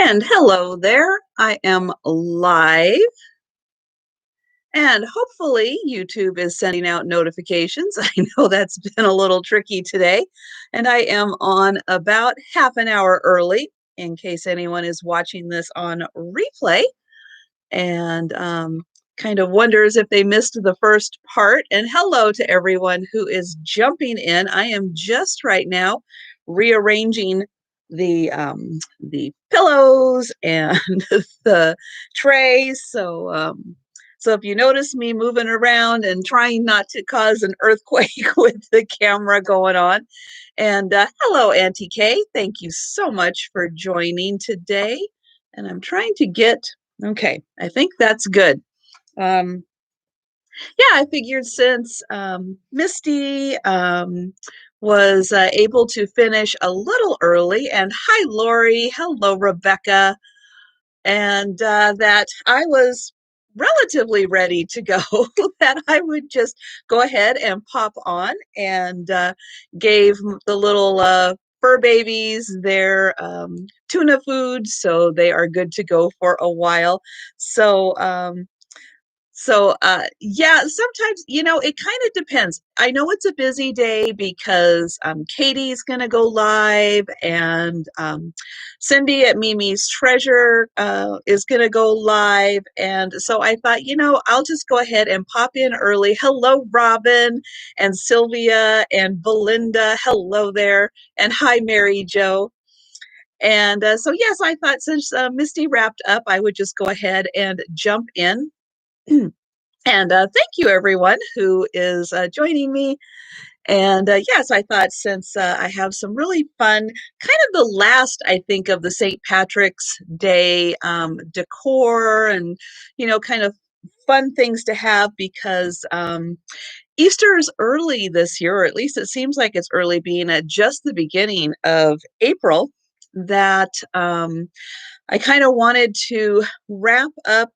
And hello there. I am live, and hopefully YouTube is sending out notifications. I know that's been a little tricky today, and I am on about half an hour early in case anyone is watching this on replay and kind of wonders if they missed the first part. And hello to everyone who is jumping in. I am just right now rearranging the pillows and the trays. So if you notice me moving around and trying not to cause an earthquake with the camera going on. And hello, Auntie Kay. Thank you so much for joining today. And I'm trying to get, okay, I think that's good. Um, yeah, I figured since Misty was able to finish a little early, and hi, Lori, hello, Rebecca, and that I was relatively ready to go, that I would just go ahead and pop on and gave the little fur babies their tuna food, so they are good to go for a while. So yeah, sometimes, it kind of depends. I know it's a busy day because Katie's going to go live, and Cindy at Mimi's Treasure is going to go live. And so I thought, I'll just go ahead and pop in early. Hello, Robin and Sylvia and Belinda. Hello there. And hi, Mary Jo. And so, yes, I thought since Misty wrapped up, I would just go ahead and jump in. And thank you, everyone who is joining me. And yes, I thought since I have some really fun, kind of the last, I think, of the St. Patrick's Day decor and, kind of fun things to have because Easter is early this year, or at least it seems like it's early, being at just the beginning of April, that I kind of wanted to wrap up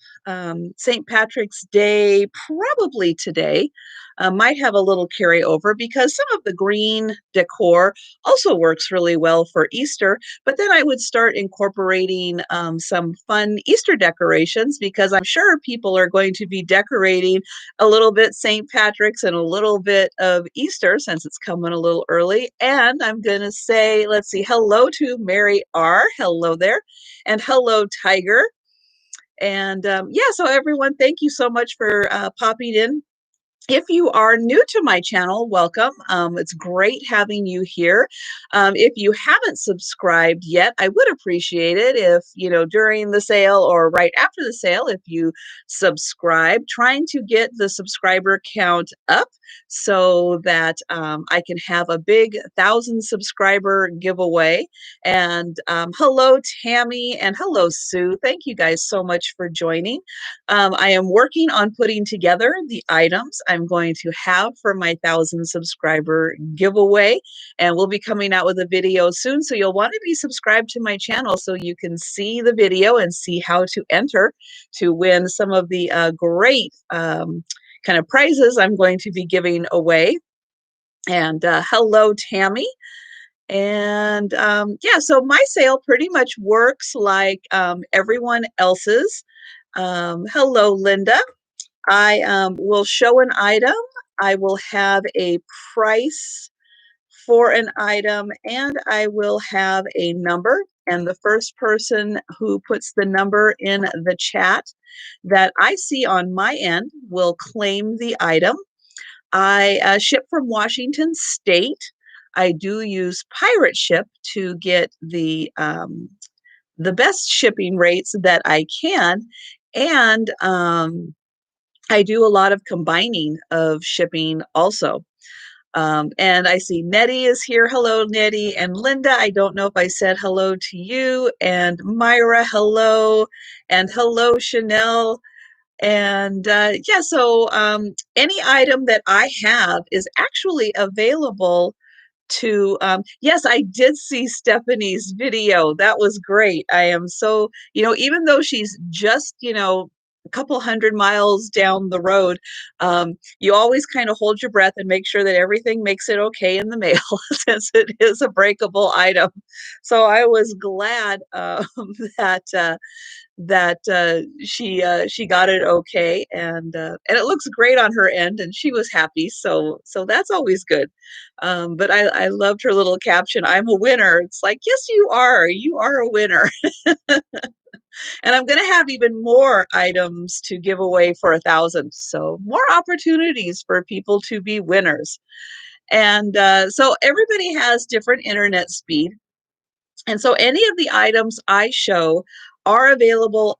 St. Patrick's Day probably today. Might have a little carryover because some of the green decor also works really well for Easter. But then I would start incorporating some fun Easter decorations because I'm sure people are going to be decorating a little bit St. Patrick's and a little bit of Easter since it's coming a little early. And I'm going to say, let's see, hello to Mary R. Hello there. And hello, Tiger. And yeah, so everyone, thank you so much for popping in. If you are new to my channel, welcome. It's great having you here. If you haven't subscribed yet, I would appreciate it if, during the sale or right after the sale, if you subscribe, trying to get the subscriber count up so that I can have a big 1,000 subscriber giveaway. And hello, Tammy, and hello, Sue. Thank you guys so much for joining. I am working on putting together the items I'm going to have for my 1,000 subscriber giveaway, and we'll be coming out with a video soon. So you'll want to be subscribed to my channel so you can see the video and see how to enter to win some of the great kind of prizes I'm going to be giving away. And hello, Tammy. And yeah, so my sale pretty much works like everyone else's. Hello, Linda. I will show an item. I will have a price for an item, and I will have a number. And the first person who puts the number in the chat that I see on my end will claim the item. I ship from Washington State. I do use Pirate Ship to get the best shipping rates that I can. And I do a lot of combining of shipping also. And I see Nettie is here. Hello, Nettie. And Linda, I don't know if I said hello to you. And Myra, hello. And hello, Chanel. And yeah, so any item that I have is actually available to, yes, I did see Stephanie's video. That was great. I am so, even though she's just, a couple 100 miles down the road, you always kind of hold your breath and make sure that everything makes it okay in the mail since it is a breakable item. So I was glad that she got it okay, and it looks great on her end, and she was happy. So that's always good. But I loved her little caption. I'm a winner. It's like, yes, you are. You are a winner. And I'm going to have even more items to give away for 1,000. So more opportunities for people to be winners. And so everybody has different internet speed. And so any of the items I show are available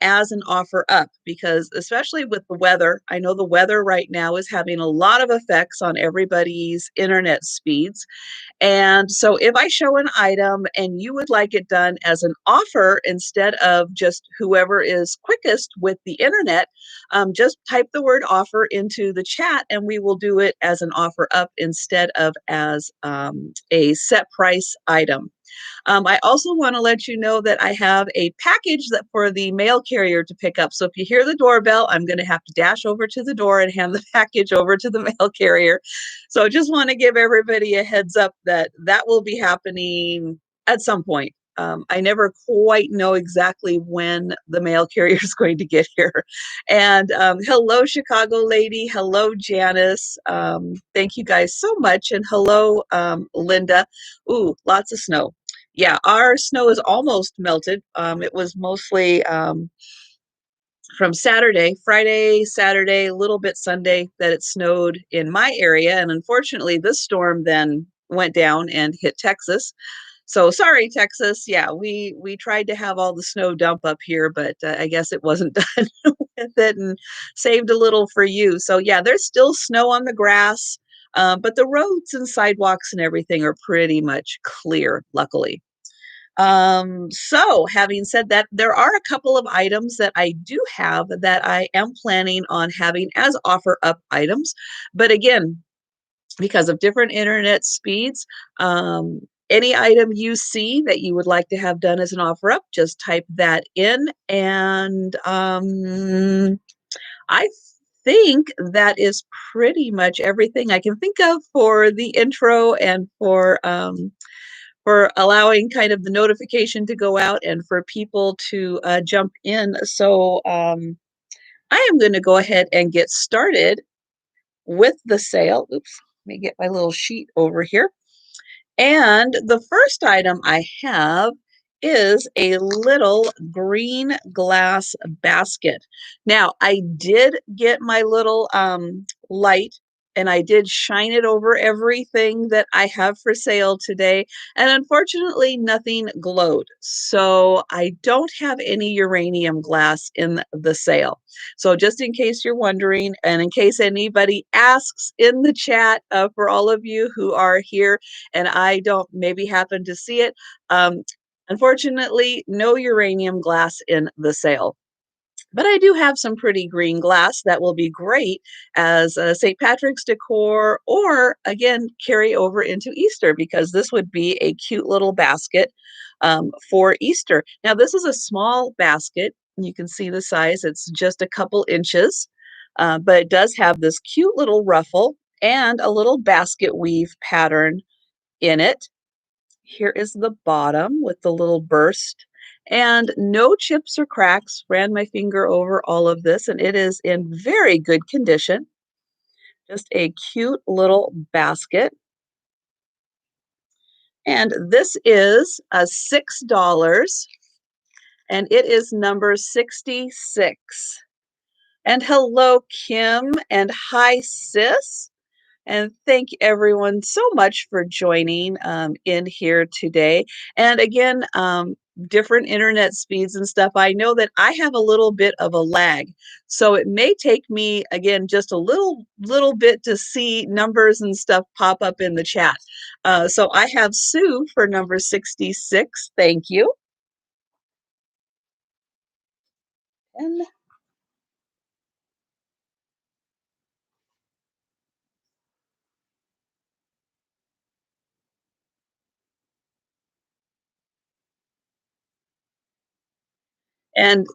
as an offer up, because especially with the weather, I know the weather right now is having a lot of effects on everybody's internet speeds. And so if I show an item and you would like it done as an offer instead of just whoever is quickest with the internet, just type the word offer into the chat and we will do it as an offer up instead of as a set price item. I also want to let you know that I have a package that for the mail carrier to pick up. So if you hear the doorbell, I'm going to have to dash over to the door and hand the package over to the mail carrier. So just want to give everybody a heads up that that will be happening at some point. I never quite know exactly when the mail carrier is going to get here. And hello, Chicago lady. Hello, Janice. Thank you guys so much. And hello, Linda. Ooh, lots of snow. Yeah, our snow is almost melted. It was mostly from Saturday, Friday, Saturday, a little bit Sunday that it snowed in my area. And unfortunately, this storm then went down and hit Texas. So sorry, Texas. Yeah, we tried to have all the snow dump up here, but I guess it wasn't done with it and saved a little for you. So yeah, there's still snow on the grass, but the roads and sidewalks and everything are pretty much clear, luckily. So having said that, there are a couple of items that I do have that I am planning on having as offer up items. But again, because of different internet speeds, any item you see that you would like to have done as an offer up, just type that in. And I think that is pretty much everything I can think of for the intro and for allowing kind of the notification to go out and for people to jump in. So I am going to go ahead and get started with the sale. Oops, let me get my little sheet over here. And the first item I have is a little green glass basket. Now, I did get my little light and I did shine it over everything that I have for sale today. And unfortunately, nothing glowed. So I don't have any uranium glass in the sale. So just in case you're wondering, and in case anybody asks in the chat for all of you who are here, and I don't maybe happen to see it. Unfortunately, no uranium glass in the sale. But I do have some pretty green glass that will be great as St. Patrick's decor, or again, carry over into Easter, because this would be a cute little basket for Easter. Now, this is a small basket. You can see the size, it's just a couple inches, but it does have this cute little ruffle and a little basket weave pattern in it. Here is the bottom with the little burst and no chips or cracks. Ran my finger over all of this and it is in very good condition. Just a cute little basket. And this is a $6 and it is number 66. And hello, Kim, and hi, sis. And thank everyone so much for joining in here today. And again, different internet speeds and stuff. I know that I have a little bit of a lag. So it may take me, again, just a little bit to see numbers and stuff pop up in the chat. So I have Sue for number 66. Thank you. And and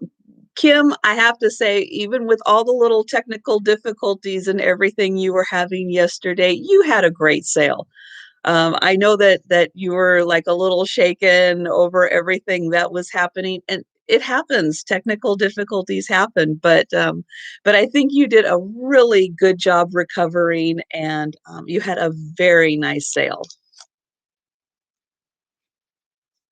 Kim, I have to say, even with all the little technical difficulties and everything you were having yesterday, you had a great sale. I know that you were like a little shaken over everything that was happening, and it happens. Technical difficulties happen, but I think you did a really good job recovering, and you had a very nice sale.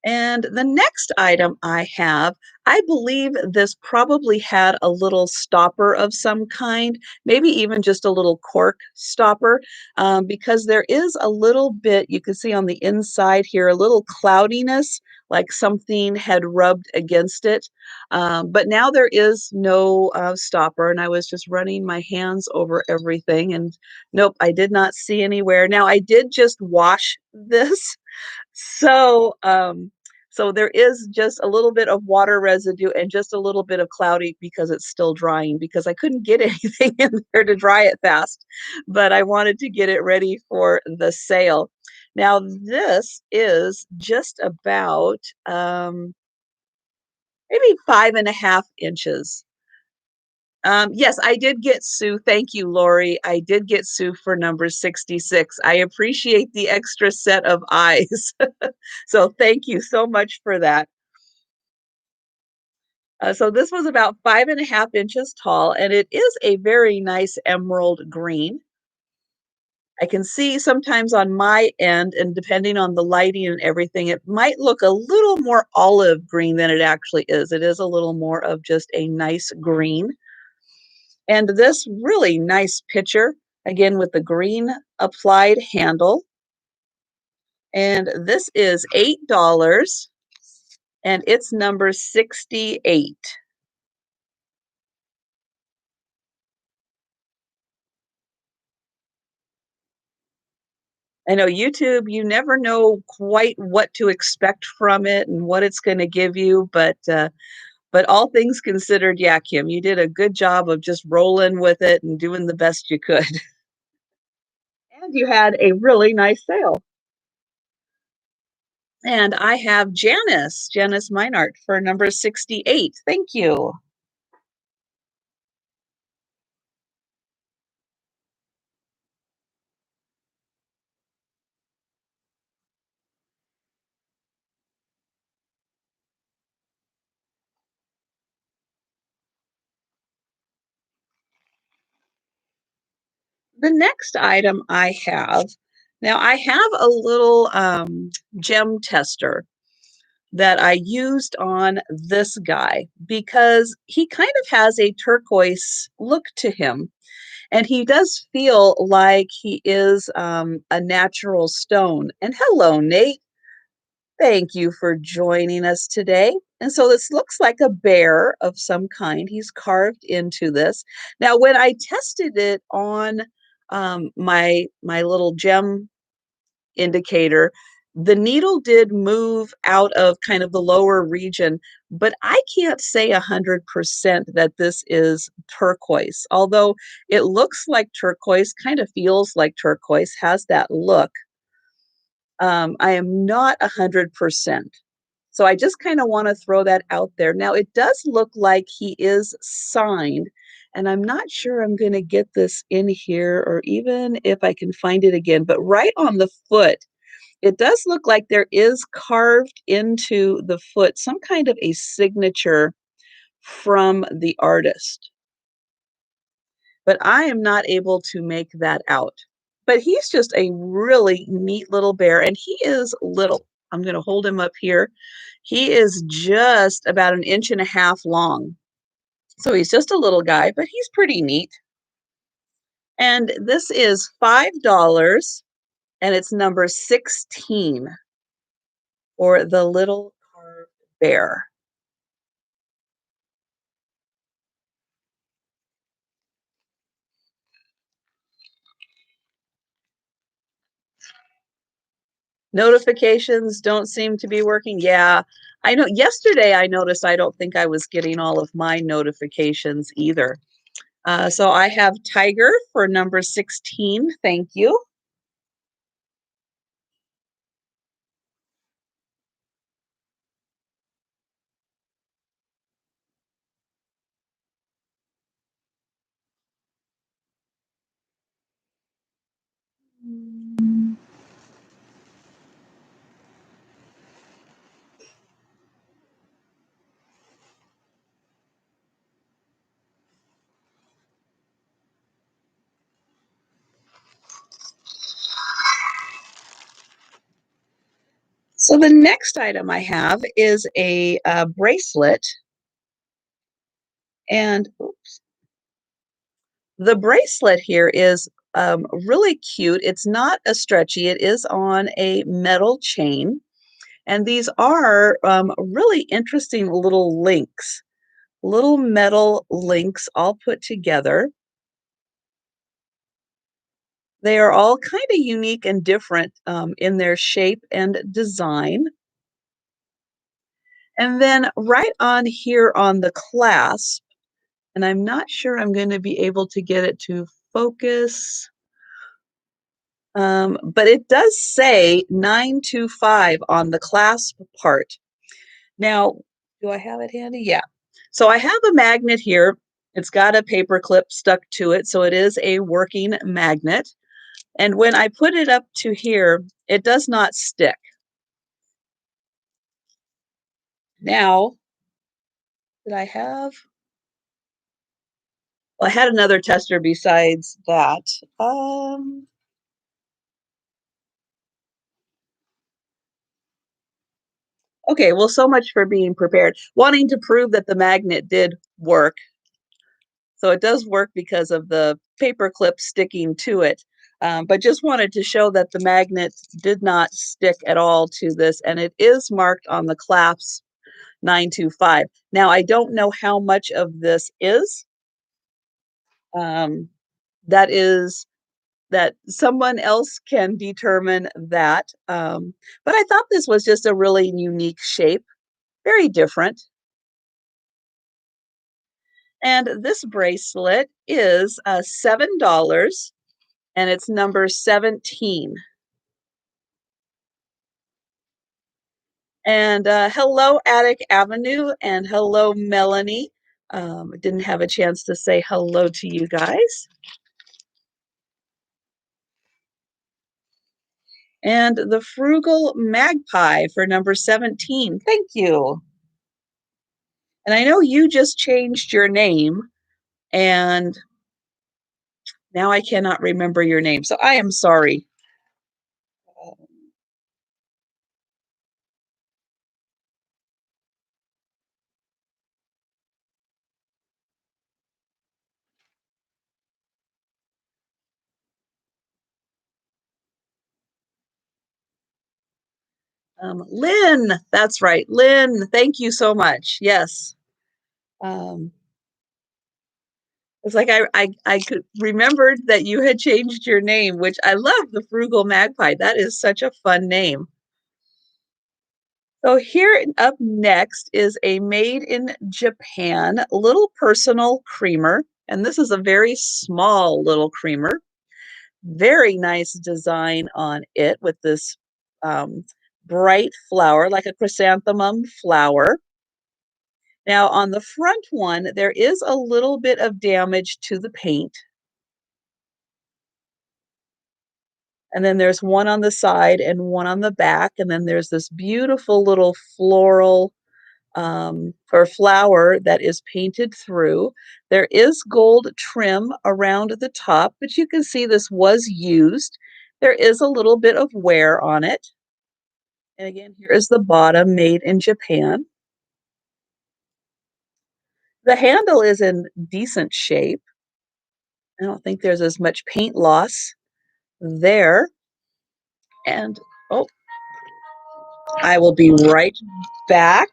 And the next item I have, I believe this probably had a little stopper of some kind, maybe even just a little cork stopper, because there is a little bit, you can see on the inside here, a little cloudiness, like something had rubbed against it. But now there is no stopper, and I was just running my hands over everything, and nope, I did not see anywhere. Now, I did just wash this. So, so there is just a little bit of water residue and just a little bit of cloudy because it's still drying because I couldn't get anything in there to dry it fast, but I wanted to get it ready for the sale. Now, this is just about maybe 5.5 inches. Yes, I did get Sue. Thank you, Lori. I did get Sue for number 66. I appreciate the extra set of eyes. So thank you so much for that. So this was about 5.5 inches tall, and it is a very nice emerald green. I can see sometimes on my end, and depending on the lighting and everything, it might look a little more olive green than it actually is. It is a little more of just a nice green. And this really nice picture, again with the green applied handle. And this is $8 and it's number 68. I know YouTube, you never know quite what to expect from it and what it's going to give you, but all things considered, yeah, Kim, you did a good job of just rolling with it and doing the best you could. And you had a really nice sale. And I have Janice Meinert for number 68. Thank you. The next item I have, now I have a little gem tester that I used on this guy because he kind of has a turquoise look to him. And he does feel like he is a natural stone. And hello, Nate. Thank you for joining us today. And so this looks like a bear of some kind. He's carved into this. Now, when I tested it on my little gem indicator, the needle did move out of kind of the lower region, but I can't say 100% that this is turquoise. Although it looks like turquoise, kind of feels like turquoise, has that look. I am not 100%. So I just kind of want to throw that out there. Now, it does look like he is signed, and I'm not sure I'm going to get this in here or even if I can find it again, but right on the foot, it does look like there is carved into the foot some kind of a signature from the artist, but I am not able to make that out. But he's just a really neat little bear, and he is little. I'm going to hold him up here. He is just about 1.5 inches long. So he's just a little guy, but he's pretty neat. And this is $5, and it's number 16 for the little carved bear. Notifications don't seem to be working. Yeah, I know. Yesterday I noticed I don't think I was getting all of my notifications either. So I have Tiger for number 16. Thank you. So the next item I have is a bracelet, and the bracelet here is really cute. It's not a stretchy, it is on a metal chain. And these are really interesting little metal links all put together. They are all kind of unique and different in their shape and design. And then right on here on the clasp, and I'm not sure I'm going to be able to get it to focus. But it does say 925 on the clasp part. Now, do I have it handy? Yeah. So I have a magnet here. It's got a paper clip stuck to it, so it is a working magnet. And when I put it up to here, it does not stick. Now, did I have? Well, I had another tester besides that. Okay, well, so much for being prepared. Wanting to prove that the magnet did work. So it does work because of the paper clip sticking to it. But just wanted to show that the magnet did not stick at all to this, and it is marked on the clasp 925. Now, I don't know how much of this is. Um, that is that someone else can determine that. But I thought this was just a really unique shape, very different. And this bracelet is $7 and it's number 17. And hello, Attic Avenue, and hello, Melanie. I didn't have a chance to say hello to you guys. And the Frugal Magpie for number 17. Thank you. And I know you just changed your name, and now I cannot remember your name. So I am sorry. Lynn, that's right. Lynn, thank you so much. Yes. Um, it's like I could remembered that you had changed your name, which I love the Frugal Magpie. That is such a fun name. So here up next is a made in Japan little personal creamer. And this is a very small little creamer. Very nice design on it with this um, bright flower, like a chrysanthemum flower. Now on the front one, there is a little bit of damage to the paint. And then there's one on the side and one on the back. And then there's this beautiful little floral or flower that is painted through. There is gold trim around the top, but you can see this was used. There is a little bit of wear on it. And again, here is the bottom, made in Japan. The handle is in decent shape. I don't think there's as much paint loss there. And oh, I will be right back.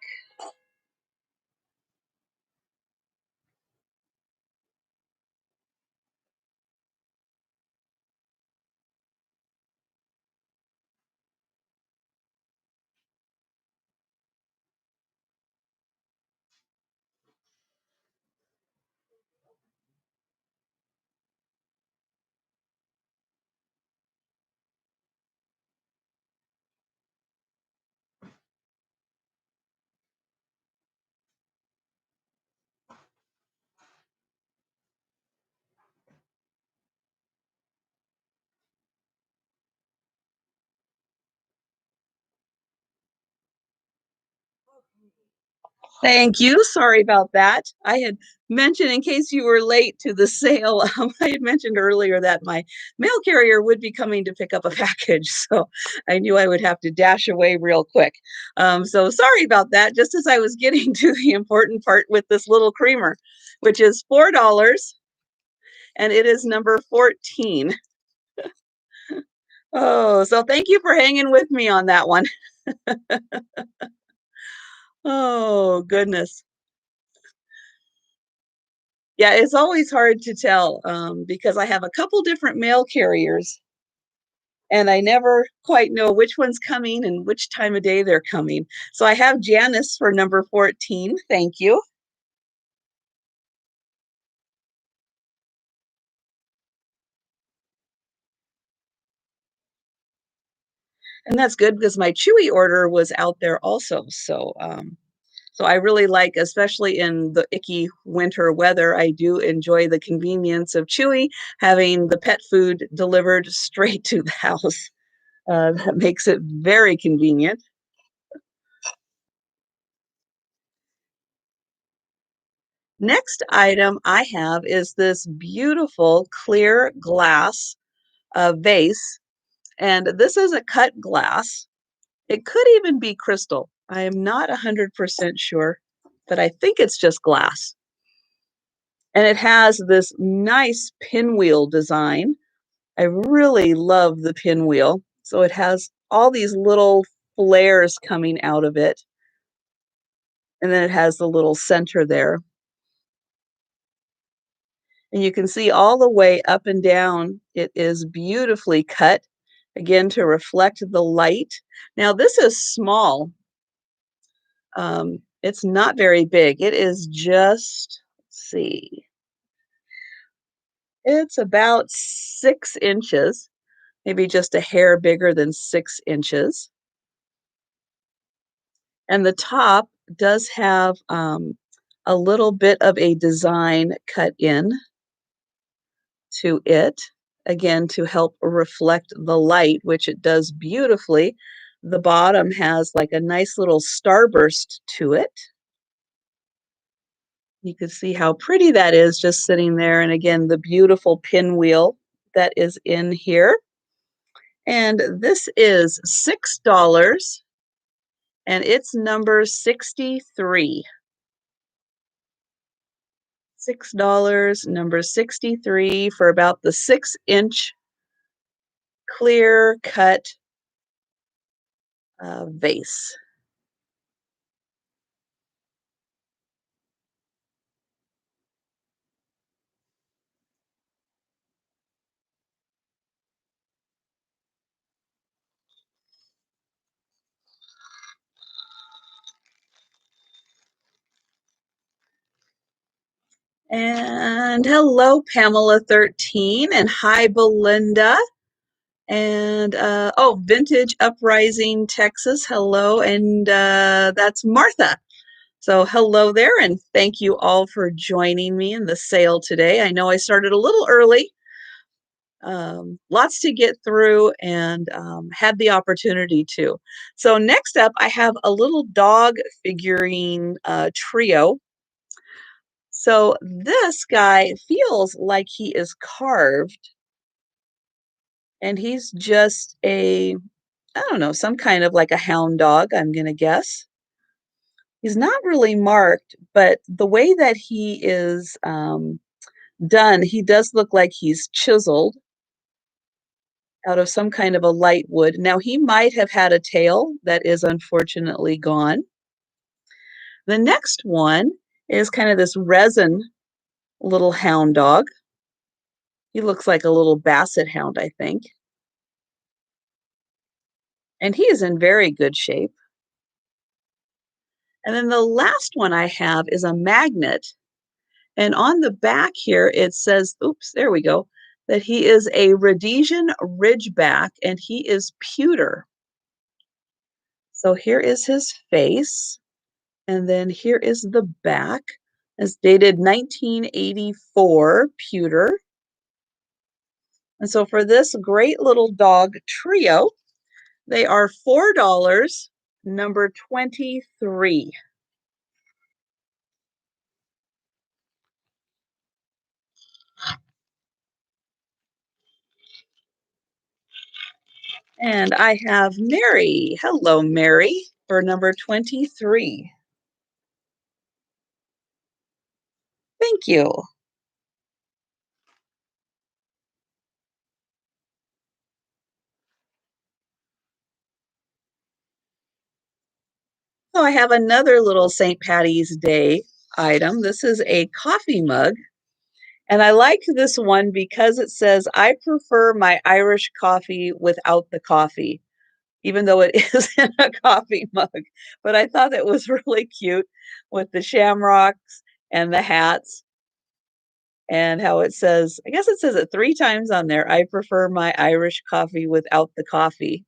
Thank you. Sorry about that. I had mentioned, in case you were late to the sale, I had mentioned earlier that my mail carrier would be coming to pick up a package. So I knew I would have to dash away real quick. So sorry about that. Just as I was getting to the important part with this little creamer, which is $4, and it is number 14. Oh, so thank you for hanging with me on that one. Oh, goodness. Yeah, it's always hard to tell, because I have a couple different mail carriers, and I never quite know which one's coming and which time of day they're coming. So I have Janice for number 14. Thank you. And that's good because my Chewy order was out there also. So I really like, especially in the icky winter weather, I do enjoy the convenience of Chewy having the pet food delivered straight to the house. That makes it very convenient. Next item I have is this beautiful clear glass vase, and this is a cut glass. It could even be crystal. I am not 100% sure, but I think it's just glass. And it has this nice pinwheel design. I really love the pinwheel. So it has all these little flares coming out of it, and then it has the little center there. And you can see all the way up and down, it is beautifully cut, again, to reflect the light. Now, this is small. It's not very big. It is just, let's see, it's about 6 inches, maybe just a hair bigger than 6 inches. And the top does have a little bit of a design cut in to it, again, to help reflect the light, which it does beautifully. The bottom has like a nice little starburst to it. You can see how pretty that is just sitting there. And again, the beautiful pinwheel that is in here. And this is $6, and it's number 63. $6, number 63, for about the 6-inch clear cut vase. And hello, Pamela 13, and hi, Belinda. And oh, Vintage Uprising, Texas. Hello, and that's Martha. So hello there, and thank you all for joining me in the sale today. I know I started a little early, lots to get through, and had the opportunity to. So next up, I have a little dog figurine trio. So this guy feels like he is carved, and he's just I don't know, some kind of like a hound dog, I'm gonna guess. He's not really marked, but the way that he is done, he does look like he's chiseled out of some kind of a light wood. Now, he might have had a tail that is unfortunately gone. The next one is kind of this resin little hound dog. He looks like a little basset hound, I think. And he is in very good shape. And then the last one I have is a magnet. And on the back here, it says, oops, there we go, that he is a Rhodesian Ridgeback, and he is pewter. So here is his face. And then here is the back. It's dated 1984, pewter. And so for this great little dog trio, they are $4, number 23. And I have Mary. Hello, Mary, for number 23. Thank you. So I have another little St. Patty's Day item. This is a coffee mug. And I like this one because it says, I prefer my Irish coffee without the coffee, even though it is in a coffee mug. But I thought it was really cute with the shamrocks and the hats and how it says, I guess it says it 3 times on there. I prefer my Irish coffee without the coffee.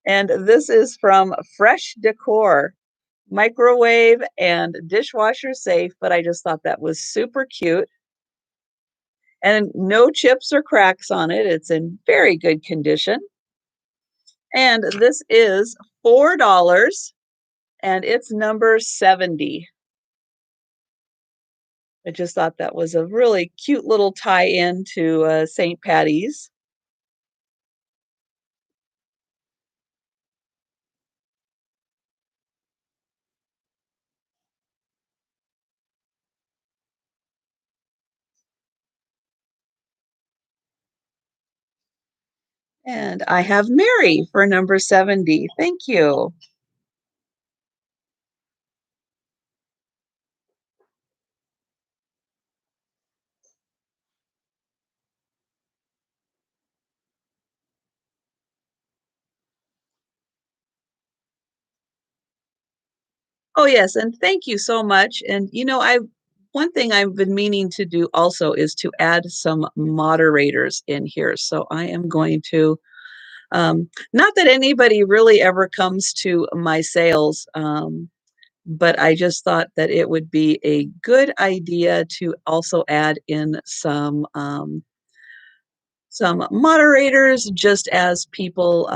And this is from Fresh Decor, microwave and dishwasher safe, but I just thought that was super cute. And no chips or cracks on it. It's in very good condition. And this is $4 and it's number 70. I just thought that was a really cute little tie-in to St. Patty's. And I have Mary for number 70. Thank you. Oh, yes, and thank you so much. And I one thing I've been meaning to do also is to add some moderators in here. So I am going to not that anybody really ever comes to my sales, but I just thought that it would be a good idea to also add in some moderators just as people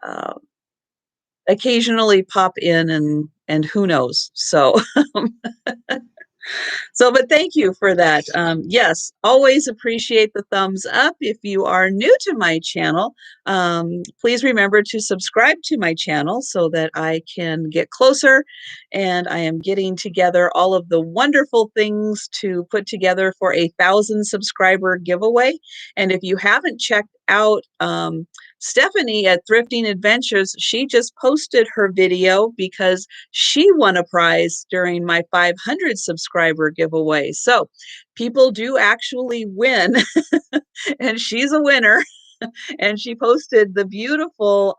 uh, occasionally pop in and who knows. So but thank you for that. Yes, always appreciate the thumbs up. If you are new to my channel, please remember to subscribe to my channel so that I can get closer. And I am getting together all of the wonderful things to put together for a 1,000 subscriber giveaway. And if you haven't checked out Stephanie at Thrifting Adventures, she just posted her video because she won a prize during my 500 subscriber giveaway. So people do actually win, and she's a winner. And she posted the beautiful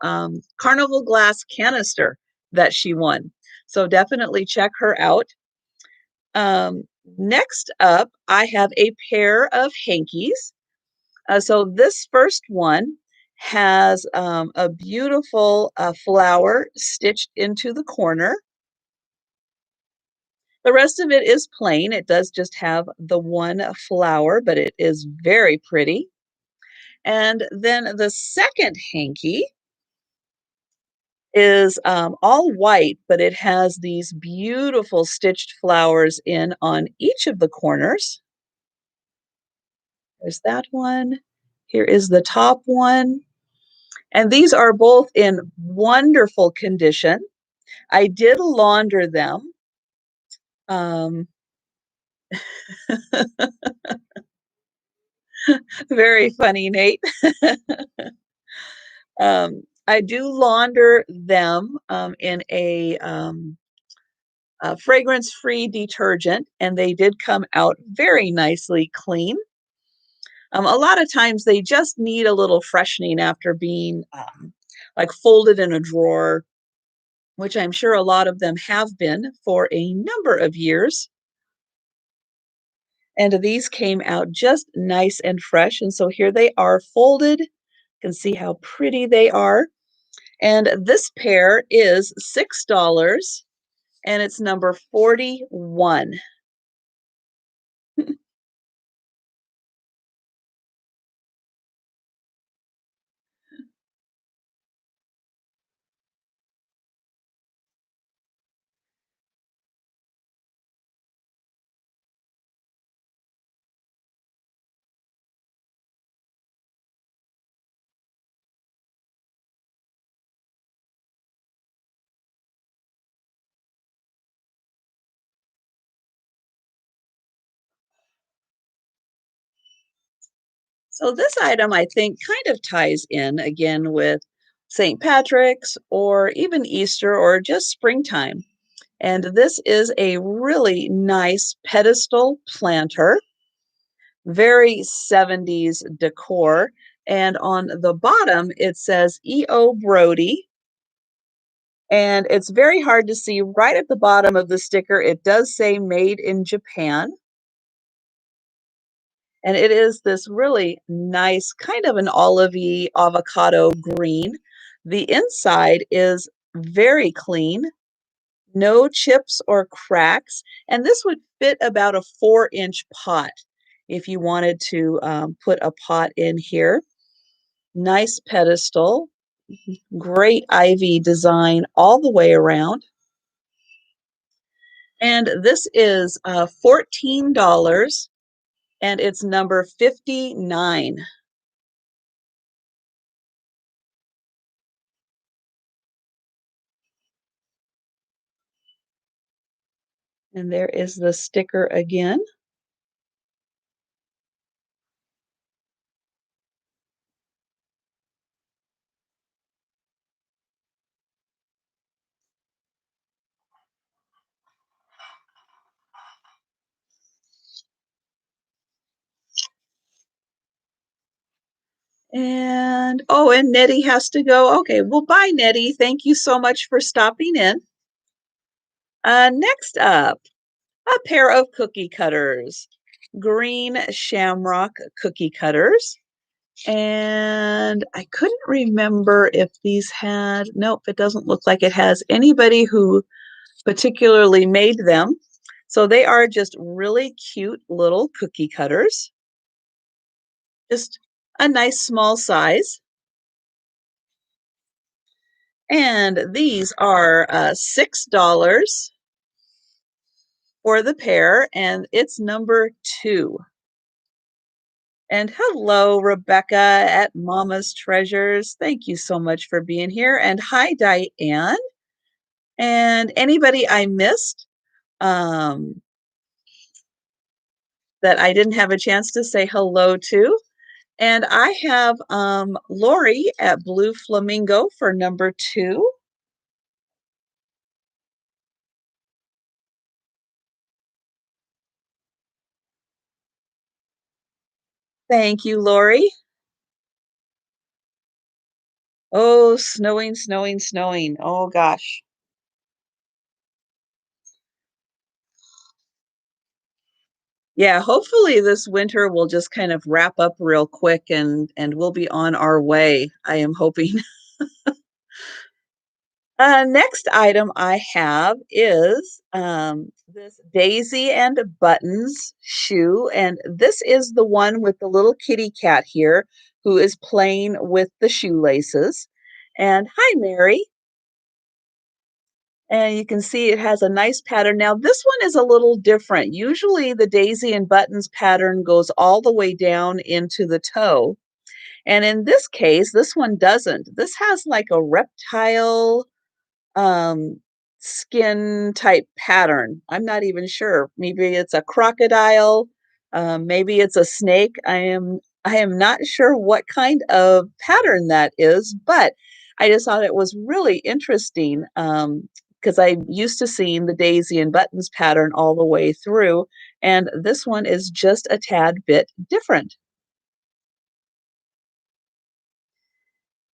carnival glass canister that she won. So definitely check her out. Next up, I have a pair of hankies. So this first one has a beautiful flower stitched into the corner. The rest of it is plain. It does just have the one flower, but it is very pretty. And then the second hanky is all white, but it has these beautiful stitched flowers in on each of the corners. There's that one. Here is the top one. And these are both in wonderful condition. I did launder them. Um, very funny, Nate. I do launder them in a fragrance-free detergent, and they did come out very nicely clean. A lot of times they just need a little freshening after being like folded in a drawer, which I'm sure a lot of them have been for a number of years. And these came out just nice and fresh. And so here they are folded. You can see how pretty they are. And this pair is $6 and it's number 41. So this item, I think, kind of ties in again with St. Patrick's or even Easter or just springtime. And this is a really nice pedestal planter, very 70s decor. And on the bottom, it says E.O. Brody. And it's very hard to see right at the bottom of the sticker. It does say made in Japan. And it is this really nice, kind of an olivey avocado green. The inside is very clean, no chips or cracks. And this would fit about a 4-inch pot if you wanted to put a pot in here. Nice pedestal, great ivy design all the way around. And this is $14 and it's number 59. And there is the sticker again. And oh, and Nettie has to go. Okay, well, bye, Nettie. Thank you so much for stopping in. Next up, a pair of cookie cutters, green shamrock cookie cutters. And I couldn't remember if these had, nope, it doesn't look like it has anybody who particularly made them. So they are just really cute little cookie cutters, just a nice small size. And these are $6 for the pair, and it's number 2. And hello, Rebecca at Mama's Treasures. Thank you so much for being here. And hi, Diane. And anybody I missed um, that I didn't have a chance to say hello to. And I have Lori at Blue Flamingo for number 2. Thank you, Lori. Oh, snowing, snowing, snowing. Oh, gosh. Yeah, hopefully this winter will just kind of wrap up real quick and we'll be on our way. I am hoping. Next item I have is this Daisy and Buttons shoe, and this is the one with the little kitty cat here who is playing with the shoelaces. And hi, Mary. And you can see it has a nice pattern. Now, this one is a little different. Usually, the Daisy and Buttons pattern goes all the way down into the toe. And in this case, this one doesn't. This has like a reptile um, skin type pattern. I'm not even sure. Maybe it's a crocodile, maybe it's a snake. I am not sure what kind of pattern that is, but I just thought it was really interesting because I'm used to seeing the daisy and buttons pattern all the way through, and this one is just a tad bit different.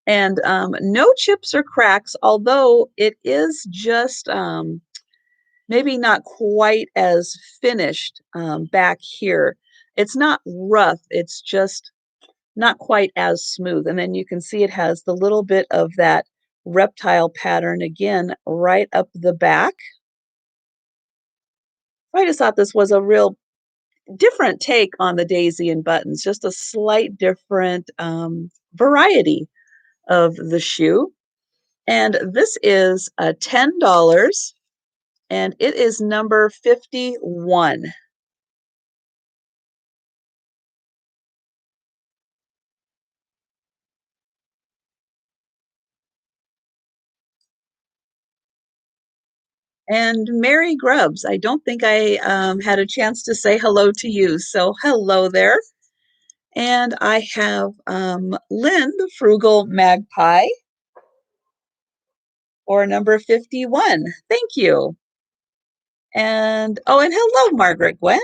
And no chips or cracks, although it is just maybe not quite as finished back here. It's not rough, it's just not quite as smooth. And then you can see it has the little bit of that reptile pattern again right up the back. I just thought this was a real different take on the daisy and buttons, just a slight different variety of the shoe. And this is $10 and it is number 51. And Mary Grubbs, I don't think I had a chance to say hello to you. So hello there. And I have Lynn, the Frugal Magpie, for number 51. Thank you. And oh, and hello, Margaret Gwen.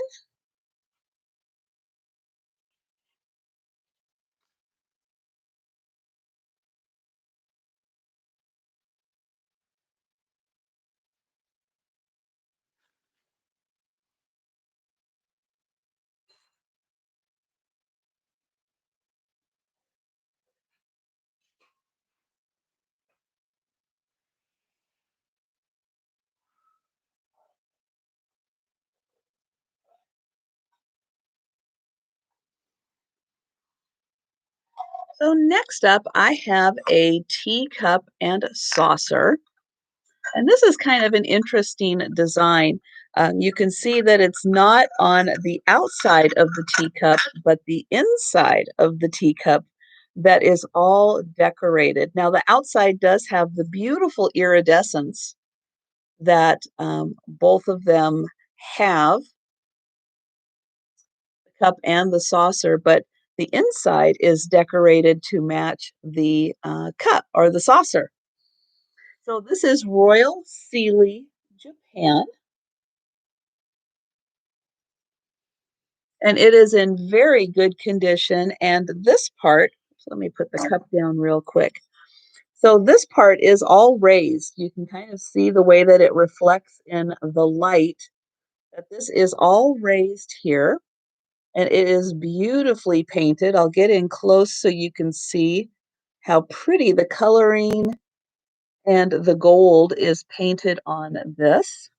So next up, I have a teacup and a saucer. And this is kind of an interesting design. You can see that it's not on the outside of the teacup, but the inside of the teacup that is all decorated. Now, the outside does have the beautiful iridescence that both of them have, the cup and the saucer, but the inside is decorated to match the cup or the saucer. So this is Royal Sealy, Japan, and it is in very good condition. And this part, so let me put the cup down real quick. So this part is all raised. You can kind of see the way that it reflects in the light, that this is all raised here, and it is beautifully painted. I'll get in close so you can see how pretty the coloring and the gold is painted on this.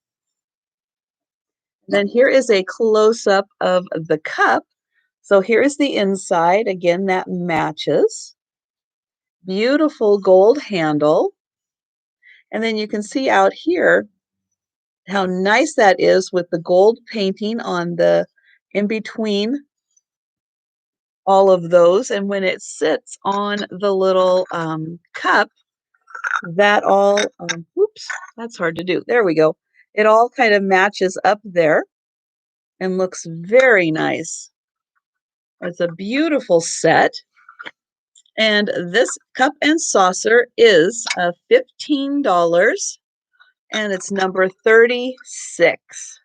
Then here is a close-up of the cup. So here's the inside. Again, that matches. Beautiful gold handle. And then you can see out here how nice that is with the gold painting on the in between all of those. And when it sits on the little cup, that all, whoops, that's hard to do. There we go. It all kind of matches up there and looks very nice. It's a beautiful set. And this cup and saucer is $15 and it's number 36.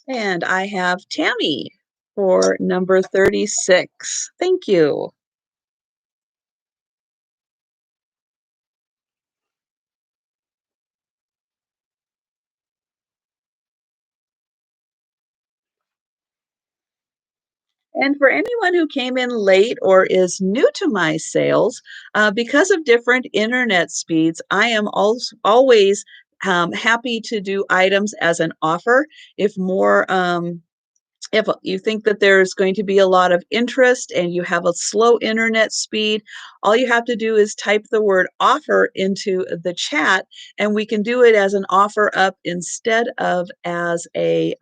And I have Tammy for number 36. Thank you. And for anyone who came in late or is new to my sales, because of different internet speeds, I am always happy to do items as an offer. If more, if you think that there's going to be a lot of interest and you have a slow internet speed, all you have to do is type the word offer into the chat, and we can do it as an offer up instead of as a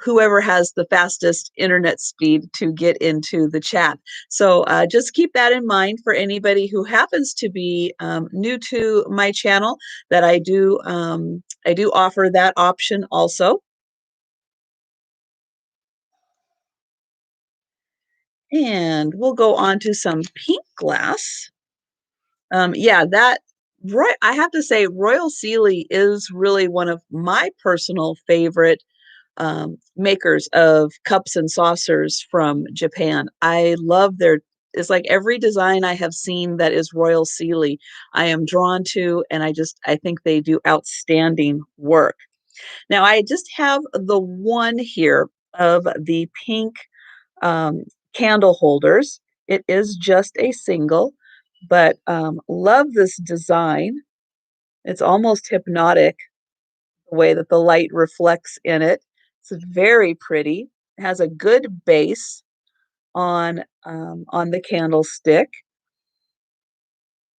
whoever has the fastest internet speed to get into the chat. So just keep that in mind for anybody who happens to be new to my channel, that I do offer that option also. And we'll go on to some pink glass. Yeah, that right. I have to say, Royal Sealy is really one of my personal favorite makers of cups and saucers from Japan. I love their, it's like every design I have seen that is Royal Sealy, I am drawn to, and I think they do outstanding work. Now, I just have the one here of the pink um, candle holders. It is just a single, but love this design. It's almost hypnotic the way that the light reflects in it. It's very pretty. It has a good base on the candlestick,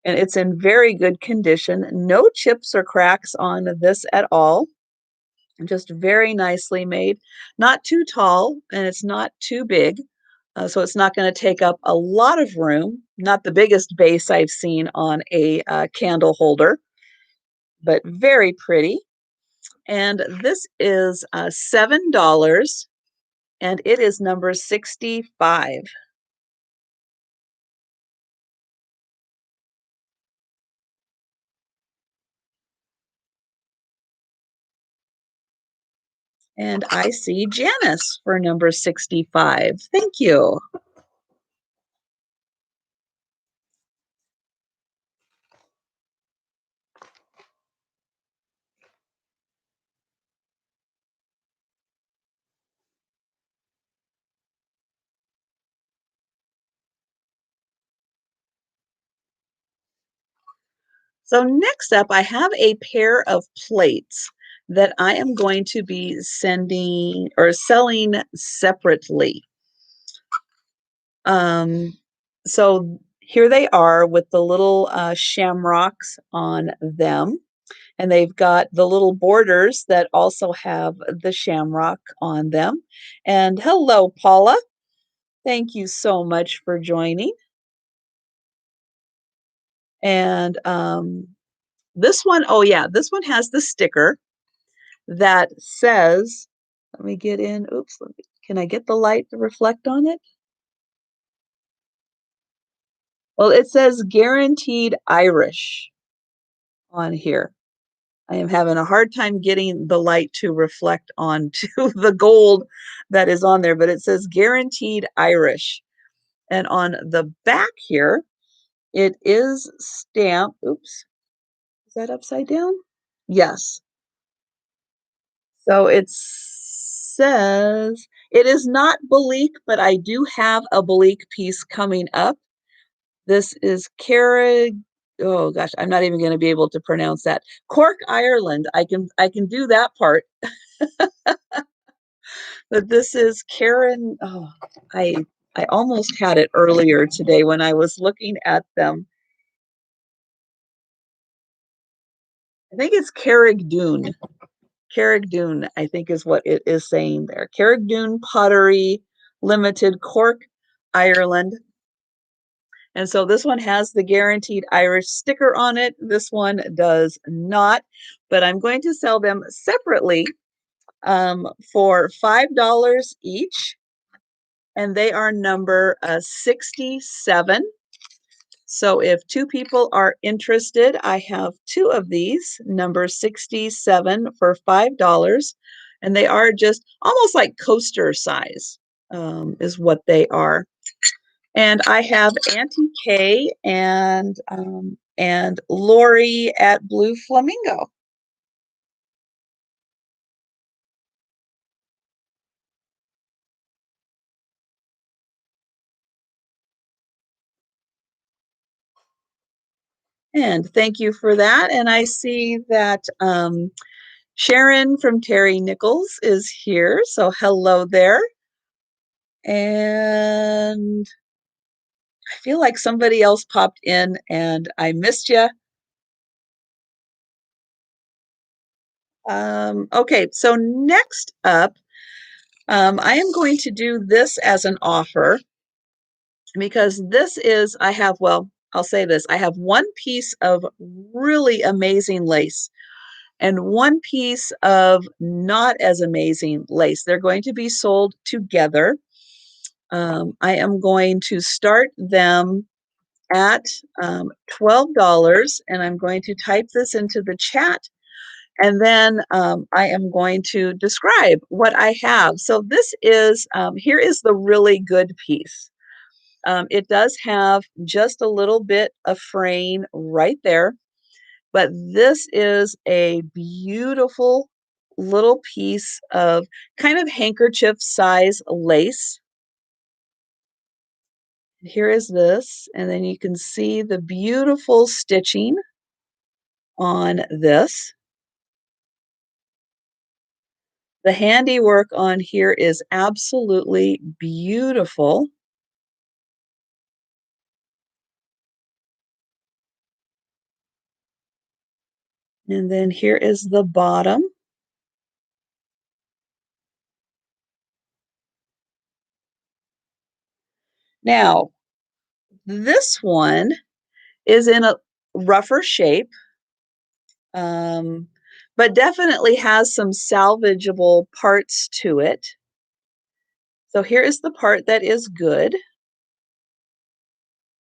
and it's in very good condition. No chips or cracks on this at all. Just very nicely made. Not too tall, and it's not too big, so it's not gonna take up a lot of room. Not the biggest base I've seen on a, candle holder, but very pretty. And this is, $7, and it is number 65. And I see Janice for number 65. Thank you. So next up, I have a pair of plates that I am going to be sending or selling separately. Um, so here they are with the little shamrocks on them. And they've got the little borders that also have the shamrock on them. And hello, Paula. Thank you so much for joining. And this one, oh yeah, this one has the sticker that says, let me get in. Oops, can I get the light to reflect on it? Well, it says guaranteed Irish on here. I am having a hard time getting the light to reflect onto the gold that is on there, but it says guaranteed Irish. And on the back here, it is stamped. Oops, is that upside down? Yes. So it says, it is not Balik, but I do have a Balik piece coming up. This is Carrig. Oh gosh, I'm not even going to be able to pronounce that. Cork, Ireland. I can do that part. But this is Karen. Oh, I I almost had it earlier today when I was looking at them. I think it's Carrickdoon. Carrickdoon, I think is what it is saying there. Carrickdoon Pottery Limited, Cork, Ireland. And so this one has the guaranteed Irish sticker on it. This one does not, but I'm going to sell them separately for $5 each, and they are number 67. So if two people are interested, I have two of these, number 67 for $5, and they are just almost like coaster size, is what they are. And I have Auntie Kay and Lori at Blue Flamingo. And thank you for that. And I see that Sharon from Terry Nichols is here. So hello there. And I feel like somebody else popped in and I missed you. Okay, so next up, I am going to do this as an offer because this is, I have, well, I'll say this, I have one piece of really amazing lace and one piece of not as amazing lace. They're going to be sold together. I am going to start them at $12, and I'm going to type this into the chat, and then I am going to describe what I have. So this is, here is the really good piece. It does have just a little bit of fraying right there, but this is a beautiful little piece of kind of handkerchief size lace. Here is this, and then you can see the beautiful stitching on this. The handiwork on here is absolutely beautiful. And then here is the bottom. Now, this one is in a rougher shape, um, but definitely has some salvageable parts to it. So here is the part that is good.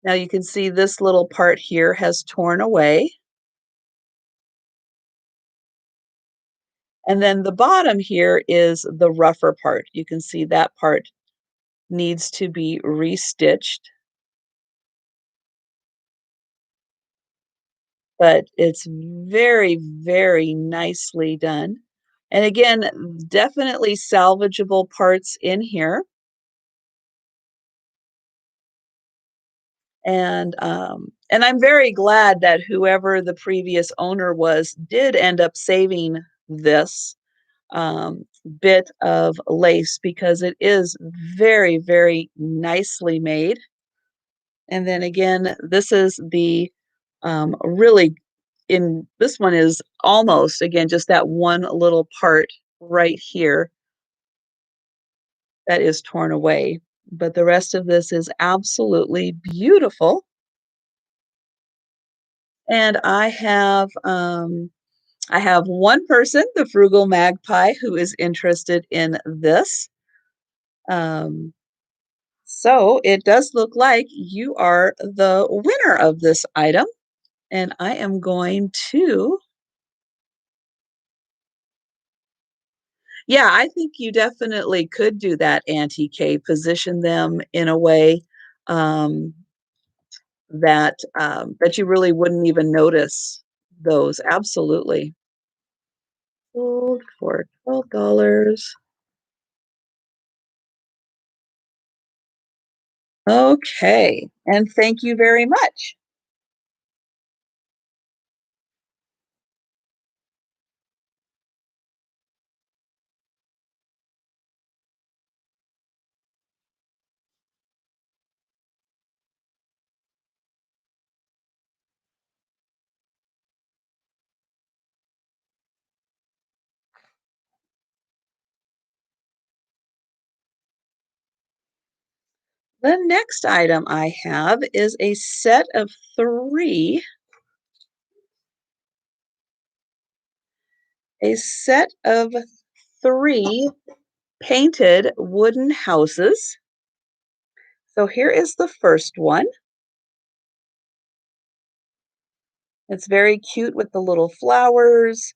Now you can see this little part here has torn away. And then the bottom here is the rougher part. You can see that part needs to be restitched, but it's very, very nicely done. And again, definitely salvageable parts in here. And I'm very glad that whoever the previous owner was did end up saving this bit of lace because it is very, very nicely made. And then again, this is the really in this one is almost again just that one little part right here that is torn away. But the rest of this is absolutely beautiful. And I have one person, the Frugal Magpie, who is interested in this. Um, so it does look like you are the winner of this item. And I am going to, yeah, I think you definitely could do that, Auntie K. Position them in a way um, that you really wouldn't even notice those. Absolutely. Sold for $12. Okay, and thank you very much. The next item I have is a set of three painted wooden houses. So here is the first one. It's very cute with the little flowers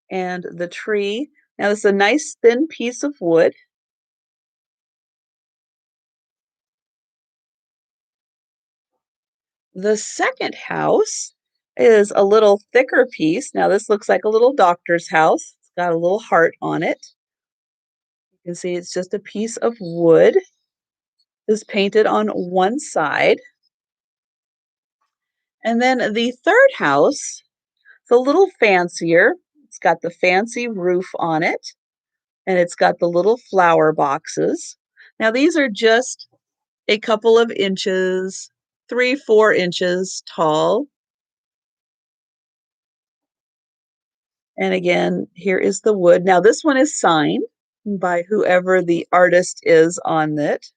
and the tree. Now, it's a nice thin piece of wood. The second house is a little thicker piece. Now, this looks like a little doctor's house. It's got a little heart on it. You can see it's just a piece of wood. Is painted on one side. And then the third house, it's a little fancier. It's got the fancy roof on it, and it's got the little flower boxes. Now, these are just a couple of inches, 3, 4 inches tall. And again, here is the wood. Now, this one is signed by whoever the artist is on it.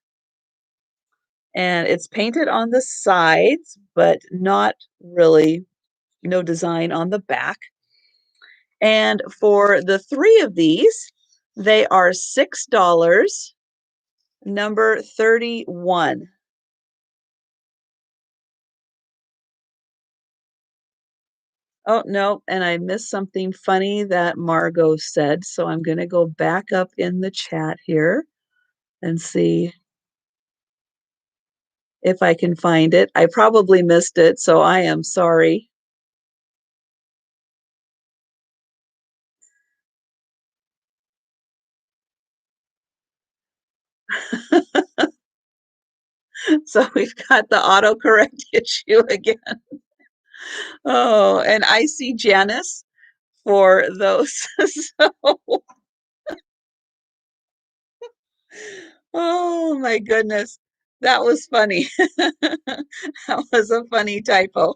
And it's painted on the sides, but not really, no design on the back. And for the three of these, they are $6, number 31. Oh, no, and I missed something funny that Margot said, so I'm going to go back up in the chat here and see if I can find it. I probably missed it, so I am sorry. So we've got the autocorrect issue again. Oh, and I see Janice for those. So, oh my goodness. That was funny. That was a funny typo.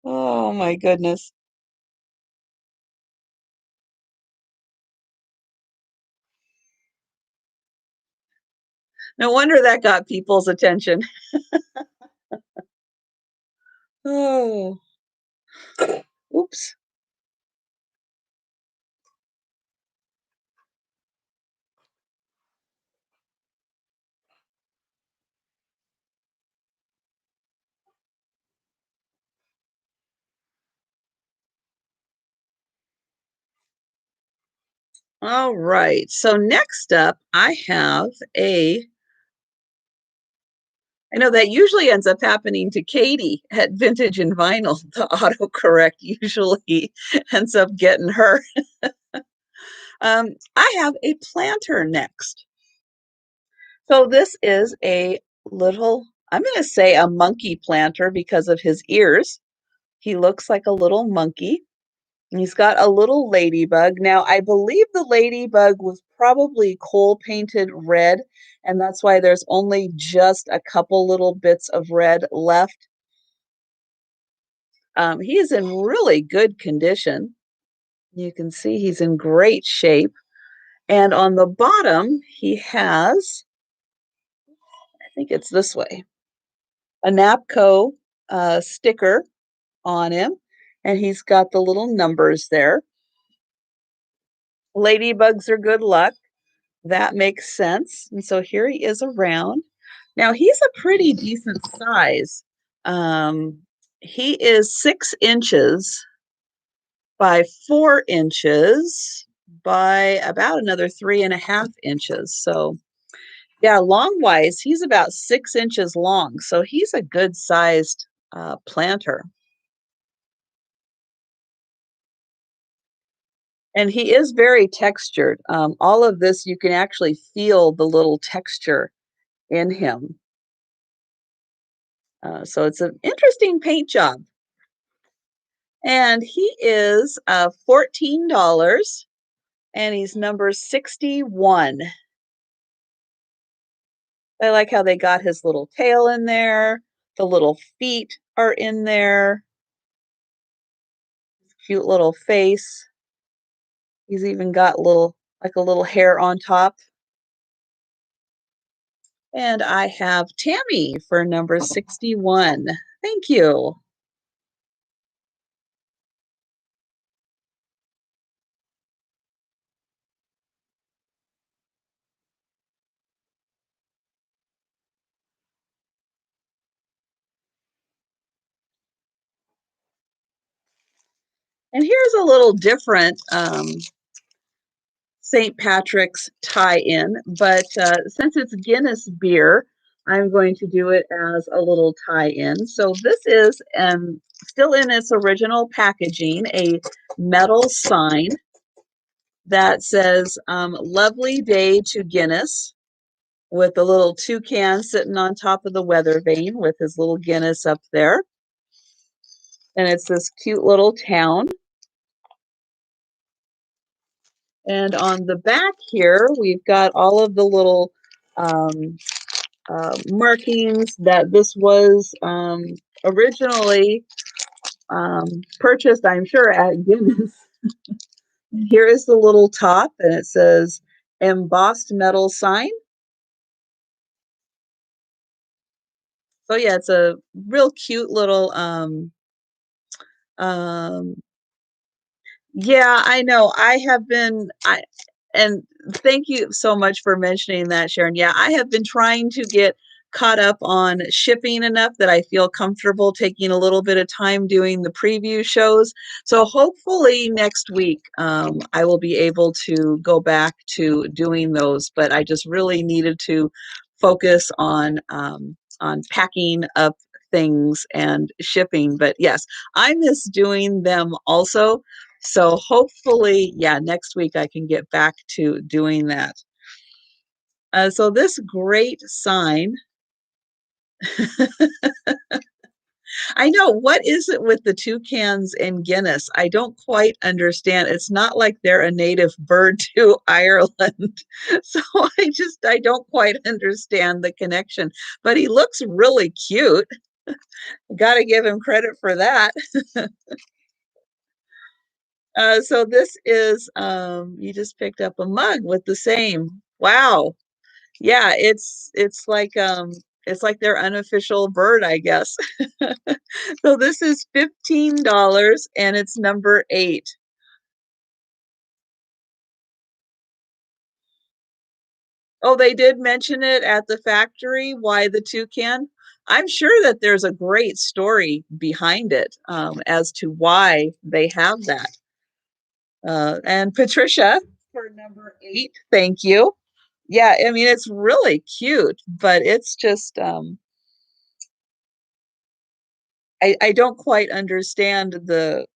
Oh my goodness. No wonder that got people's attention. Oh, oops. All right. So next up, I know that usually ends up happening to Katie at Vintage and Vinyl. The autocorrect usually ends up getting her. I have a planter next. So this is a little, I'm going to say a monkey planter because of his ears. He looks like a little monkey. And he's got a little ladybug. Now, I believe the ladybug was probably coal painted red, and that's why there's only just a couple little bits of red left. He is in really good condition. You can see he's in great shape. And on the bottom, he has, I think it's this way, a NAPCO sticker on him, and he's got the little numbers there. Ladybugs are good luck. That makes sense. And so here he is around. Now he's a pretty decent size. Um, he is 6 inches by 4 inches by about another 3.5 inches. So yeah, long wise, he's about 6 inches long. So he's a good sized planter. And he is very textured. All of this, you can actually feel the little texture in him. So it's an interesting paint job. And he is $14 and he's number 61. I like how they got his little tail in there. The little feet are in there. Cute little face. He's even got like a little hair on top. And I have Tammy for number 61. Thank you. And here's a little different St. Patrick's tie-in, but since it's Guinness beer, I'm going to do it as a little tie-in. So this is still in its original packaging, a metal sign that says "Lovely Day to Guinness," with the little toucan sitting on top of the weather vane with his little Guinness up there. And it's this cute little town. And on the back here, we've got all of the little um, markings that this was originally purchased, I'm sure, at Guinness. Here is the little top, and it says embossed metal sign. So yeah, it's a real cute little um, yeah, I know. And thank you so much for mentioning that, Sharon. Yeah, I have been trying to get caught up on shipping enough that I feel comfortable taking a little bit of time doing the preview shows. So hopefully next week, I will be able to go back to doing those. But I just really needed to focus on packing up things and shipping. But yes, I miss doing them also. So hopefully, yeah, next week I can get back to doing that. So this great sign, I know, what is it with the toucans and Guinness? I don't quite understand. It's not like they're a native bird to Ireland. So I don't quite understand the connection, but he looks really cute. Got to give him credit for that. So this is, you just picked up a mug with the same. Wow. Yeah, it's like their unofficial bird, I guess. So this is $15 and it's number 8. Oh, they did mention it at the factory, why the toucan. I'm sure that there's a great story behind it, as to why they have that. And Patricia for number 8, thank you. Yeah, I mean it's really cute, but it's just I don't quite understand the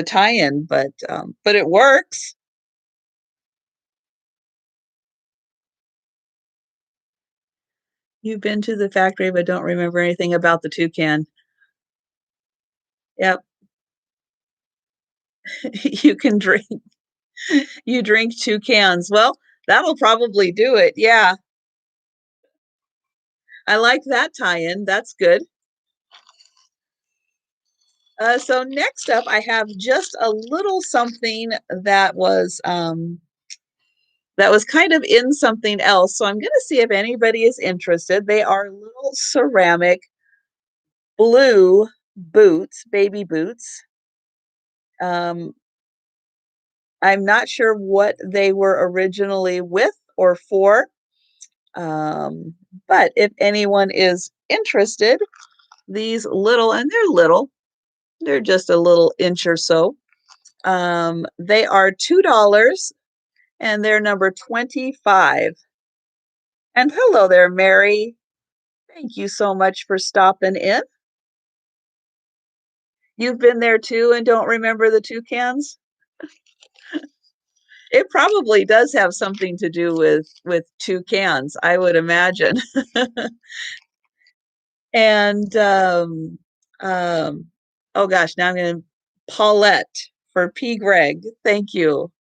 tie-in, but it works. You've been to the factory but don't remember anything about the toucan. Yep. You can drink you drink 2 cans. Well, that'll probably do it. Yeah. I like that tie-in. That's good. So next up, I have just a little something that was kind of in something else. So I'm going to see if anybody is interested. They are little ceramic blue boots, baby boots. Um, I'm not sure what they were originally with or for, um, but if anyone is interested, these little, and they're little, they're just a little inch or so. They are $2 and they're number 25. And hello there, Mary. Thank you so much for stopping in. You've been there too and don't remember the toucans? It probably does have something to do with toucans, I would imagine. And um, oh gosh, now I'm going to Paulette for P. Greg. Thank you.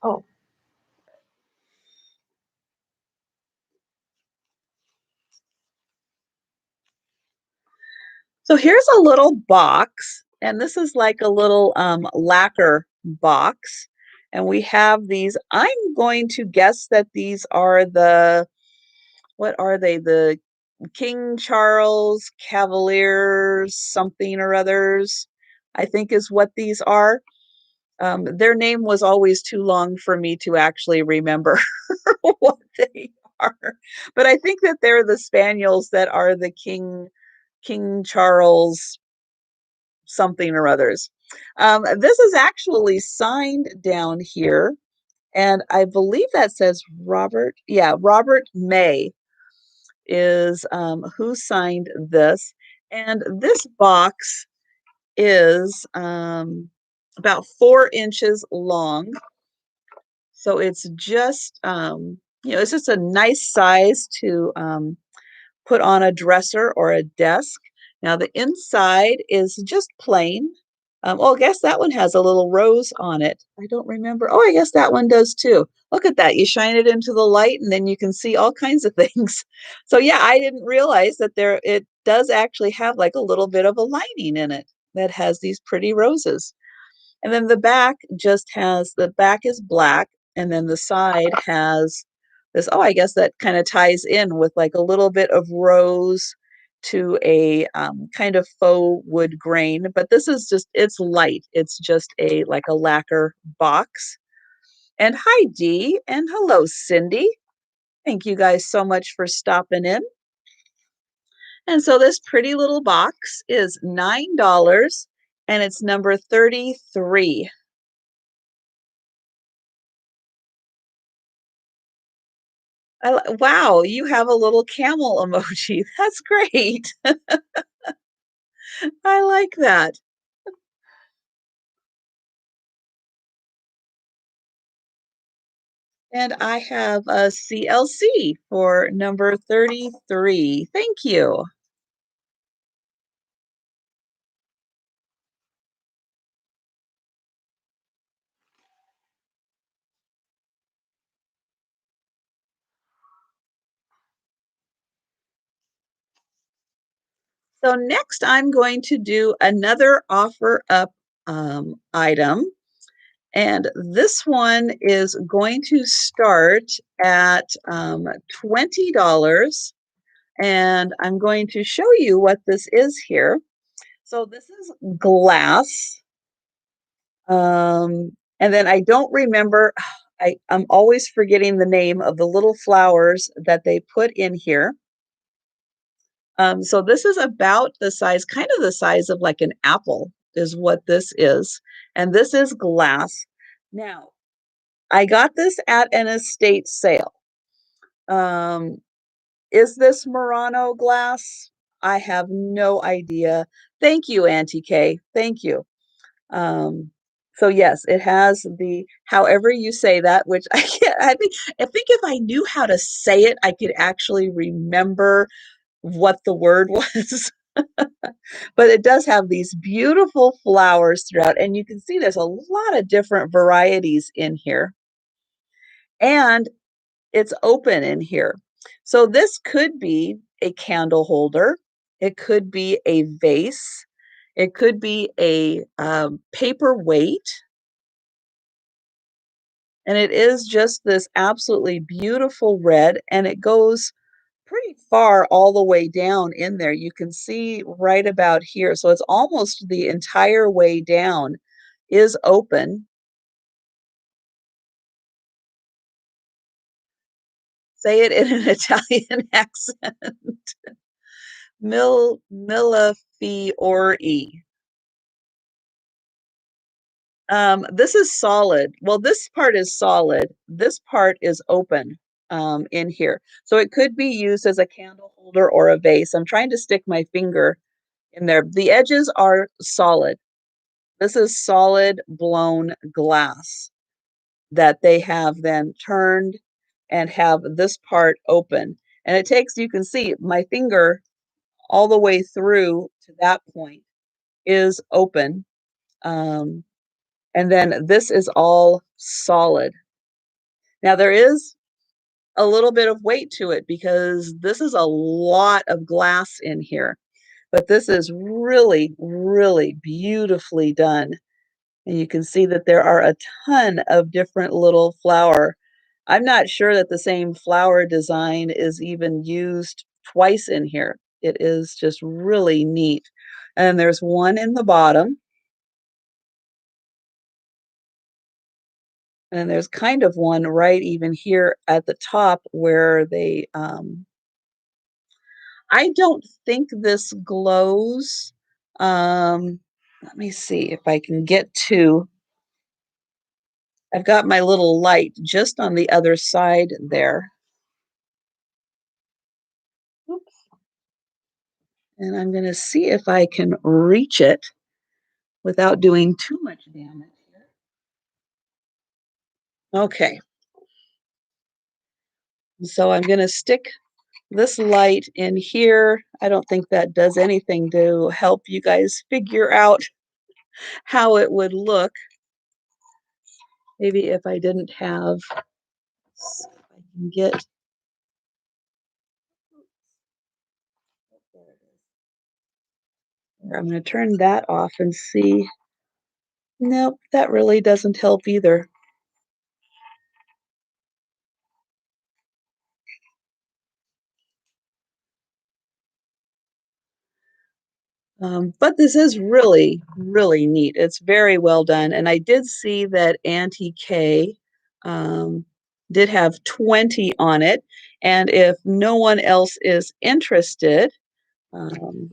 Oh, so here's a little box, and this is like a little lacquer box. And we have these. I'm going to guess that these are what are they? The King Charles Cavaliers, something or others, I think is what these are. Their name was always too long for me to actually remember what they are. But I think that they're the spaniels that are the King Charles something or others. This is actually signed down here, and I believe that says Robert. Yeah, Robert May is who signed this. And this box is about 4 inches long. So it's just, it's just a nice size to put on a dresser or a desk. Now the inside is just plain. Oh, I guess that one has a little rose on it. I don't remember. Oh, I guess that one does too. Look at that. You shine it into the light and then you can see all kinds of things. So yeah, I didn't realize that it does actually have like a little bit of a lining in it that has these pretty roses. And then the back is black, and then the side has this. Oh, I guess that kind of ties in with like a little bit of rose to a kind of faux wood grain. But this is it's light. It's just like a lacquer box. And hi, Dee, and hello, Cindy. Thank you guys so much for stopping in. And so this pretty little box is $9 and it's number 33. Wow, you have a little camel emoji. That's great. I like that. And I have a CLC for number 33. Thank you. So next I'm going to do another offer up item. And this one is going to start at $20. And I'm going to show you what this is here. So this is glass. And then I don't remember, I'm always forgetting the name of the little flowers that they put in here. So this is about the size, kind of the size of like an apple is what this is. And this is glass. Now, I got this at an estate sale. Um, is this Murano glass? I have no idea. Thank you, Auntie Kay. Thank you. Um, so yes, it has the however you say that, which I can't. I think if I knew how to say it, I could actually remember what the word was. But it does have these beautiful flowers throughout, and you can see there's a lot of different varieties in here. And it's open in here. So this could be a candle holder. It could be a vase. It could be a paperweight. And it is just this absolutely beautiful red, and it goes pretty far all the way down in there. You can see right about here. So it's almost the entire way down is open. Say it in an Italian accent. Millefiori. This is solid. Well, this part is solid. This part is open in here. So it could be used as a candle holder or a vase. I'm trying to stick my finger in there. The edges are solid. This is solid blown glass that they have then turned and have this part open. And it takes, you can see my finger all the way through to that point is open. Um, and then this is all solid. Now there is a little bit of weight to it because this is a lot of glass in here, but this is really, really beautifully done. And you can see that there are a ton of different little flower. I'm not sure that the same flower design is even used twice in here. It is just really neat. And there's one in the bottom. And there's kind of one right even here at the top where they, I don't think this glows. Let me see if I can get to, I've got my little light just on the other side there. Oops. And I'm going to see if I can reach it without doing too much damage here. Okay. So I'm going to stick this light in here. I don't think that does anything to help you guys figure out how it would look. Maybe if I didn't have, if I can get, I'm going to turn that off and see. Nope, that really doesn't help either. But this is really, really neat. It's very well done. And I did see that Auntie K did have 20 on it. And if no one else is interested, um,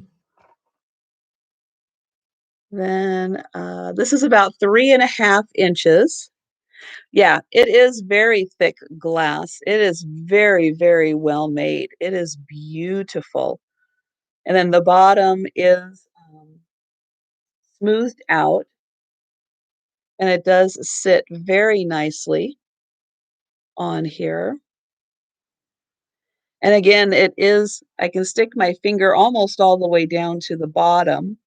then this is about 3.5 inches. Yeah, it is very thick glass. It is very, very well made. It is beautiful. And then the bottom is smoothed out, and it does sit very nicely on here. And again, it is, I can stick my finger almost all the way down to the bottom.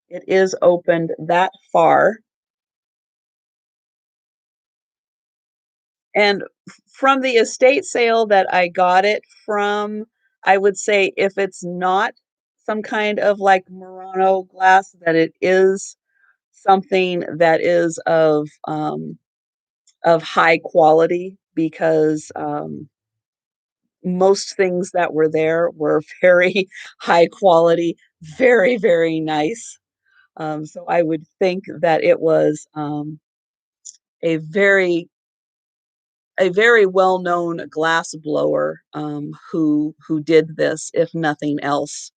It is opened that far. And from the estate sale that I got it from, I would say if it's not some kind of like Murano glass, that it is something that is of high quality because most things that were there were very high quality, very, very nice. So I would think that it was a very a very well-known glass blower who did this, if nothing else.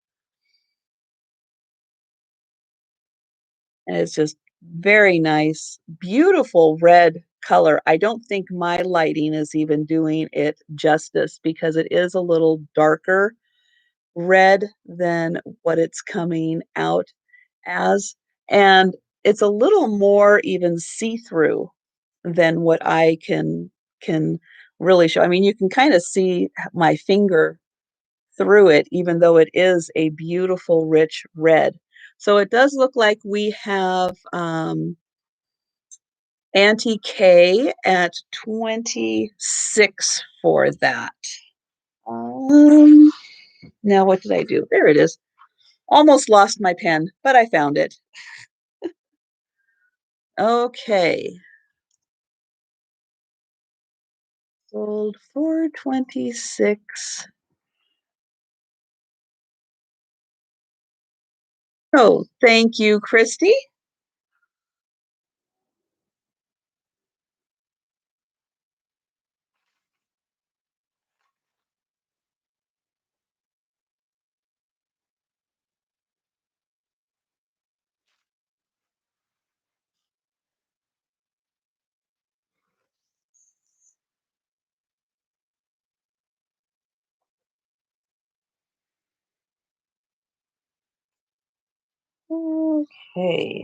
And it's just very nice, beautiful red color. I don't think my lighting is even doing it justice because it is a little darker red than what it's coming out as, and it's a little more even see-through than what I can really show. I mean, you can kinda see my finger through it, even though it is a beautiful, rich red. So it does look like we have, Auntie K at 26 for that. Um, Now what did I do? There it is. Almost lost my pen, but I found it. Okay, sold for 26. Oh, thank you, Christy. Okay.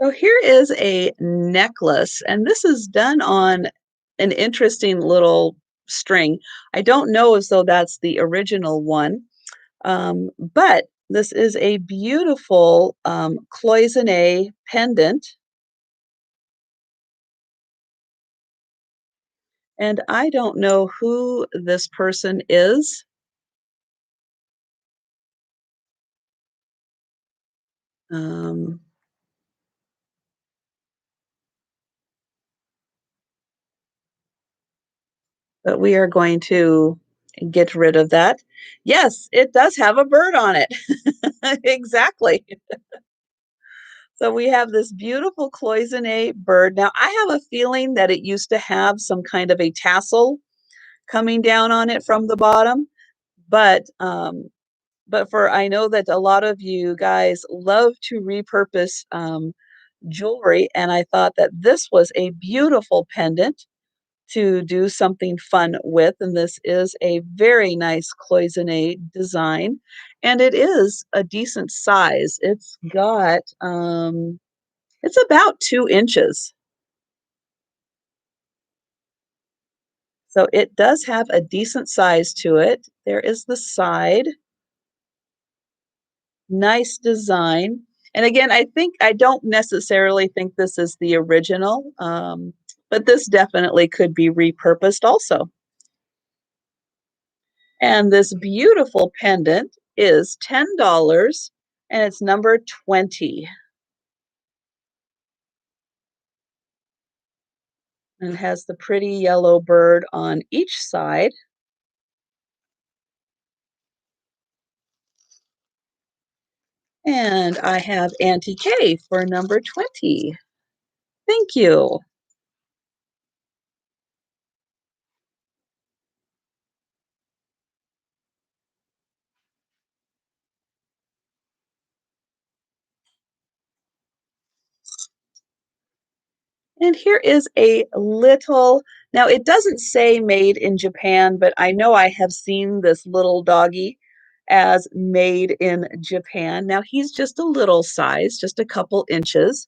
So here is a necklace, and this is done on an interesting little string. I don't know as though that's the original one, but this is a beautiful cloisonne pendant, and I don't know who this person is. Um, but we are going to get rid of that. Yes, it does have a bird on it. Exactly. So we have this beautiful cloisonne bird. Now, I have a feeling that it used to have some kind of a tassel coming down on it from the bottom, but for I know that a lot of you guys love to repurpose jewelry, and I thought that this was a beautiful pendant to do something fun with, and this is a very nice cloisonne design, and it is a decent size. It's about 2 inches. So it does have a decent size to it. There is the side, nice design. And again, I don't necessarily think this is the original, but this definitely could be repurposed also. And this beautiful pendant is $10 and it's number 20 and has the pretty yellow bird on each side. And I have Auntie K for number 20. Thank you. And here is a little, now it doesn't say made in Japan, but I know I have seen this little doggy as made in Japan. Now he's just a little size, just a couple inches.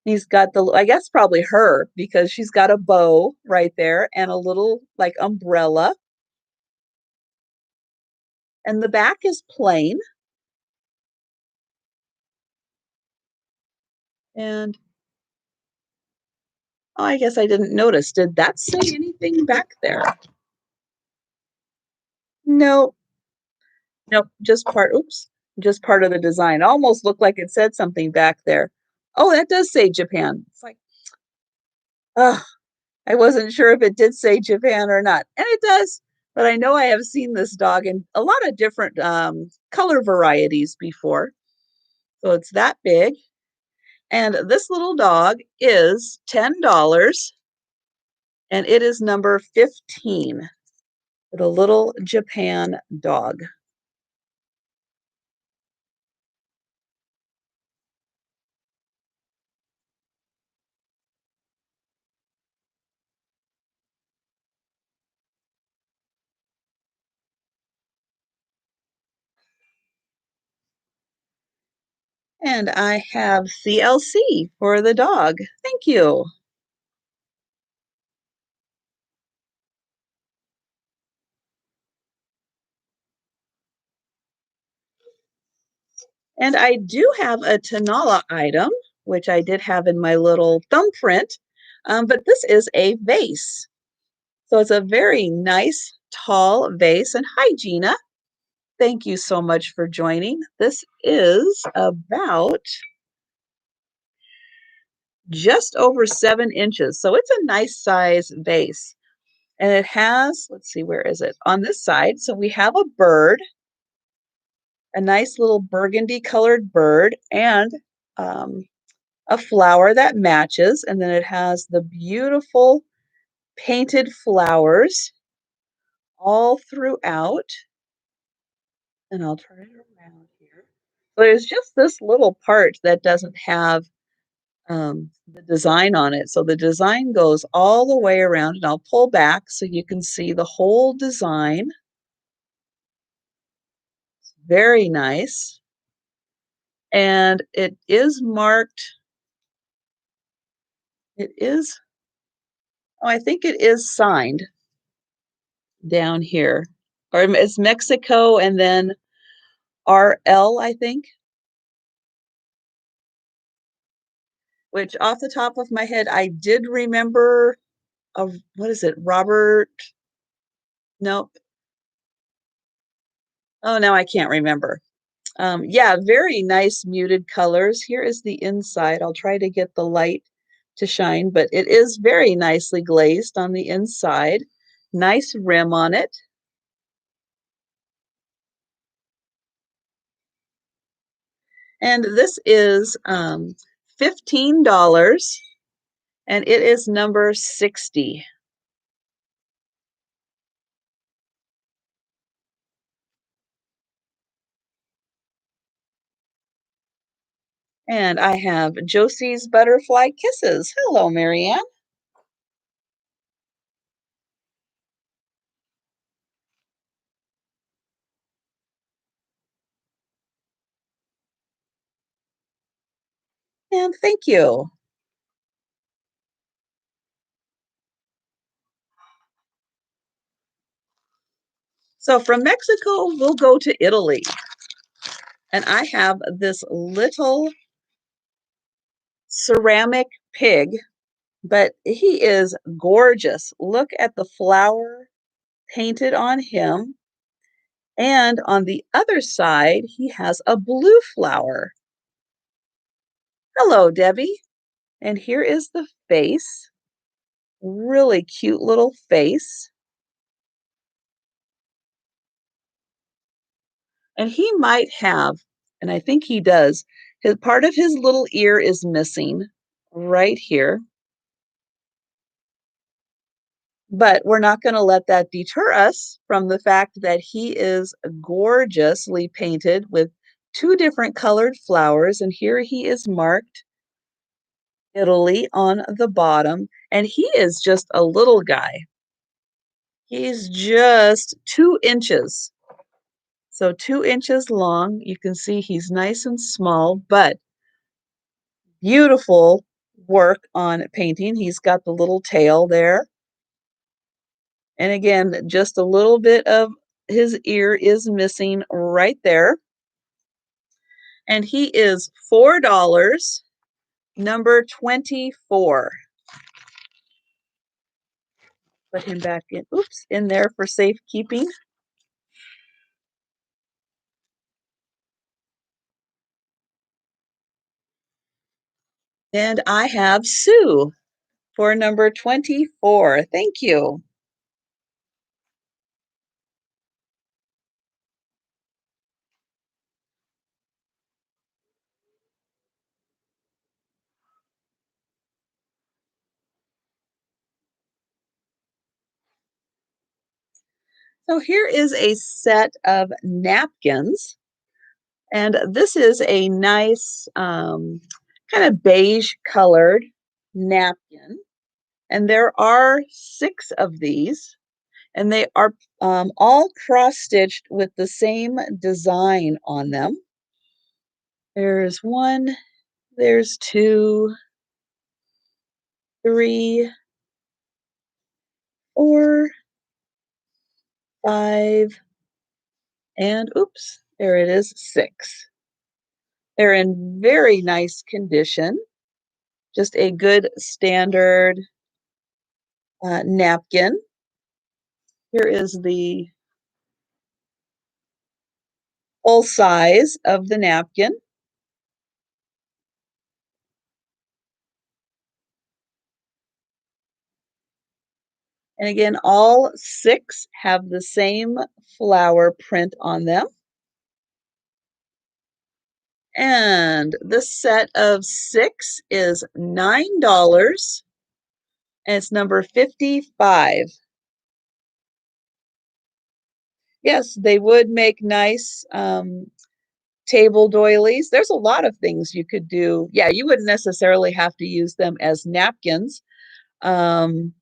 He's got the, I guess probably her because she's got a bow right there and a little like umbrella. And the back is plain. And Oh, I guess I didn't notice. Did that say anything back there? No, nope, just part of the design. Almost looked like it said something back there. Oh, that does say Japan. It's like, oh, I wasn't sure if it did say Japan or not. And it does, but I know I have seen this dog in a lot of different color varieties before. So it's that big. And this little dog is $10 and it is number 15. The little Japan dog. And I have CLC for the dog. Thank you. And I do have a Tanala item, which I did have in my little thumbprint, but this is a vase. So it's a very nice, tall vase. And hi, Gina. Thank you so much for joining. This is about just over 7 inches. So it's a nice size vase. And it has, let's see, where is it? On this side. So we have a bird, a nice little burgundy colored bird, and um, a flower that matches. And then it has the beautiful painted flowers all throughout. And I'll turn it around here. So there's just this little part that doesn't have the design on it. So the design goes all the way around, and I'll pull back so you can see the whole design. Very nice. And it is marked, it is, oh, I think it is signed down here. Or it's Mexico and then RL, I think, which off the top of my head, I did remember of, what is it, Robert? Nope. Oh, now I can't remember. Yeah, very nice muted colors. Here is the inside. I'll try to get the light to shine, but it is very nicely glazed on the inside. Nice rim on it. And this is $15 and it is number 60. And I have Josie's Butterfly Kisses. Hello, Marianne. And thank you. So from Mexico, we'll go to Italy. And I have this little ceramic pig, but he is gorgeous. Look at the flower painted on him. And on the other side, he has a blue flower. Hello, Debbie. And here is the face. Really cute little face. And he might have, and I think he does, his part of his little ear is missing right here. But we're not going to let that deter us from the fact that he is gorgeously painted with two different colored flowers. And here he is marked Italy on the bottom. And he is just a little guy. He's just 2 inches. So 2 inches long. You can see he's nice and small, but beautiful work on painting. He's got the little tail there. And again, just a little bit of his ear is missing right there. And he is $4, number 24. Put him back in, oops, in there for safekeeping. And I have Sue for number 24. Thank you. So here is a set of napkins, and this is a nice kind of beige colored napkin. And there are 6 of these, and they are all cross-stitched with the same design on them. There's 1, there's 2, 3, 4, 5, and oops, there it is, 6. They're in very nice condition, just a good standard napkin. Here is the full size of the napkin. And again, all 6 have the same flower print on them. And this set of 6 is $9, and it's number 55. Yes, they would make nice table doilies. There's a lot of things you could do. Yeah, you wouldn't necessarily have to use them as napkins. Um,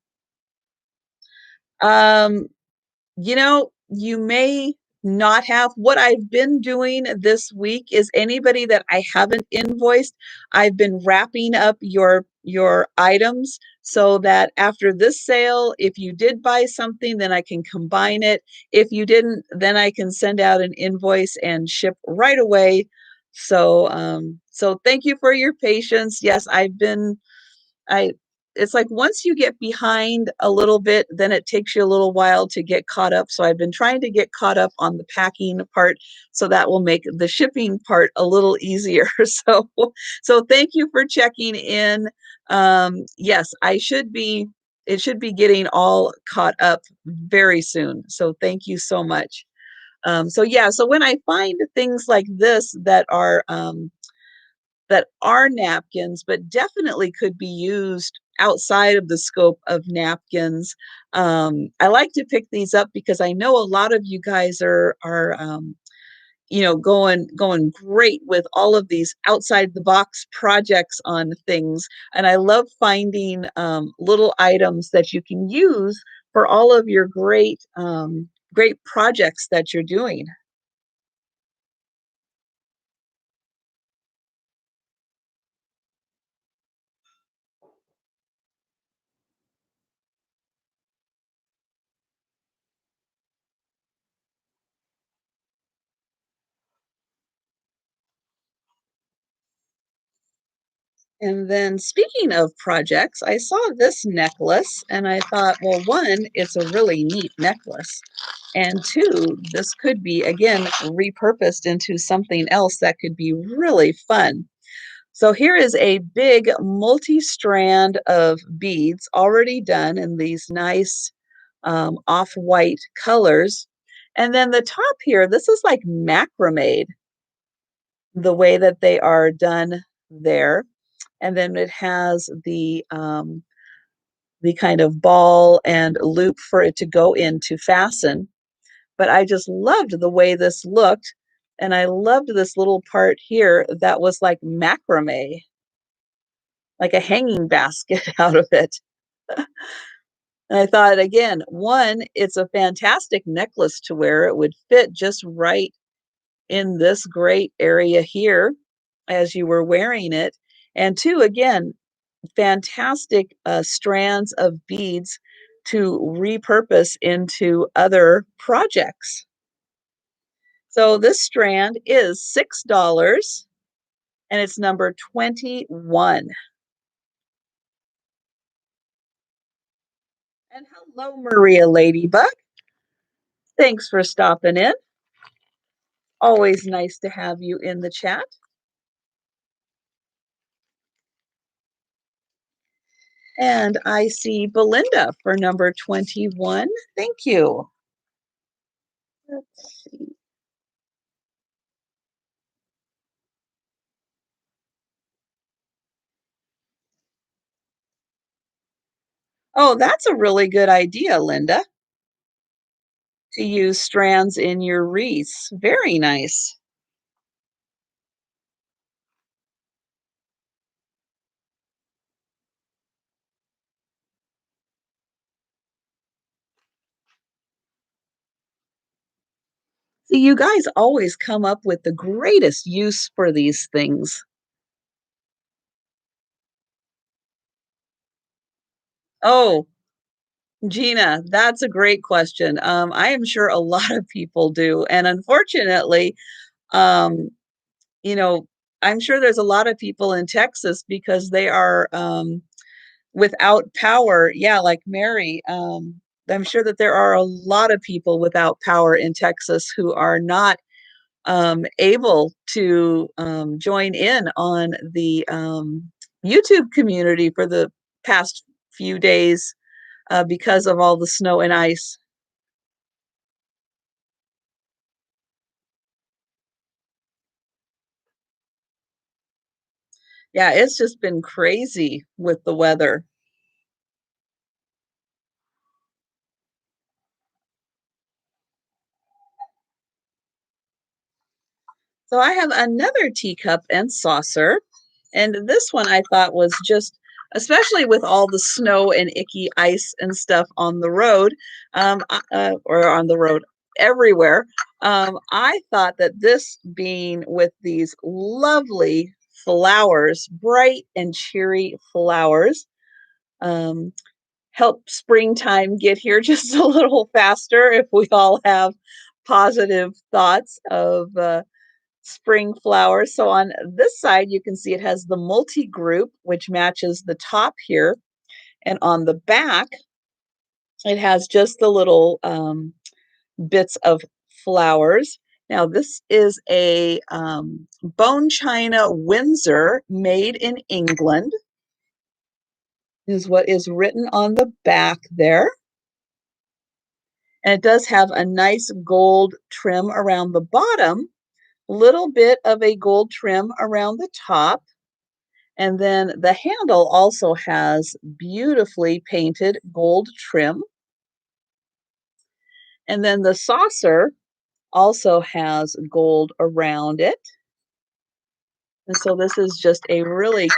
um, you may not have. What I've been doing this week is anybody that I haven't invoiced, I've been wrapping up your items so that after this sale, if you did buy something, then I can combine it. If you didn't, then I can send out an invoice and ship right away. So thank you for your patience. Yes, I it's like once you get behind a little bit, then it takes you a little while to get caught up. So I've been trying to get caught up on the packing part, so that will make the shipping part a little easier. So thank you for checking in. Yes, it should be getting all caught up very soon. So thank you so much. So yeah, so when I find things like this that are napkins, but definitely could be used outside of the scope of napkins. I like to pick these up because I know a lot of you guys are going great with all of these outside the box projects on things, and I love finding little items that you can use for all of your great projects that you're doing. And then speaking of projects, I saw this necklace and I thought, well, one, it's a really neat necklace. And two, this could be, again, repurposed into something else that could be really fun. So here is a big multi-strand of beads already done in these nice off-white colors. And then the top here, this is like macrame, the way that they are done there. And then it has the kind of ball and loop for it to go in to fasten. But I just loved the way this looked, and I loved this little part here that was like macrame, like a hanging basket out of it. And I thought, again, one, it's a fantastic necklace to wear. It would fit just right in this great area here as you were wearing it. And two, again, fantastic strands of beads to repurpose into other projects. So this strand is $6 and it's number 21. And hello, Maria Ladybug. Thanks for stopping in. Always nice to have you in the chat. And I see Belinda for number 21. Thank you. Let's see. Oh, that's a really good idea, Linda, to use strands in your wreaths. Very nice. See, you guys always come up with the greatest use for these things. Oh, Gina, that's a great question. I am sure a lot of people do. And unfortunately, um, you know, I'm sure there's a lot of people in Texas because they are without power. Yeah, like Mary. I'm sure that there are a lot of people without power in Texas who are not able to join in on the YouTube community for the past few days because of all the snow and ice. Yeah, it's just been crazy with the weather. So I have another teacup and saucer. And this one I thought was just, especially with all the snow and icky ice and stuff on the road, or on the road everywhere. I thought that this being with these lovely flowers, bright and cheery flowers, um, help springtime get here just a little faster if we all have positive thoughts of spring flowers. So on this side, you can see it has the multi-group, which matches the top here. And on the back, it has just the little bits of flowers. Now, this is a bone china Windsor made in England, is what is written on the back there. And it does have a nice gold trim around the bottom, little bit of a gold trim around the top. And then the handle also has beautifully painted gold trim. And then the saucer also has gold around it. And so this is just a really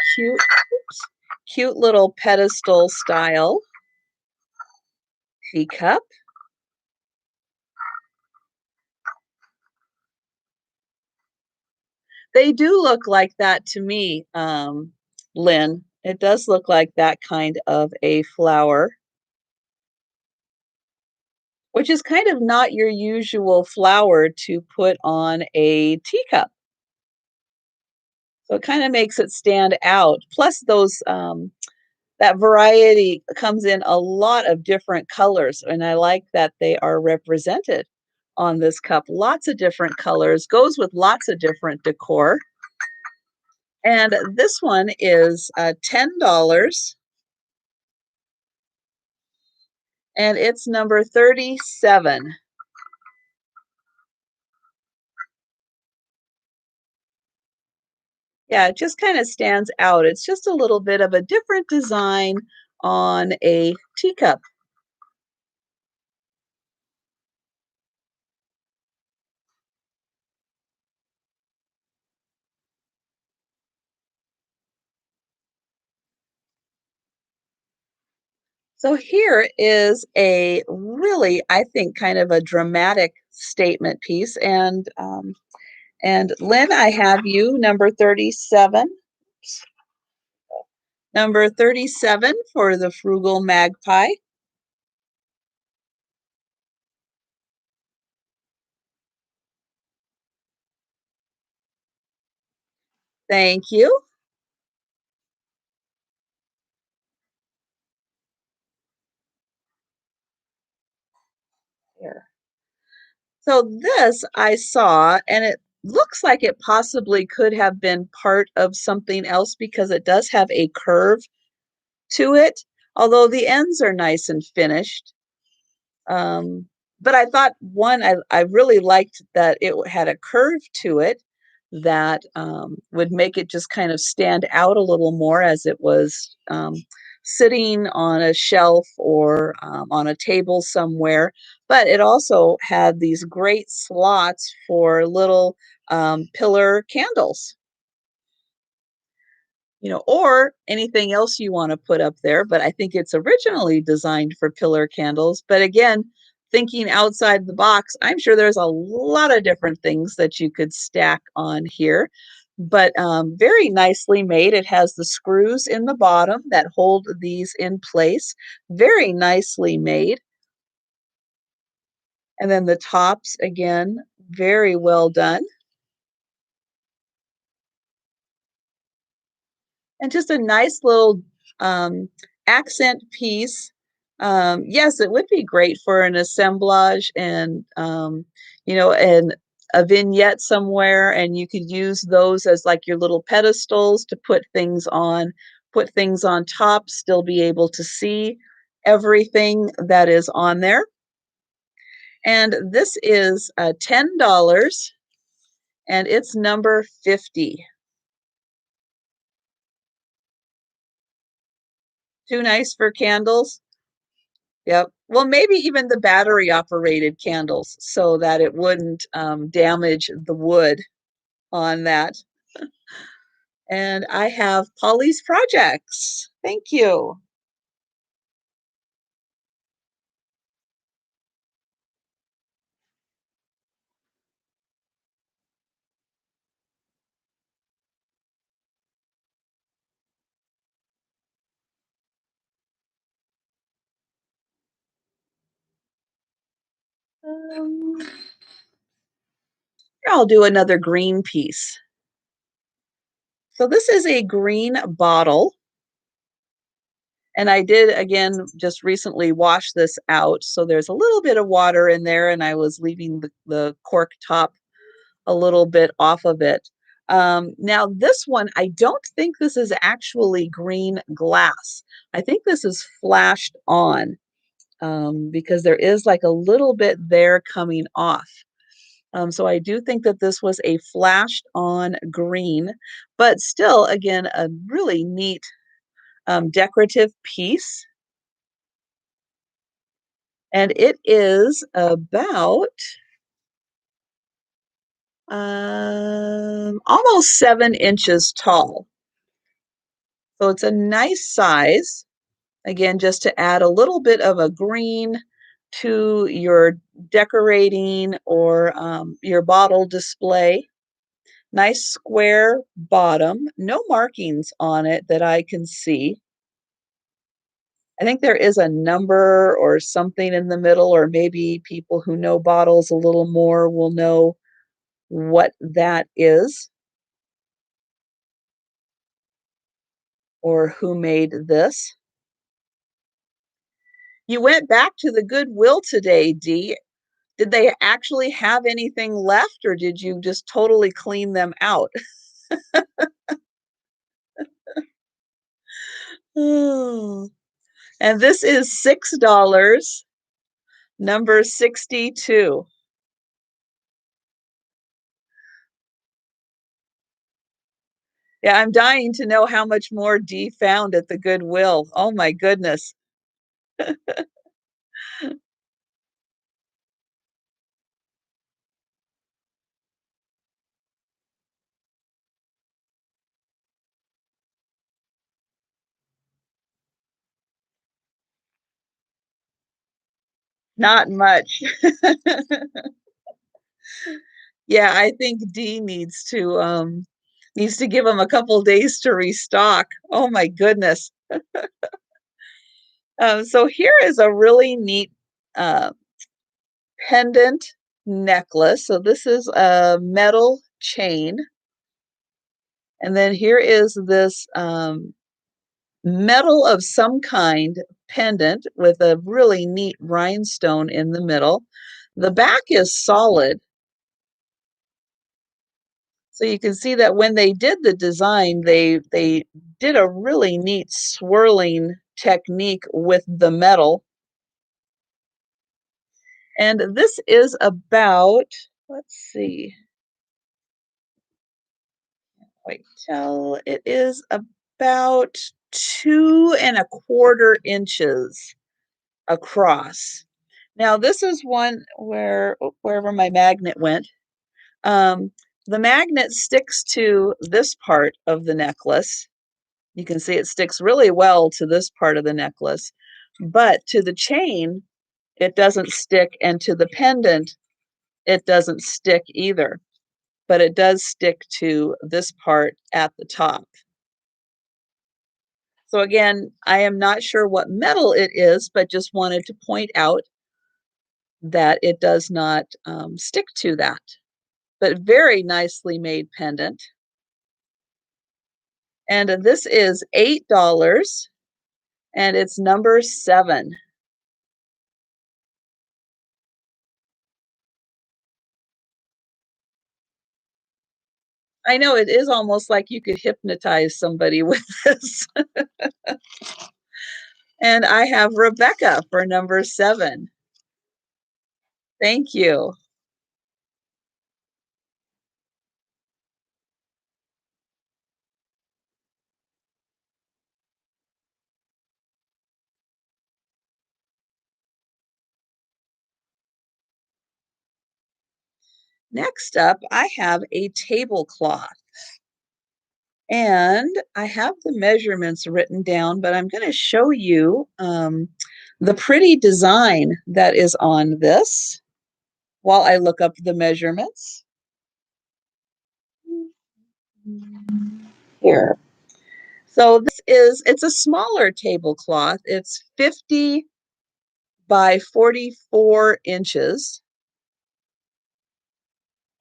cute little pedestal style teacup. They do look like that to me, Lynn. It does look like that kind of a flower, which is kind of not your usual flower to put on a teacup. So it kind of makes it stand out. Plus those that variety comes in a lot of different colors, and I like that they are represented on this cup. Lots of different colors, goes with lots of different decor. And this one is $10, and it's number 37. Yeah, it just kind of stands out. It's just a little bit of a different design on a teacup. So here is a really, I think, kind of a dramatic statement piece. And Lynn, I have you number 37. Number 37 for the Frugal Magpie. Thank you. Here. So this I saw, and it looks like it possibly could have been part of something else because it does have a curve to it, although the ends are nice and finished. Um, but I thought I really liked that it had a curve to it that would make it just kind of stand out a little more as it was sitting on a shelf or on a table somewhere. But it also had these great slots for little pillar candles, or anything else you want to put up there. But I think it's originally designed for pillar candles. But again, thinking outside the box, I'm sure there's a lot of different things that you could stack on here. But very nicely made. It has the screws in the bottom that hold these in place. Very nicely made. And then the tops, again, very well done. And just a nice little accent piece. Yes, it would be great for an assemblage and and a vignette somewhere, and you could use those as like your little pedestals to put things on top, still be able to see everything that is on there. And this is $10, and it's number 50. Too nice for candles. Yep. Well, maybe even the battery operated candles so that it wouldn't damage the wood on that. And I have Polly's Projects. Thank you. Um, Here, I'll do another green piece. So this is a green bottle. And I did, again, just recently wash this out. So there's a little bit of water in there, and I was leaving the cork top a little bit off of it. Now, this one, I don't think this is actually green glass. I think this is flashed on because there is like a little bit there coming off. So I do think that this was a flashed on green, but still, again, a really neat decorative piece. And it is about almost 7 inches tall. So it's a nice size. Again, just to add a little bit of a green to your decorating or your bottle display. Nice square bottom, no markings on it that I can see. I think there is a number or something in the middle, or maybe people who know bottles a little more will know what that is or who made this. You went back to the Goodwill today, Dee. Did they actually have anything left, or did you just totally clean them out? Oh, and this is $6, number 62. Yeah, I'm dying to know how much more Dee found at the Goodwill. Oh my goodness. Not much. Yeah, I think Dee needs to give them a couple days to restock. Oh my goodness. So here is a really neat uh, pendant necklace. So this is a metal chain. And then here is this metal of some kind pendant with a really neat rhinestone in the middle. The back is solid. So you can see that when they did the design, they did a really neat swirling technique with the metal. And this is about, let's see, quite tell. It is about 2¼ inches across. Now this is one where wherever my magnet went, um, the magnet sticks to this part of the necklace. You can see it sticks really well to this part of the necklace, but to the chain, it doesn't stick, and to the pendant, it doesn't stick either, but it does stick to this part at the top. So again, I am not sure what metal it is, but just wanted to point out that it does not stick to that. But very nicely made pendant. And this is $8, and it's number 7. I know it is almost like you could hypnotize somebody with this. And I have Rebecca for number 7. Thank you. Next up, I have a tablecloth. And I have the measurements written down, but I'm going to show you the pretty design that is on this while I look up the measurements. Here. So it's a smaller tablecloth. It's 50 by 44 inches.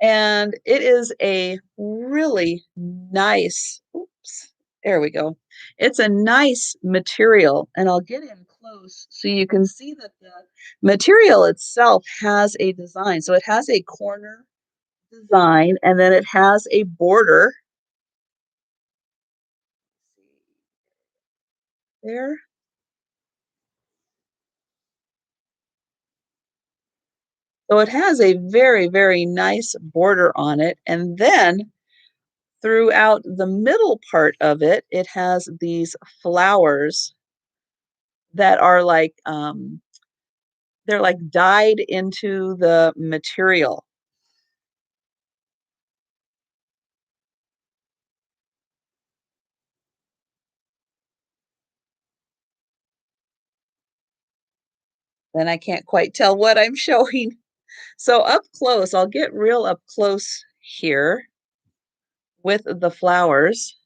And it is a really nice, oops, there we go. It's a nice material, and I'll get in close so you can see that the material itself has a design. So it has a corner design, and then it has a border there. So it has a very, very nice border on it. And then throughout the middle part of it, it has these flowers that are like they're like dyed into the material. Then I can't quite tell what I'm showing. So up close, I'll get real up close here with the flowers.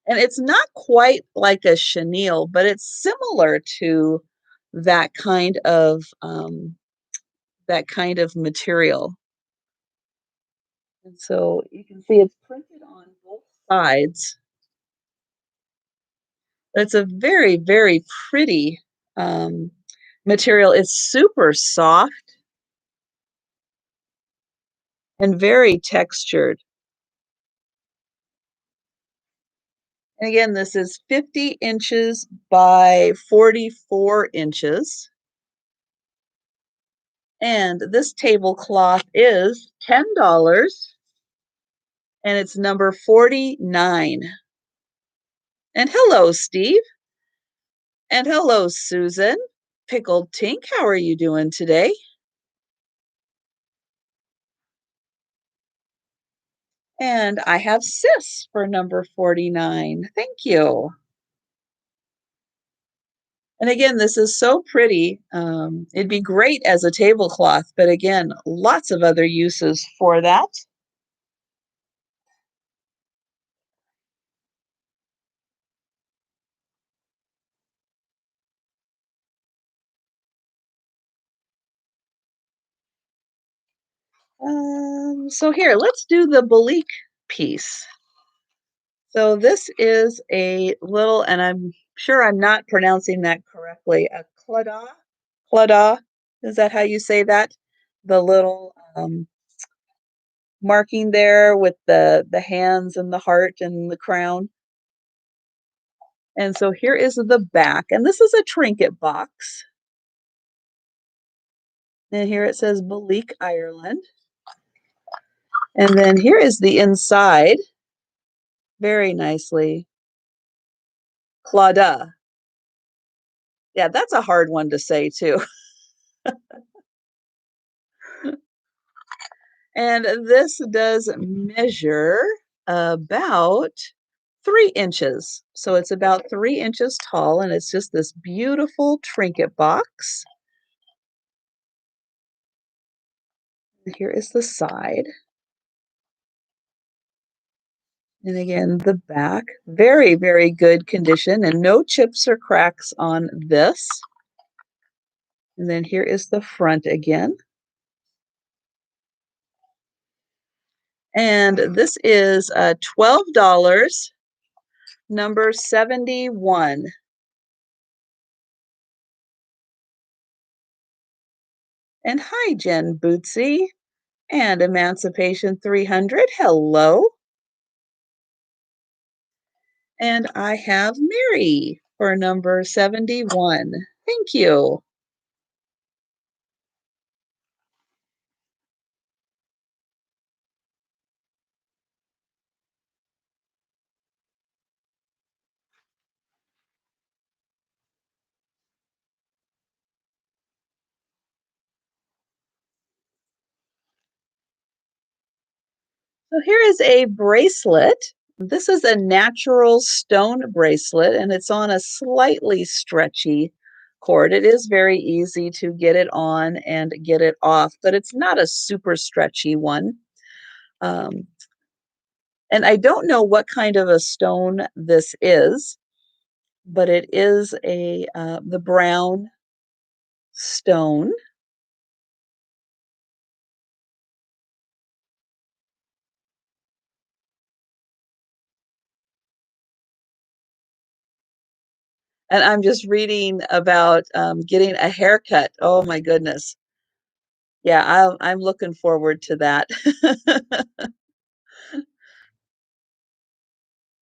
And it's not quite like a chenille, but it's similar to that kind of material. And so you can see it's printed on both sides. It's a very, very pretty material. It's super soft and very textured. And again, this is 50 inches by 44 inches. And this tablecloth is $10, and it's number 49. And hello, Steve. And hello, Susan. Pickled Tink, how are you doing today? And I have Sis for number 49. Thank you. And again, this is so pretty. It'd be great as a tablecloth, but again, lots of other uses for that. So here, let's do the Balik piece. So this is a little, and I'm sure I'm not pronouncing that correctly, a claddagh? Claddagh, is that how you say that? The little marking there with the hands and the heart and the crown. And so here is the back, and this is a trinket box. And here it says Balik, Ireland. And then here is the inside, very nicely. Claddagh. Yeah, that's a hard one to say too. And this does measure about 3 inches. So it's about 3 inches tall, and it's just this beautiful trinket box. Here is the side. And again, the back, very, very good condition and no chips or cracks on this. And then here is the front again. And this is $12, number 71. And hi, Jen Bootsy and Emancipation 300. Hello. And I have Mary for number 71. Thank you. So here is a bracelet. This is a natural stone bracelet, and it's on a slightly stretchy cord. It is very easy to get it on and get it off, but it's not a super stretchy one. Um, and I don't know what kind of a stone this is, but it is the brown stone. And I'm just reading about getting a haircut. Oh my goodness. Yeah, I'm looking forward to that.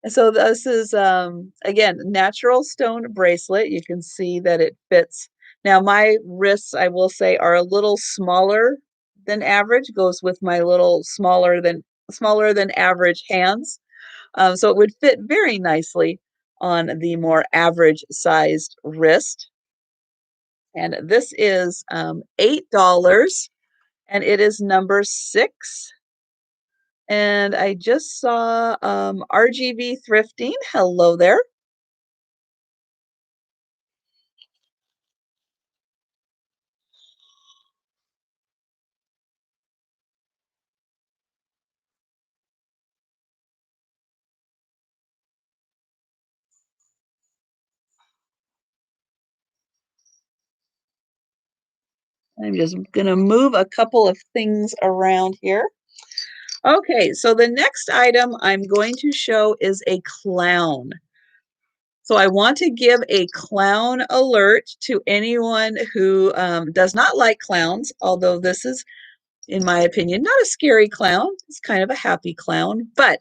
And so this is again, natural stone bracelet. You can see that it fits. Now my wrists, I will say, are a little smaller than average, goes with my little smaller than average hands. So it would fit very nicely on the more average sized wrist. And this is $8, and it is number 6. And I just saw RGV Thrifting. Hello there. I'm just going to move a couple of things around here. Okay, so the next item I'm going to show is a clown. So I want to give a clown alert to anyone who does not like clowns, although this is, in my opinion, not a scary clown. It's kind of a happy clown. But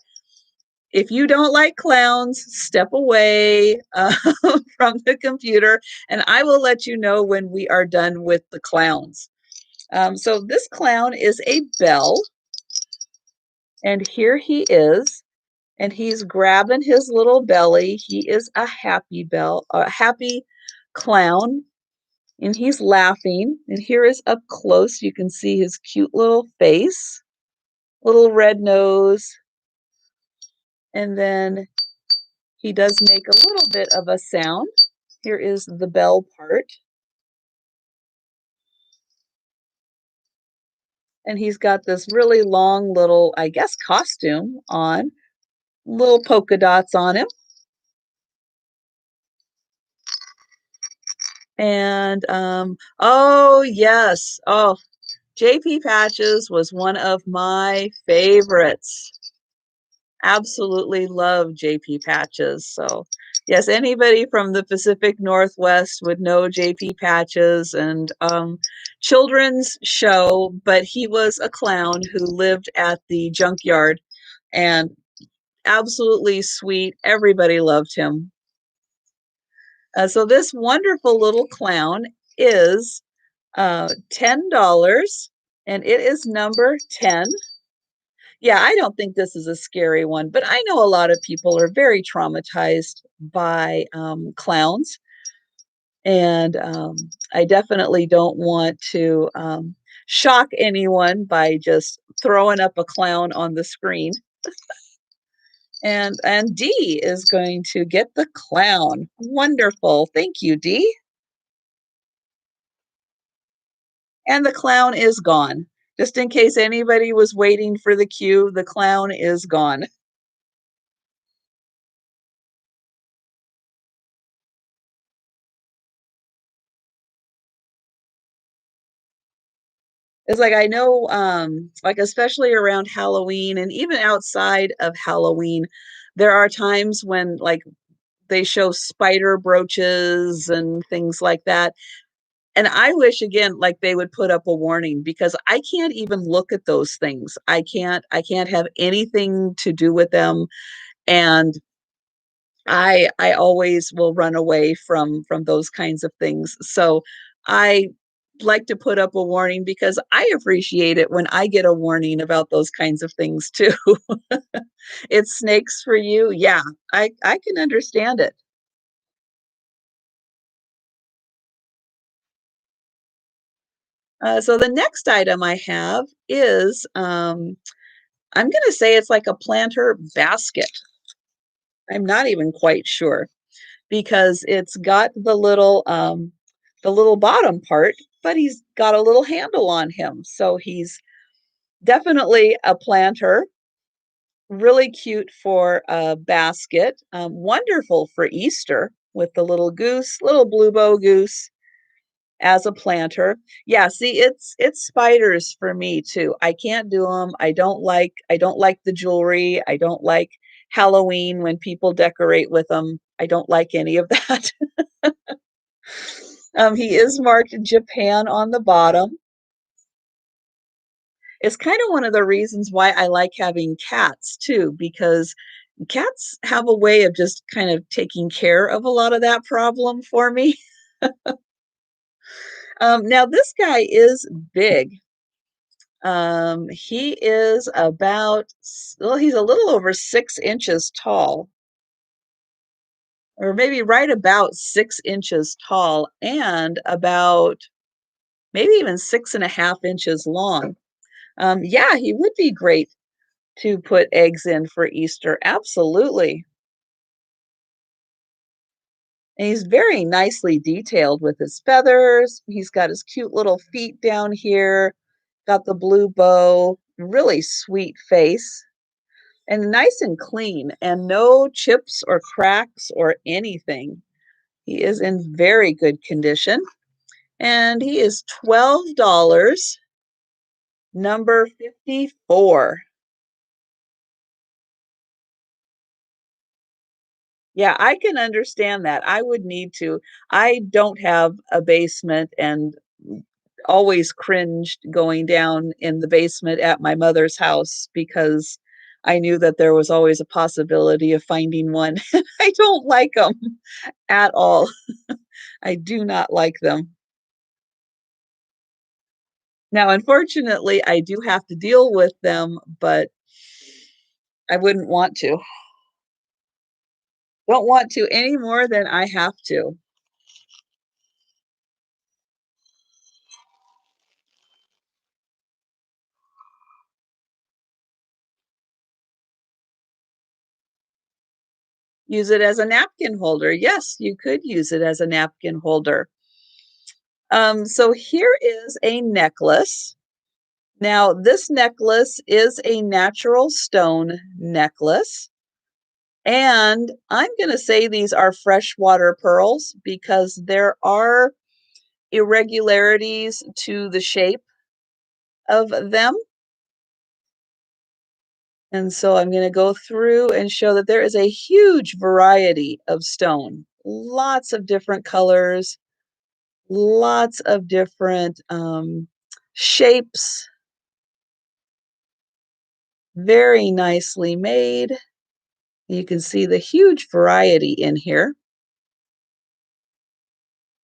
if you don't like clowns, step away from the computer, and I will let you know when we are done with the clowns. So this clown is a bell, and here he is, and he's grabbing his little belly. He is a happy clown, and he's laughing. And here is up close. You can see his cute little face, little red nose, and then he does make a little bit of a sound. Here is the bell part. And he's got this really long little, I guess, costume on, little polka dots on him. And oh yes, oh, JP Patches was one of my favorites. Absolutely love JP Patches. So, yes, anybody from the Pacific Northwest would know JP Patches and children's show, but he was a clown who lived at the junkyard and absolutely sweet. Everybody loved him. So this wonderful little clown is $10 and it is number 10. Yeah, I don't think this is a scary one, but I know a lot of people are very traumatized by clowns, and I definitely don't want to shock anyone by just throwing up a clown on the screen. And Dee is going to get the clown. Wonderful. Thank you, Dee. And the clown is gone. Just in case anybody was waiting for the cue, the clown is gone. It's like I know, like especially around Halloween and even outside of Halloween, there are times when like they show spider brooches and things like that. And I wish again, like they would put up a warning because I can't even look at those things. I can't have anything to do with them. And I always will run away from those kinds of things. So I like to put up a warning because I appreciate it when I get a warning about those kinds of things too. It's snakes for you. Yeah, I can understand it. So the next item I have is I'm going to say it's like a planter basket. I'm not even quite sure because it's got the little bottom part, but he's got a little handle on him. So he's definitely a planter, really cute for a basket, wonderful for Easter with the little goose, little blue bow goose as a planter. Yeah, see, it's spiders for me too. I can't do them. I don't like the jewelry. I don't like Halloween when people decorate with them. I don't like any of that. He is marked Japan on the bottom. It's kind of one of the reasons why I like having cats too, because cats have a way of just kind of taking care of a lot of that problem for me. Now this guy is big. He is well, he's a little over 6 inches tall, or maybe right about 6 inches tall, and about maybe even 6.5 inches long. Yeah, he would be great to put eggs in for Easter. Absolutely. And he's very nicely detailed with his feathers. He's got his cute little feet down here, got the blue bow, really sweet face, and nice and clean, and no chips or cracks or anything. He is in very good condition. And he is $12, number 54. Yeah, I can understand that. I would need to. I don't have a basement and always cringed going down in the basement at my mother's house because I knew that there was always a possibility of finding one. I don't like them at all. I do not like them. Now, unfortunately, I do have to deal with them, but I wouldn't want to. Don't want to any more than I have to. Use it as a napkin holder. Yes, you could use it as a napkin holder. So here is a necklace. Now, this necklace is a natural stone necklace. And I'm going to say these are freshwater pearls because there are irregularities to the shape of them. And so I'm going to go through and show that there is a huge variety of stone, lots of different colors, lots of different shapes, very nicely made. You can see the huge variety in here.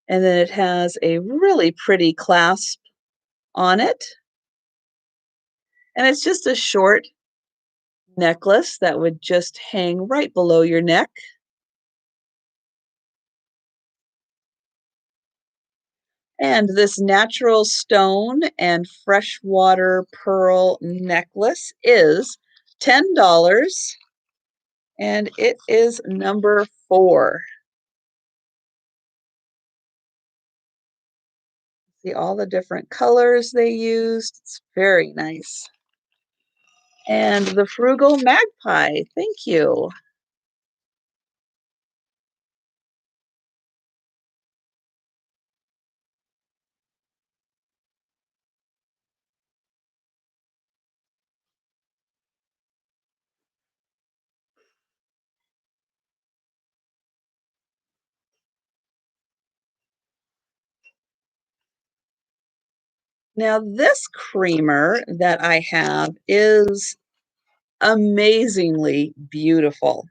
And then it has a really pretty clasp on it. And it's just a short necklace that would just hang right below your neck. And this natural stone and freshwater pearl necklace is $10, and it is number 4. See all the different colors they used. It's very nice. And the frugal magpie. Thank you. Now, this creamer that I have is amazingly beautiful.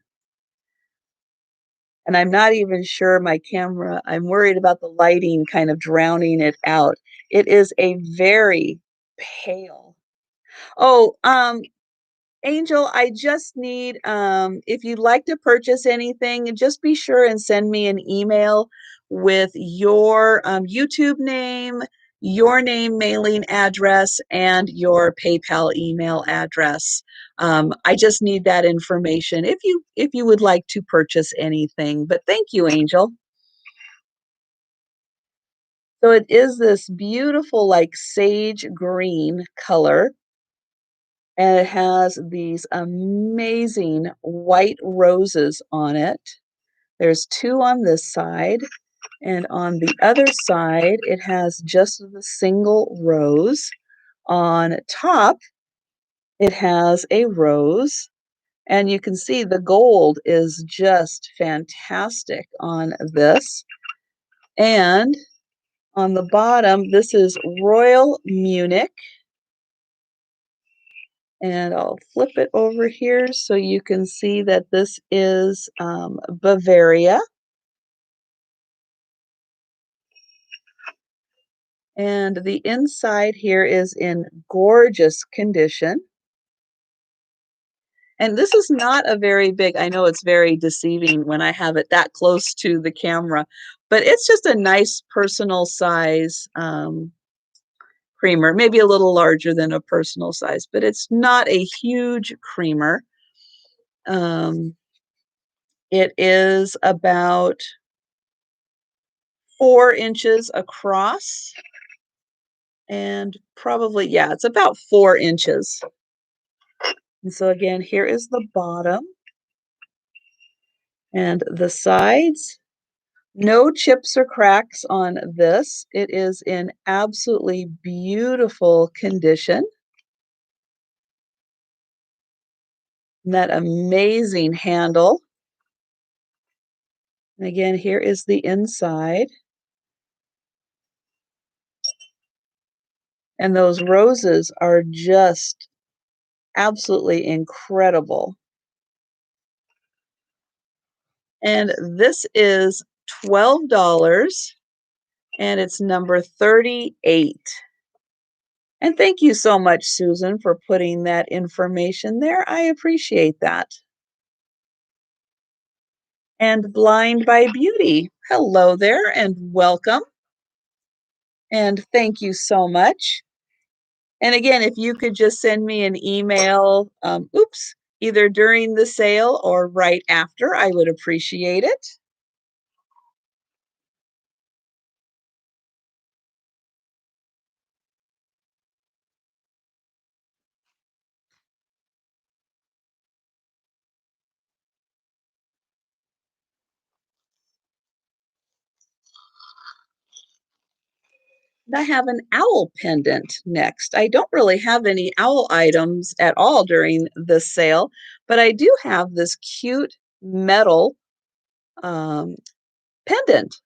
And I'm not even sure my camera, I'm worried about the lighting kind of drowning it out. It is a very pale. Oh, Angel, I just need, if you'd like to purchase anything, just be sure and send me an email with your YouTube name, your name, mailing address, and your PayPal email address. I just need that information if you would like to purchase anything. But thank you, Angel. So it is this beautiful, like sage green color, and it has these amazing white roses on it. There's 2 on this side, and on the other side, it has just the single rose. On top, it has a rose, and you can see the gold is just fantastic on this. And on the bottom, this is Royal Munich. And I'll flip it over here so you can see that this is Bavaria. And the inside here is in gorgeous condition. And this is not a very big, I know it's very deceiving when I have it that close to the camera, but it's just a nice personal size creamer, maybe a little larger than a personal size, but it's not a huge creamer. Um, it is about 4 inches across and probably, yeah, it's about 4 inches. And so again, here is the bottom and the sides. No chips or cracks on this. It is in absolutely beautiful condition. And that amazing handle. And again, here is the inside. And those roses are just absolutely incredible. And this is $12 and it's number 38. And thank you so much, Susan, for putting that information there. I appreciate that. And Blind by Beauty, hello there and welcome. And thank you so much. And again, if you could just send me an email, either during the sale or right after, I would appreciate it. I have an owl pendant next. I don't really have any owl items at all during this sale, but I do have this cute metal um, pendant,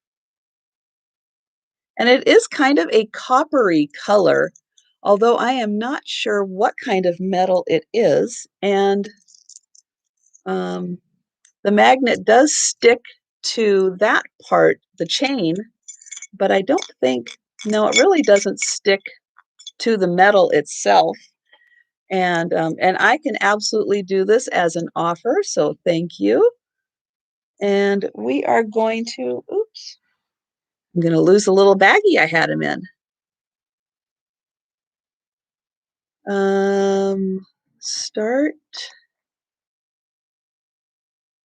and it is kind of a coppery color, although I am not sure what kind of metal it is. And um, the magnet does stick to that part, the chain, but I don't think, no, it really doesn't stick to the metal itself. And I can absolutely do this as an offer, so thank you. And we are going to, oops, I'm going to lose a little baggie I had him in. Start.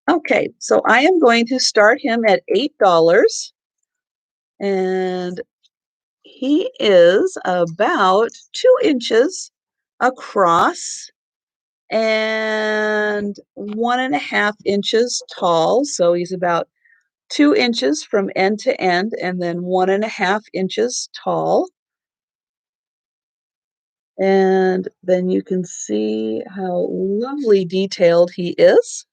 Okay, so I am going to start him at $8, and he is about 2 inches across and 1.5 inches tall. So he's about 2 inches from end to end, and then 1.5 inches tall. And then you can see how lovely detailed he is.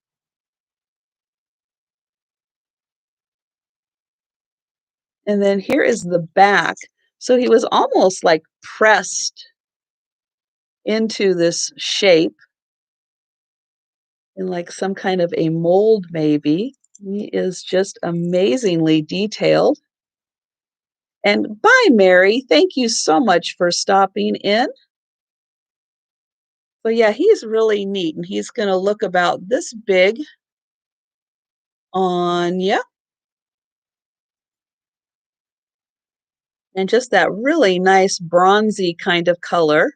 And then here is the back. So he was almost like pressed into this shape in like some kind of a mold, maybe. He is just amazingly detailed. And bye, Mary. Thank you so much for stopping in. So yeah, he's really neat, and he's going to look about this big on you, and just that really nice bronzy kind of color.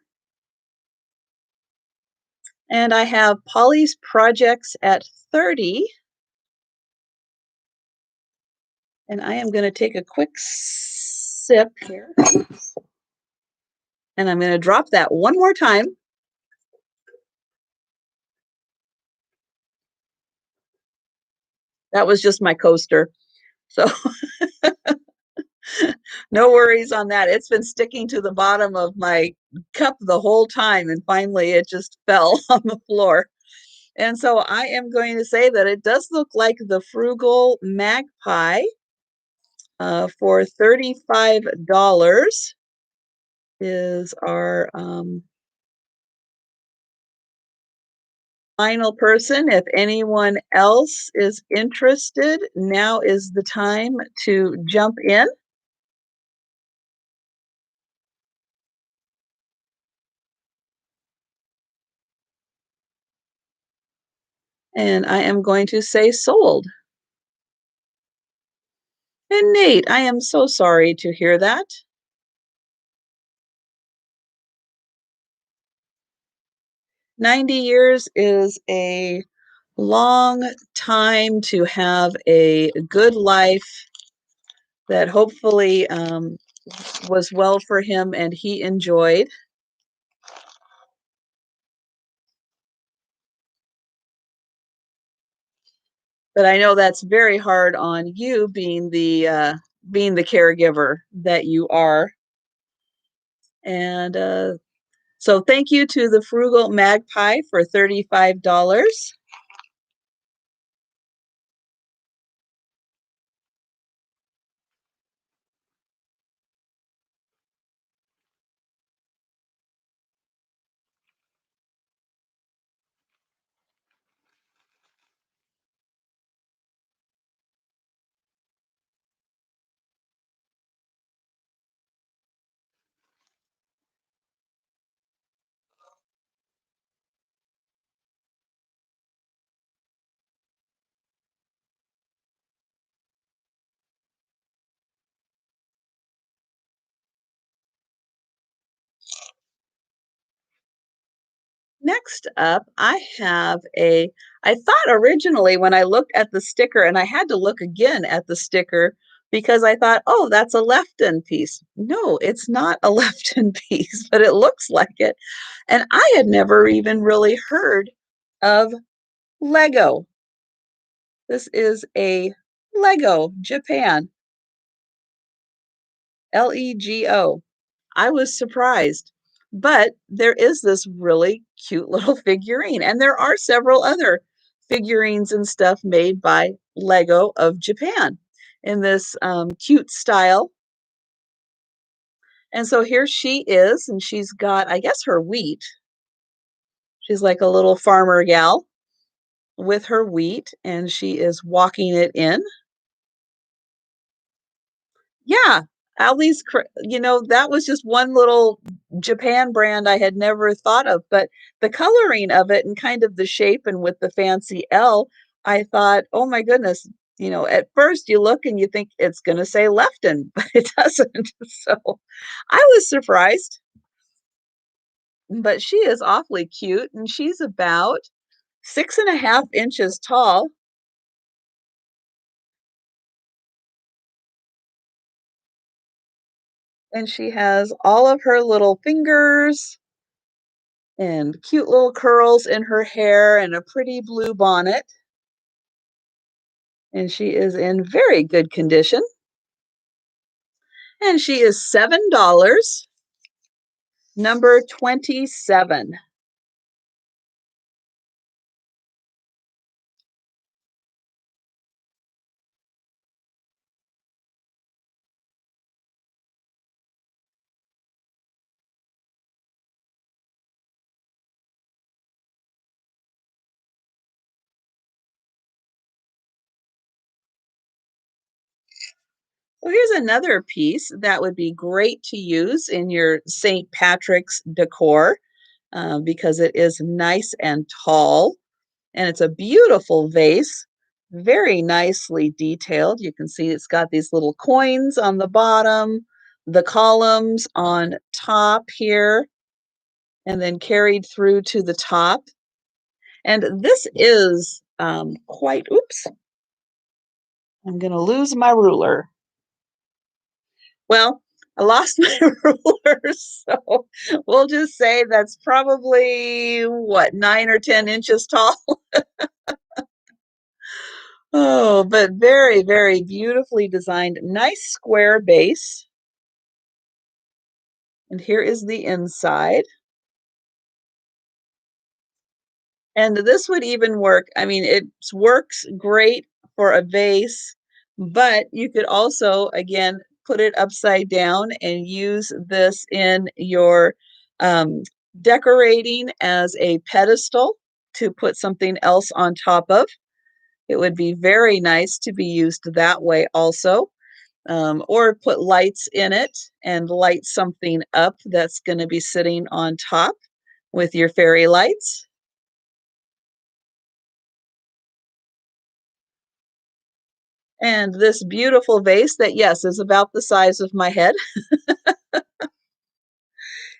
And I have Polly's Projects at 30. And I am going to take a quick sip here. And I'm going to drop that one more time. That was just my coaster. So no worries on that. It's been sticking to the bottom of my cup the whole time. And finally, it just fell on the floor. And so I am going to say that it does look like the Frugal Magpie for $35 is our final person. If anyone else is interested, now is the time to jump in. And I am going to say sold. And Nate, I am so sorry to hear that. 90 years is a long time to have a good life that hopefully was well for him and he enjoyed. But I know that's very hard on you being the caregiver that you are. And so thank you to the Frugal Magpie for $35. Next up, I thought originally when I looked at the sticker, and I had to look again at the sticker because I thought, oh, that's a left-in piece. No, it's not a left-in piece, but it looks like it. And I had never even really heard of Lego. This is a Lego Japan. Lego. I was surprised. But there is this really cute little figurine, and there are several other figurines and stuff made by Lego of Japan in this cute style. And so here she is, and she's got, I guess, her wheat. She's like a little farmer gal with her wheat, and she is walking it in. Yeah, Ali's, that was just one little Japan brand I had never thought of, but the coloring of it and kind of the shape and with the fancy L, I thought, oh my goodness, at first you look and you think it's going to say Lefton, but it doesn't. So I was surprised, but she is awfully cute and she's about 6.5 inches tall. And she has all of her little fingers and cute little curls in her hair and a pretty blue bonnet. And she is in very good condition. And she is $7, number 27. So here's another piece that would be great to use in your St. Patrick's decor because it is nice and tall. And it's a beautiful vase, very nicely detailed. You can see it's got these little coins on the bottom, the columns on top here, and then carried through to the top. And this is quite, oops, I'm going to lose my ruler. Well, I lost my ruler, so we'll just say that's probably what, 9 or 10 inches tall. Oh, but very, very beautifully designed, nice square base. And here is the inside. And this would even work. I mean, it works great for a vase, but you could also, again, put it upside down and use this in your um, decorating as a pedestal to put something else on top of. It would be very nice to be used that way also. Or put lights in it and light something up that's going to be sitting on top with your fairy lights. And this beautiful vase that, yes, is about the size of my head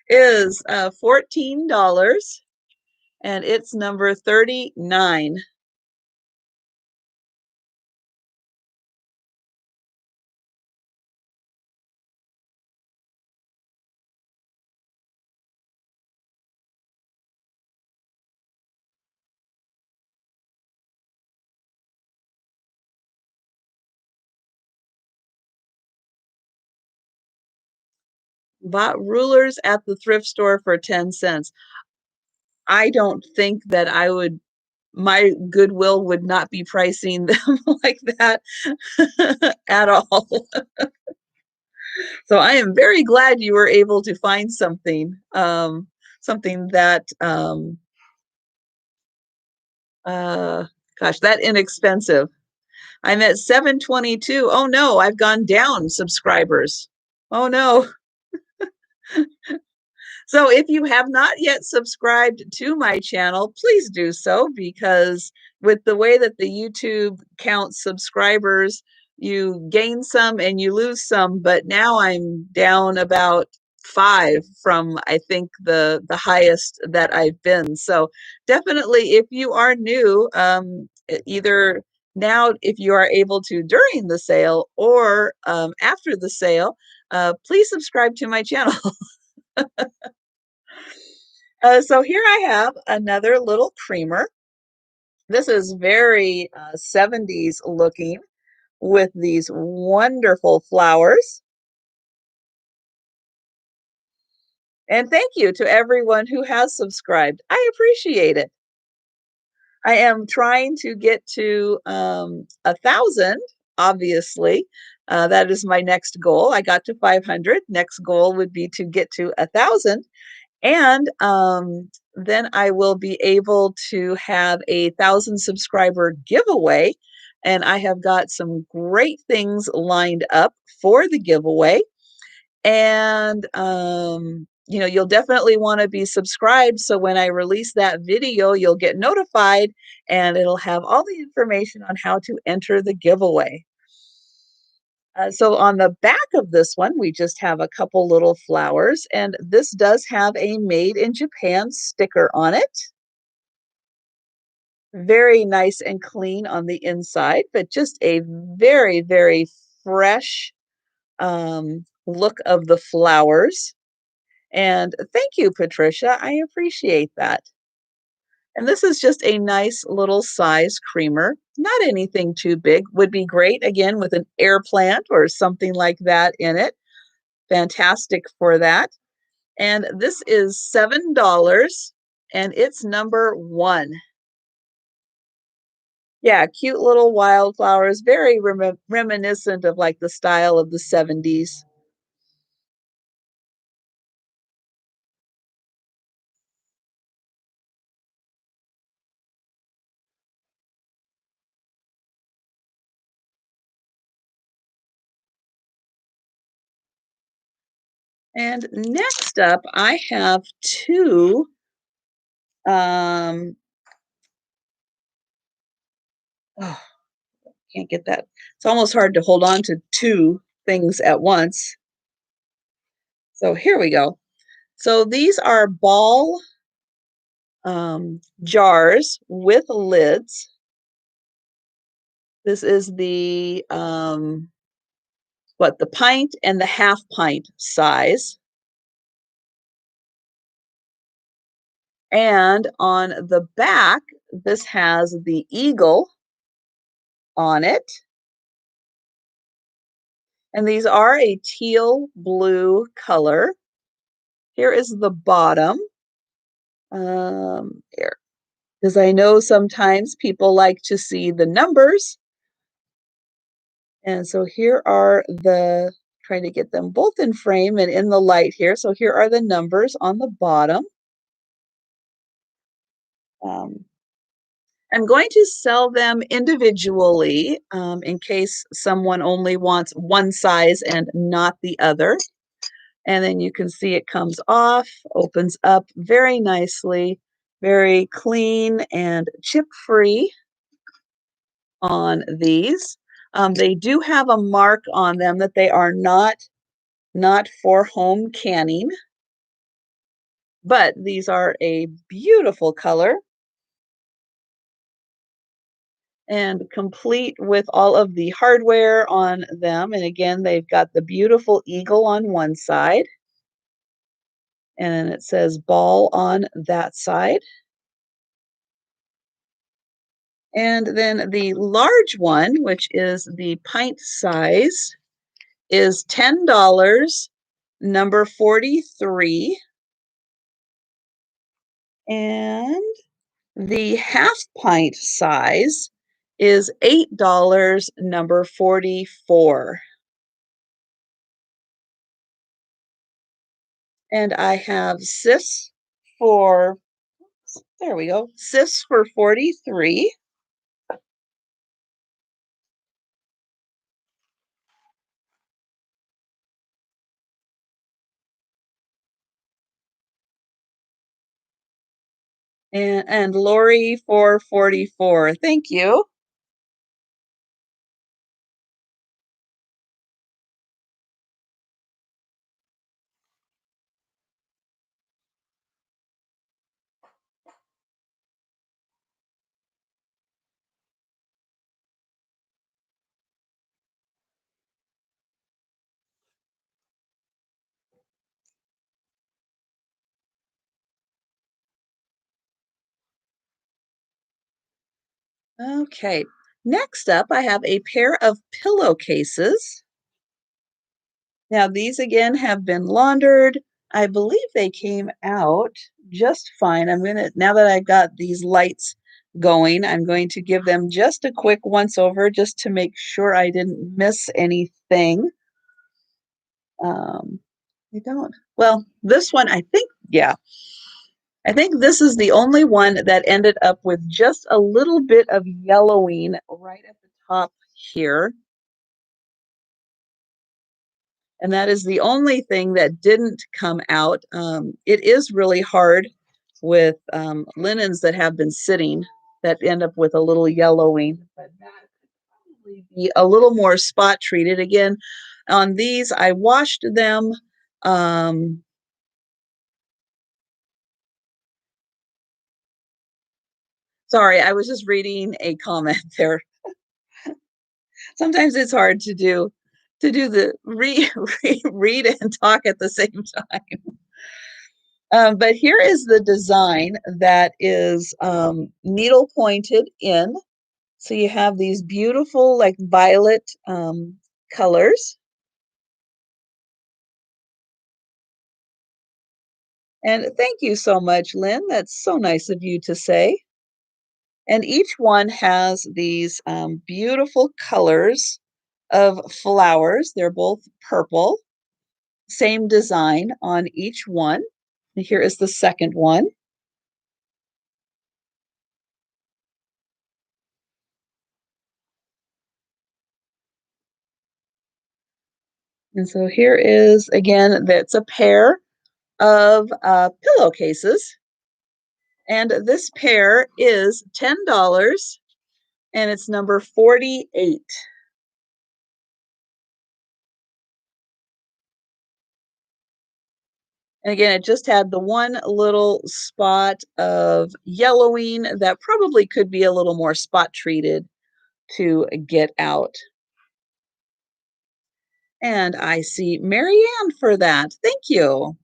is $14 and it's number 39. Bought rulers at the thrift store for 10 cents. I don't think that my Goodwill would not be pricing them like that at all. So I am very glad you were able to find something that, uh, gosh, that inexpensive. I'm at 722. Oh no, I've gone down subscribers. Oh no. So if you have not yet subscribed to my channel, please do so because with the way that the YouTube counts subscribers, you gain some and you lose some, but now I'm down about 5 from I think the highest that I've been. So definitely if you are new, either now if you are able to during the sale or after the sale, please subscribe to my channel. So here I have another little creamer. This is very 70s looking with these wonderful flowers. And thank you to everyone who has subscribed. I appreciate it. I am trying to get to 1,000, obviously. That is my next goal. I got to 500. Next goal would be to get to 1,000. And then I will be able to have a 1,000 subscriber giveaway. And I have got some great things lined up for the giveaway. And you'll definitely want to be subscribed, so when I release that video, you'll get notified and it'll have all the information on how to enter the giveaway. So on the back of this one, we just have a couple little flowers, and this does have a Made in Japan sticker on it. Very nice and clean on the inside, but just a very, very fresh look of the flowers. And thank you, Patricia. I appreciate that. And this is just a nice little size creamer. Not anything too big. Would be great, again, with an air plant or something like that in it. Fantastic for that. And this is $7, and it's number 1. Yeah, cute little wildflowers, very reminiscent of like the style of the 70s. And next up, I have two um, oh, can't get that. It's almost hard to hold on to two things at once. So here we go. So these are ball jars with lids. This is the the pint and the half pint size. And on the back, this has the eagle on it. And these are a teal blue color. Here is the bottom. Here, because I know sometimes people like to see the numbers. And so here are trying to get them both in frame and in the light here. So here are the numbers on the bottom. Um, I'm going to sell them individually in case someone only wants one size and not the other. And then you can see it comes off, opens up very nicely, very clean and chip-free on these. They do have a mark on them that they are not for home canning, but these are a beautiful color and complete with all of the hardware on them. And again, they've got the beautiful eagle on one side, and it says ball on that side. And then the large one, which is the pint size, is $10, number 43. And the half pint size is $8, number 44. And I have sis for, there we go, sis for 43. And Lori for 44. Thank you. Okay, next up, I have a pair of pillowcases. Now, these again have been laundered. I believe they came out just fine. Now that I've got these lights going, I'm going to give them just a quick once over just to make sure I didn't miss anything. Um, I don't. Well, this one, I think, yeah, I think this is the only one that ended up with just a little bit of yellowing right at the top here. And that is the only thing that didn't come out. It is really hard with linens that have been sitting that end up with a little yellowing, but that could probably be a little more spot treated. Again, on these, I washed them. Um, Sorry, I was just reading a comment there. Sometimes it's hard to do the read and talk at the same time. But here is the design that is needle pointed in. So you have these beautiful, like violet colors. And thank you so much, Lynn. That's so nice of you to say. And each one has these beautiful colors of flowers. They're both purple. Same design on each one. And here is the second one. And so here is, again, that's a pair of pillowcases. And this pair is $10 and it's number 48. And again, it just had the one little spot of yellowing that probably could be a little more spot treated to get out. And I see Marianne for that. Thank you.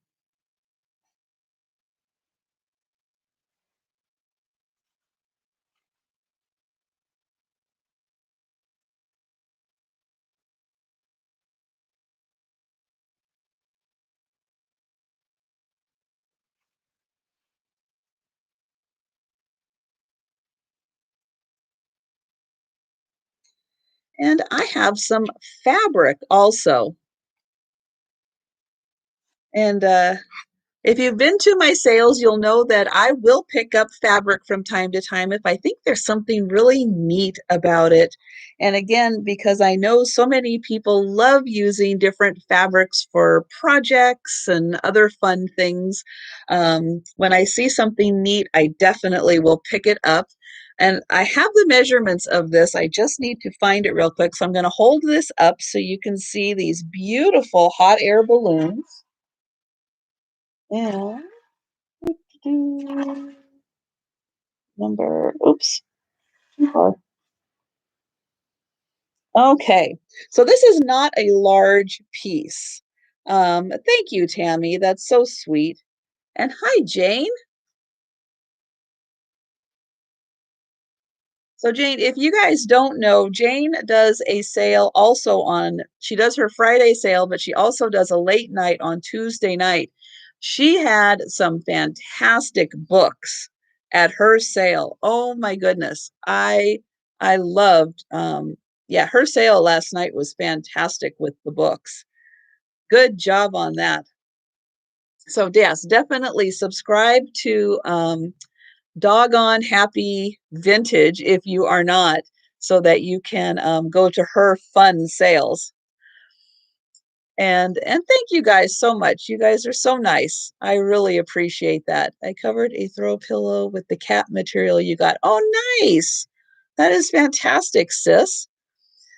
And I have some fabric also. And if you've been to my sales, you'll know that I will pick up fabric from time to time if I think there's something really neat about it. And again, because I know so many people love using different fabrics for projects and other fun things, when I see something neat, I definitely will pick it up. And I have the measurements of this. I just need to find it real quick. So I'm going to hold this up so you can see these beautiful hot air balloons. And number, oops, too far. Okay, so this is not a large piece. Thank you, Tammy. That's so sweet. And hi, Jane. So Jane, if you guys don't know, Jane does a sale also she does her Friday sale, but she also does a late night on Tuesday night. She had some fantastic books at her sale. Oh my goodness. I loved yeah, her sale last night was fantastic with the books. Good job on that. So yes, definitely subscribe to Doggone Happy Vintage if you are not, so that you can go to her fun sales. And thank you guys so much. You guys are so nice. I really appreciate that. I covered a throw pillow with the cat material you got. Oh, nice. That is fantastic, sis.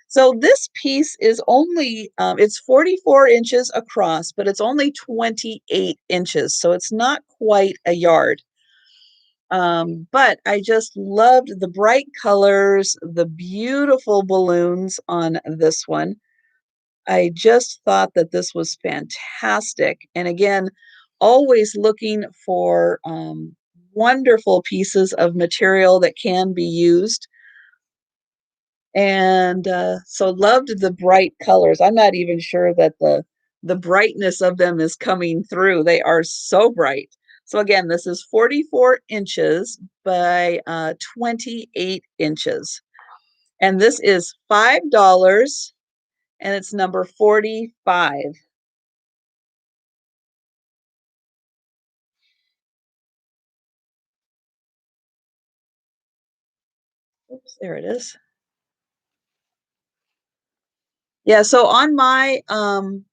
So this piece is only, it's 44 inches across, but it's only 28 inches. So it's not quite a yard. But I just loved the bright colors, the beautiful balloons on this one. I just thought that this was fantastic. And again, always looking for wonderful pieces of material that can be used. And so loved the bright colors. I'm not even sure that the brightness of them is coming through. They are so bright. So again, this is 44 inches by 28 inches. And this is $5 and it's number 45. Oops, there it is. Yeah, so on my home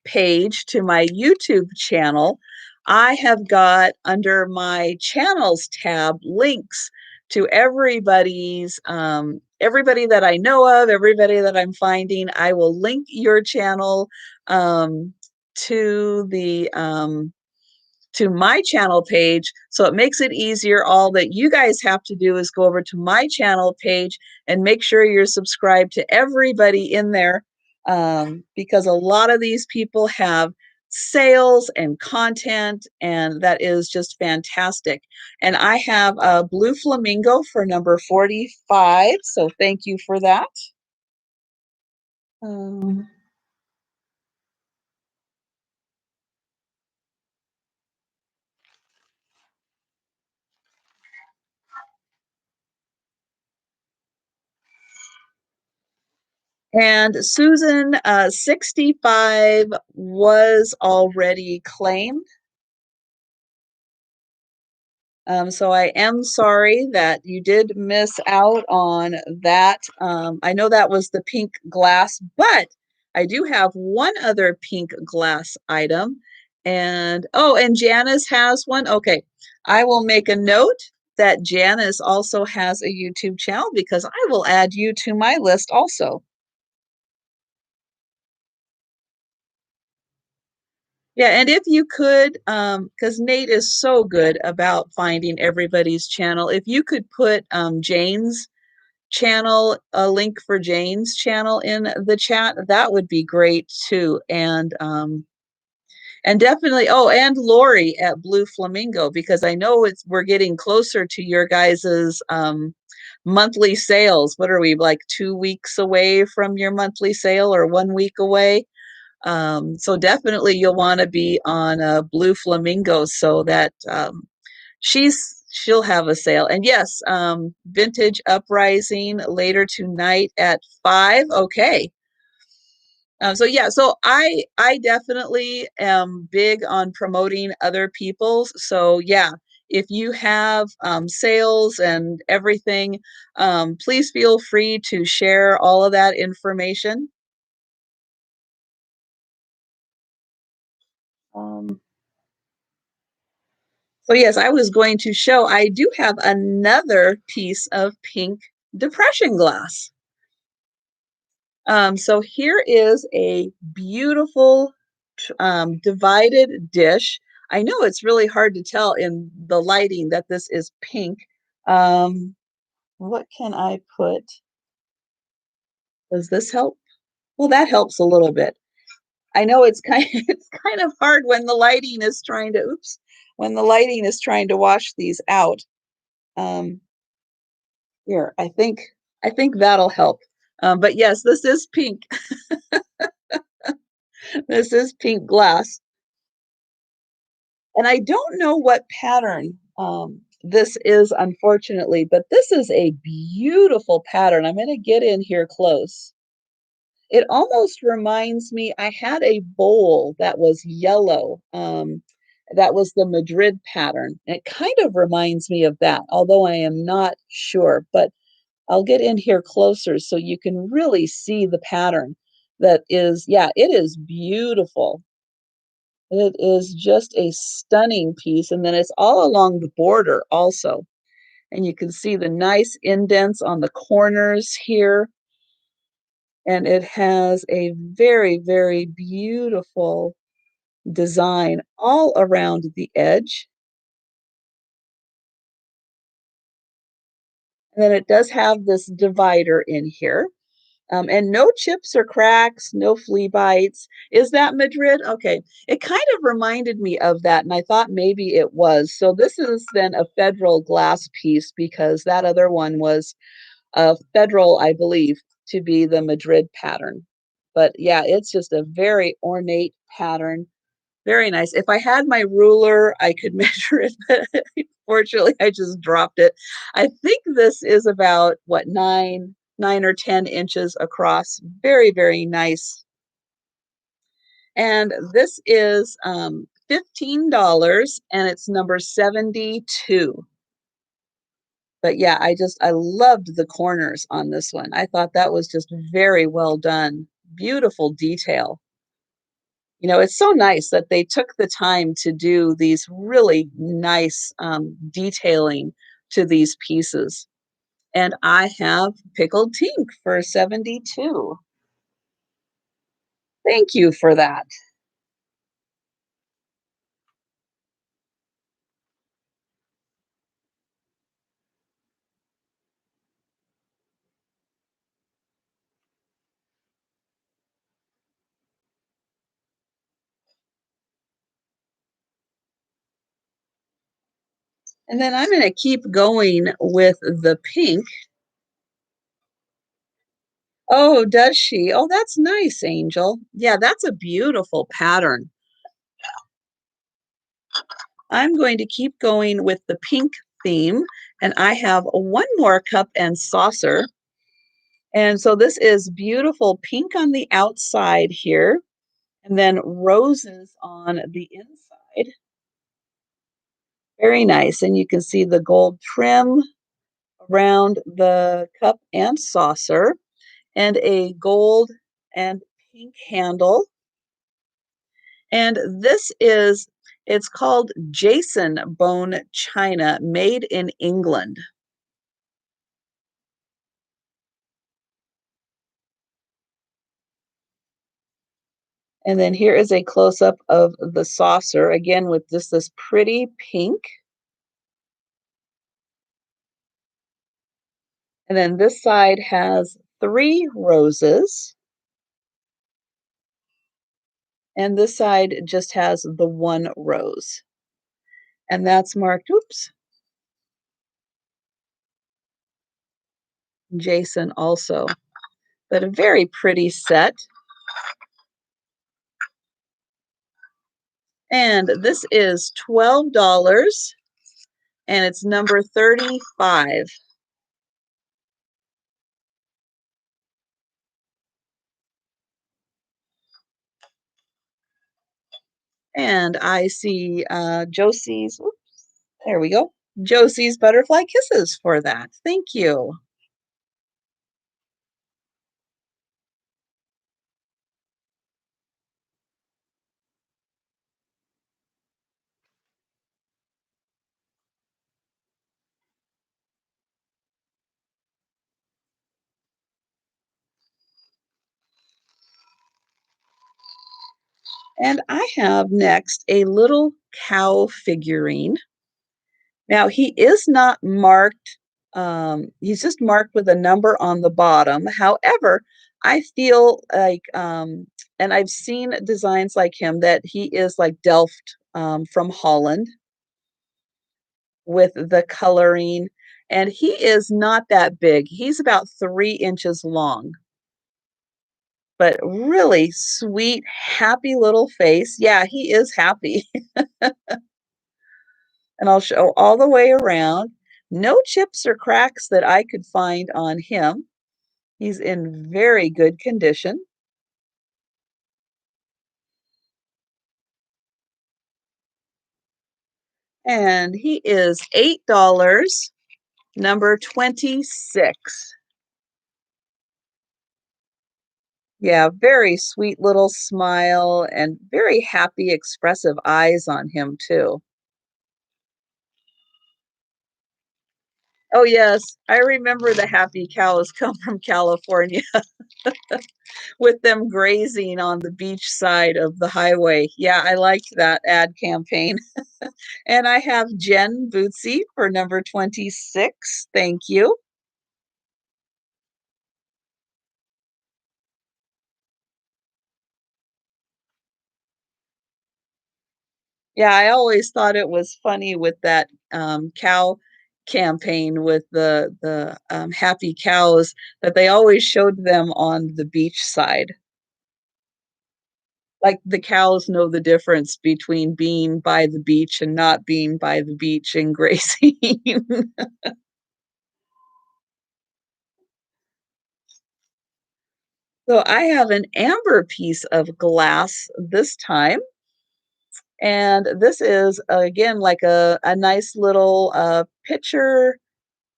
page to my YouTube channel, I have got under my channels tab links to everybody that I know of, everybody that I'm finding. I will link your channel to the to my channel page, so it makes it easier. All that you guys have to do is go over to my channel page and make sure you're subscribed to everybody in there, because a lot of these people have sales and content, and that is just fantastic. And I have a blue flamingo for number 45, so thank you for that. Um, And Susan, 65 was already claimed. So I am sorry that you did miss out on that. I know that was the pink glass, but I do have one other pink glass item. And oh, and Janice has one. Okay, I will make a note that Janice also has a YouTube channel because I will add you to my list also. Yeah, and if you could, because Nate is so good about finding everybody's channel, if you could put Jane's channel, a link for Jane's channel in the chat, that would be great too. And definitely, oh, and Lori at Blue Flamingo, because I know we're getting closer to your guys's monthly sales. What are we, like 2 weeks away from your monthly sale or 1 week away? So definitely you'll want to be on a Blue Flamingo so that she'll have a sale. And yes, Vintage Uprising later tonight at 5. Okay. So yeah, so I definitely am big on promoting other people's. So yeah, if you have sales and everything, please feel free to share all of that information. Um, So yes, I was going to show, I do have another piece of pink depression glass. So here is a beautiful divided dish. I know it's really hard to tell in the lighting that this is pink. Um, what can I put? Does this help? Well, that helps a little bit. I know it's kind it's kind of hard when the lighting is trying to, oops, when the lighting is trying to wash these out. Um, Here, I think that'll help. But yes, this is pink. This is pink glass. And I don't know what pattern this is, unfortunately, but this is a beautiful pattern. I'm going to get in here close. It almost reminds me, I had a bowl that was yellow. That was the Madrid pattern. And it kind of reminds me of that, although I am not sure. But I'll get in here closer so you can really see the pattern. That is, yeah, it is beautiful. It is just a stunning piece. And then it's all along the border also. And you can see the nice indents on the corners here. And it has a very, very beautiful design all around the edge. And then it does have this divider in here. And no chips or cracks, no flea bites. Is that Madrid? Okay. It kind of reminded me of that, and I thought maybe it was. So this is then a federal glass piece because that other one was a federal, I believe, to be the Madrid pattern. But yeah, it's just a very ornate pattern. Very nice. If I had my ruler, I could measure it, but fortunately, I just dropped it. I think this is about what, 9 or 10 inches across. Very, very nice. And this is $15 and it's number 72. But yeah, I loved the corners on this one. I thought that was just very well done. Beautiful detail. It's so nice that they took the time to do these really nice detailing to these pieces. And I have pickled tink for 72. Thank you for that. And then I'm going to keep going with the pink. Oh, does she? Oh, that's nice, Angel. Yeah, that's a beautiful pattern. I'm going to keep going with the pink theme, and I have one more cup and saucer. And so this is beautiful pink on the outside here, and then roses on the inside. Very nice. And you can see the gold trim around the cup and saucer, and a gold and pink handle. And it's called Jason Bone China, made in England. And then here is a close-up of the saucer, again with just this pretty pink. And then this side has 3 roses. And this side just has the 1 rose. And that's marked, oops, Jason also. But a very pretty set. And this is $12 and it's number 35. And I see Josie's, oops, there we go. Josie's butterfly kisses for that. Thank you. And I have next a little cow figurine. Now, he is not marked, he's just marked with a number on the bottom. However, I feel like, and I've seen designs like him, that he is like Delft from Holland with the coloring. And he is not that big. He's about 3 inches long, but really sweet, happy little face. Yeah, he is happy. And I'll show all the way around. No chips or cracks that I could find on him. He's in very good condition. And he is $8, number 26. Yeah, very sweet little smile and very happy, expressive eyes on him, too. Oh, yes, I remember the happy cows come from California with them grazing on the beach side of the highway. Yeah, I liked that ad campaign. And I have Jen Bootsy for number 26. Thank you. Yeah, I always thought it was funny with that cow campaign with the happy cows that they always showed them on the beach side. Like the cows know the difference between being by the beach and not being by the beach and grazing. So I have an amber piece of glass this time, and this is, again, like a nice little, pitcher,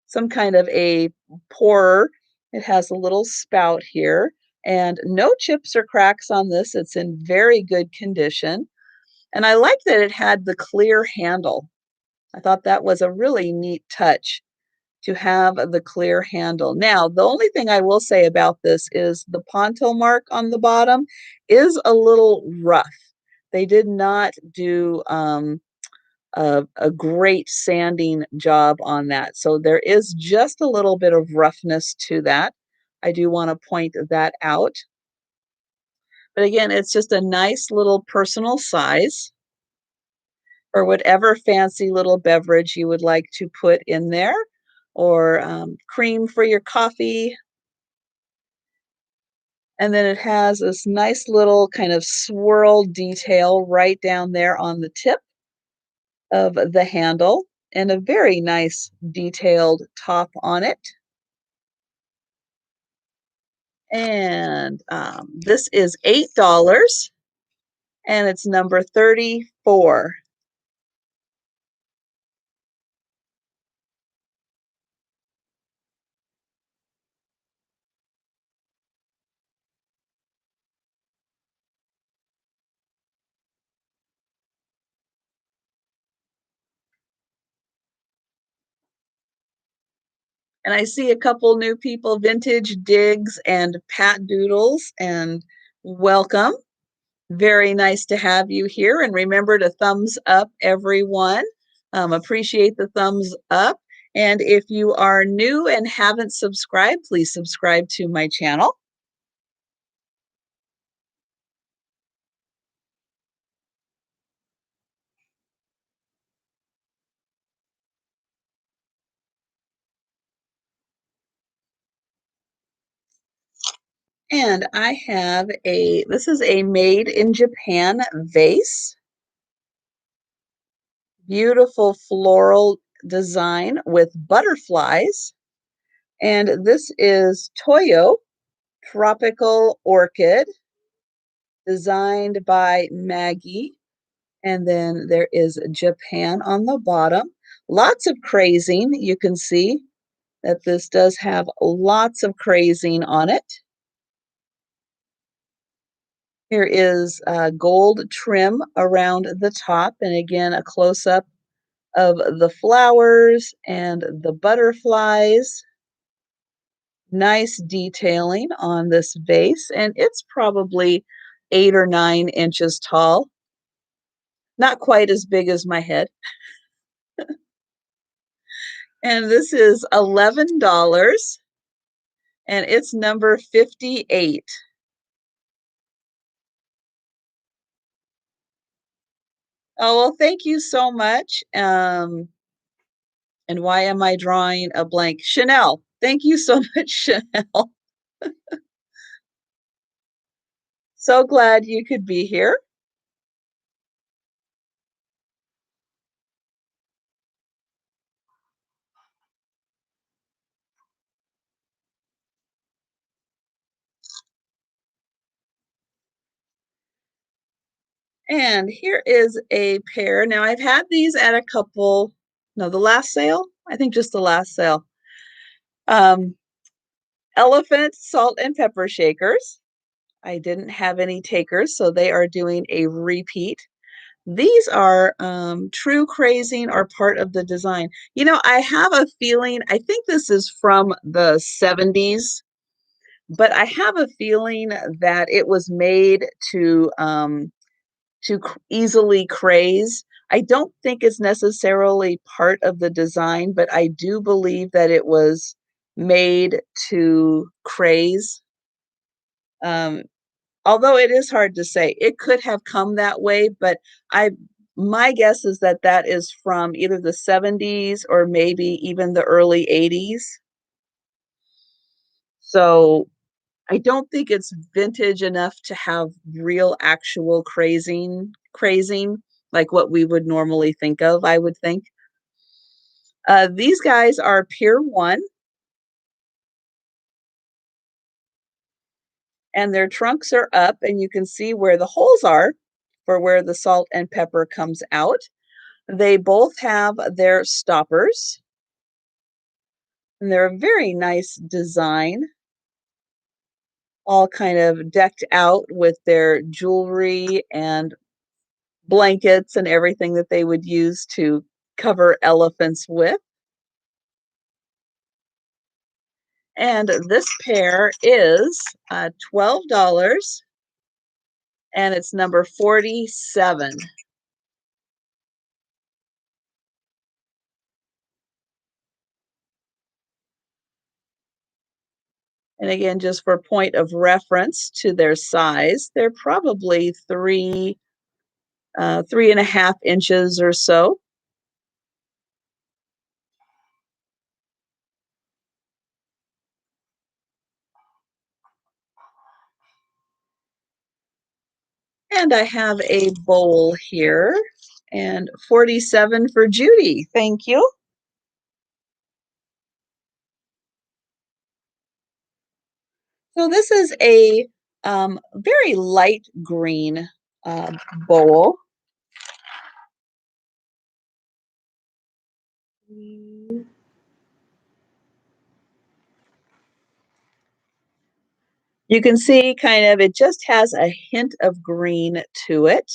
some kind of a pourer. It has a little spout here, and no chips or cracks on this. It's in very good condition, and I like that it had the clear handle. I thought that was a really neat touch to have the clear handle. Now, the only thing I will say about this is the Ponto mark on the bottom is a little rough. They did not do a great sanding job on that. So there is just a little bit of roughness to that. I do want to point that out. But again, it's just a nice little personal size or whatever fancy little beverage you would like to put in there, or cream for your coffee. And then it has this nice little kind of swirl detail right down there on the tip of the handle, and a very nice detailed top on it. And this is $8, and it's number 34. And I see a couple new people, Vintage Digs and Pat Doodles, and welcome. Very nice to have you here. And remember to thumbs up, everyone. Appreciate the thumbs up. And if you are new and haven't subscribed, please subscribe to my channel. And I have this is a made in Japan vase. Beautiful floral design with butterflies. And this is Toyo Tropical Orchid, designed by Maggie. And then there is Japan on the bottom. Lots of crazing. You can see that this does have lots of crazing on it. Here is gold trim around the top, and again, a close-up of the flowers and the butterflies. Nice detailing on this vase, and it's probably 8 or 9 inches tall. Not quite as big as my head. And this is $11, and it's number 58. Oh, well, thank you so much. And why am I drawing a blank? Chanel. Thank you so much, Chanel. So glad you could be here. And here is a pair. Now, I've had these at a couple, no, the last sale? I think just the last sale. Um, Elephant salt and pepper shakers. I didn't have any takers, so they are doing a repeat. These are true crazing or part of the design. You know, I have a feeling, I think this is from the 70s, but I have a feeling that it was made to easily craze. I don't think it's necessarily part of the design, but I do believe that it was made to craze. Um, Although it is hard to say, it could have come that way, but I my guess is that that is from either the 70s or maybe even the early 80s. So I don't think it's vintage enough to have real actual crazing like what we would normally think of, I would think. These guys are Pier 1, and their trunks are up, and you can see where the holes are for where the salt and pepper comes out. They both have their stoppers, and they're a very nice design, all kind of decked out with their jewelry and blankets and everything that they would use to cover elephants with. And this pair is $12 and it's number 47. And again, just for point of reference to their size, they're probably 3.5 inches or so. And I have a bowl here, and 47 for Judy. Thank you. So this is a very light green uh, bowl. You can see kind of it just has a hint of green to it.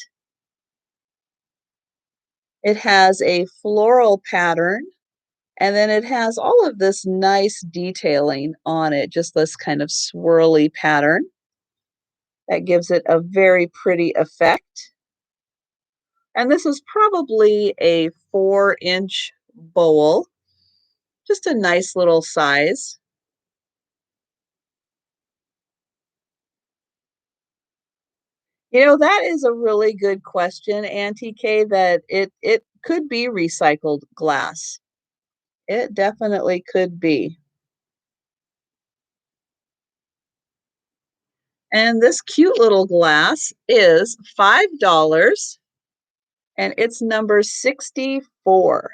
It has a floral pattern, and then it has all of this nice detailing on it, just this kind of swirly pattern that gives it a very pretty effect. And this is probably a 4-inch bowl, just a nice little size. That is a really good question, Auntie Kay, that it could be recycled glass. It definitely could be. And this cute little glass is $5 and it's number 64.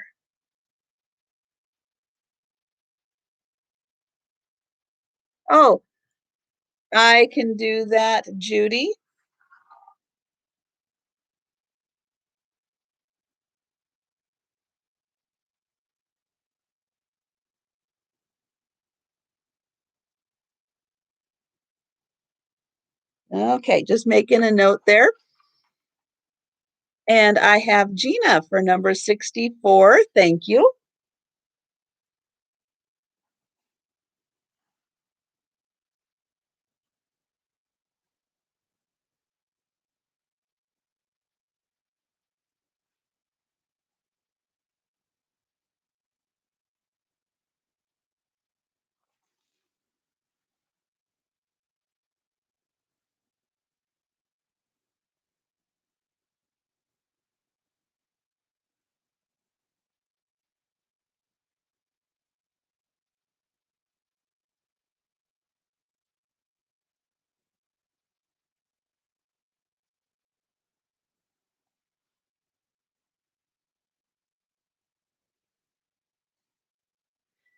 Oh, I can do that, Judy. Okay, just making a note there. And I have Gina for number 64. Thank you.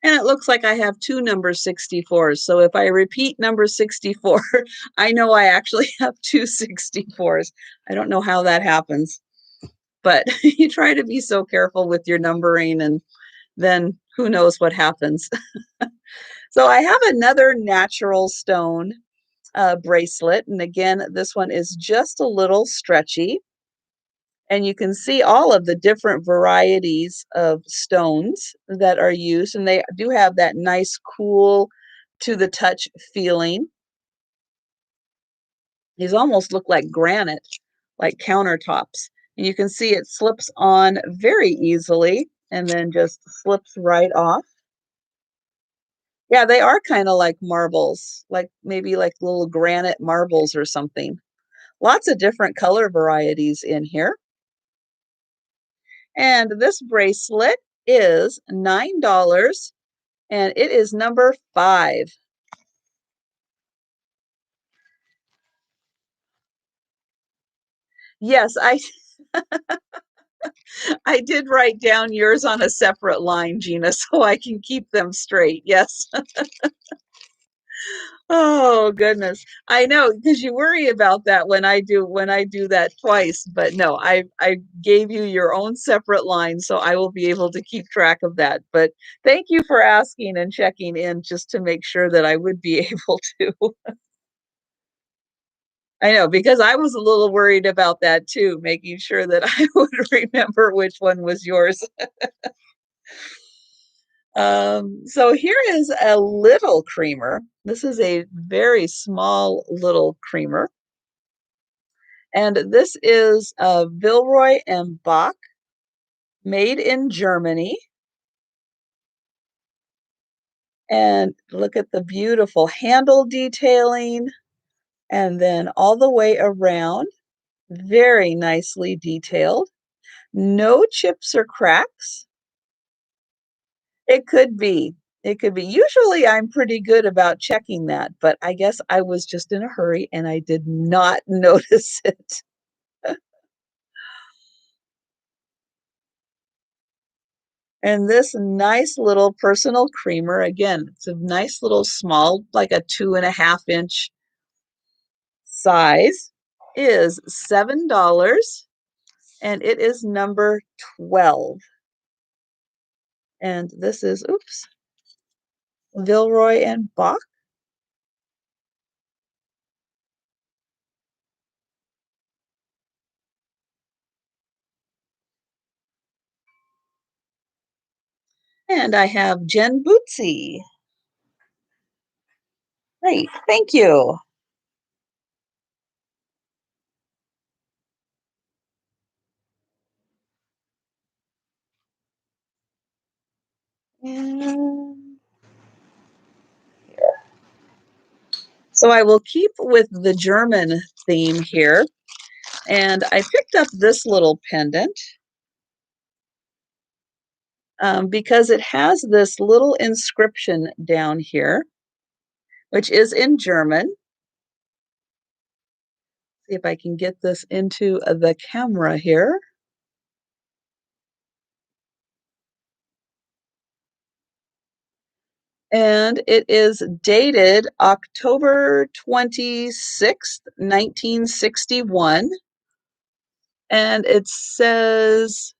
And it looks like I have two number 64s. So if I repeat number 64, I know I actually have two 64s. I don't know how that happens, but you try to be so careful with your numbering, and then who knows what happens. So I have another natural stone bracelet. And again, this one is just a little stretchy. And you can see all of the different varieties of stones that are used, and they do have that nice cool to the touch feeling. These almost look like granite, like countertops. And you can see it slips on very easily and then just slips right off. Yeah, they are kind of like marbles, like maybe like little granite marbles or something. Lots of different color varieties in here. And this bracelet is $9 and it is number 5. Yes, I did write down yours on a separate line, Gina, so I can keep them straight. Yes. Oh goodness. I know because you worry about that when I do that twice, but no, I gave you your own separate line so I will be able to keep track of that. But thank you for asking and checking in just to make sure that I would be able to. I know because I was a little worried about that too, making sure that I would remember which one was yours. So here is a little creamer. This is a very small little creamer. And this is Vilroy and Bach, made in Germany. And look at the beautiful handle detailing, and then all the way around, very nicely detailed. No chips or cracks. It could be. It could be. Usually I'm pretty good about checking that, but I guess I was just in a hurry and I did not notice it. And this nice little personal creamer, again, it's a nice little small, like a 2.5 inch size, is $7 and it is number 12. And this is, oops, Vilroy and Bach. And I have Jen Bootsy. Great, thank you. And so I will keep with the German theme here. And I picked up this little pendant because it has this little inscription down here, which is in German. See if I can get this into the camera here. And it is dated October 26th, 1961. And it says,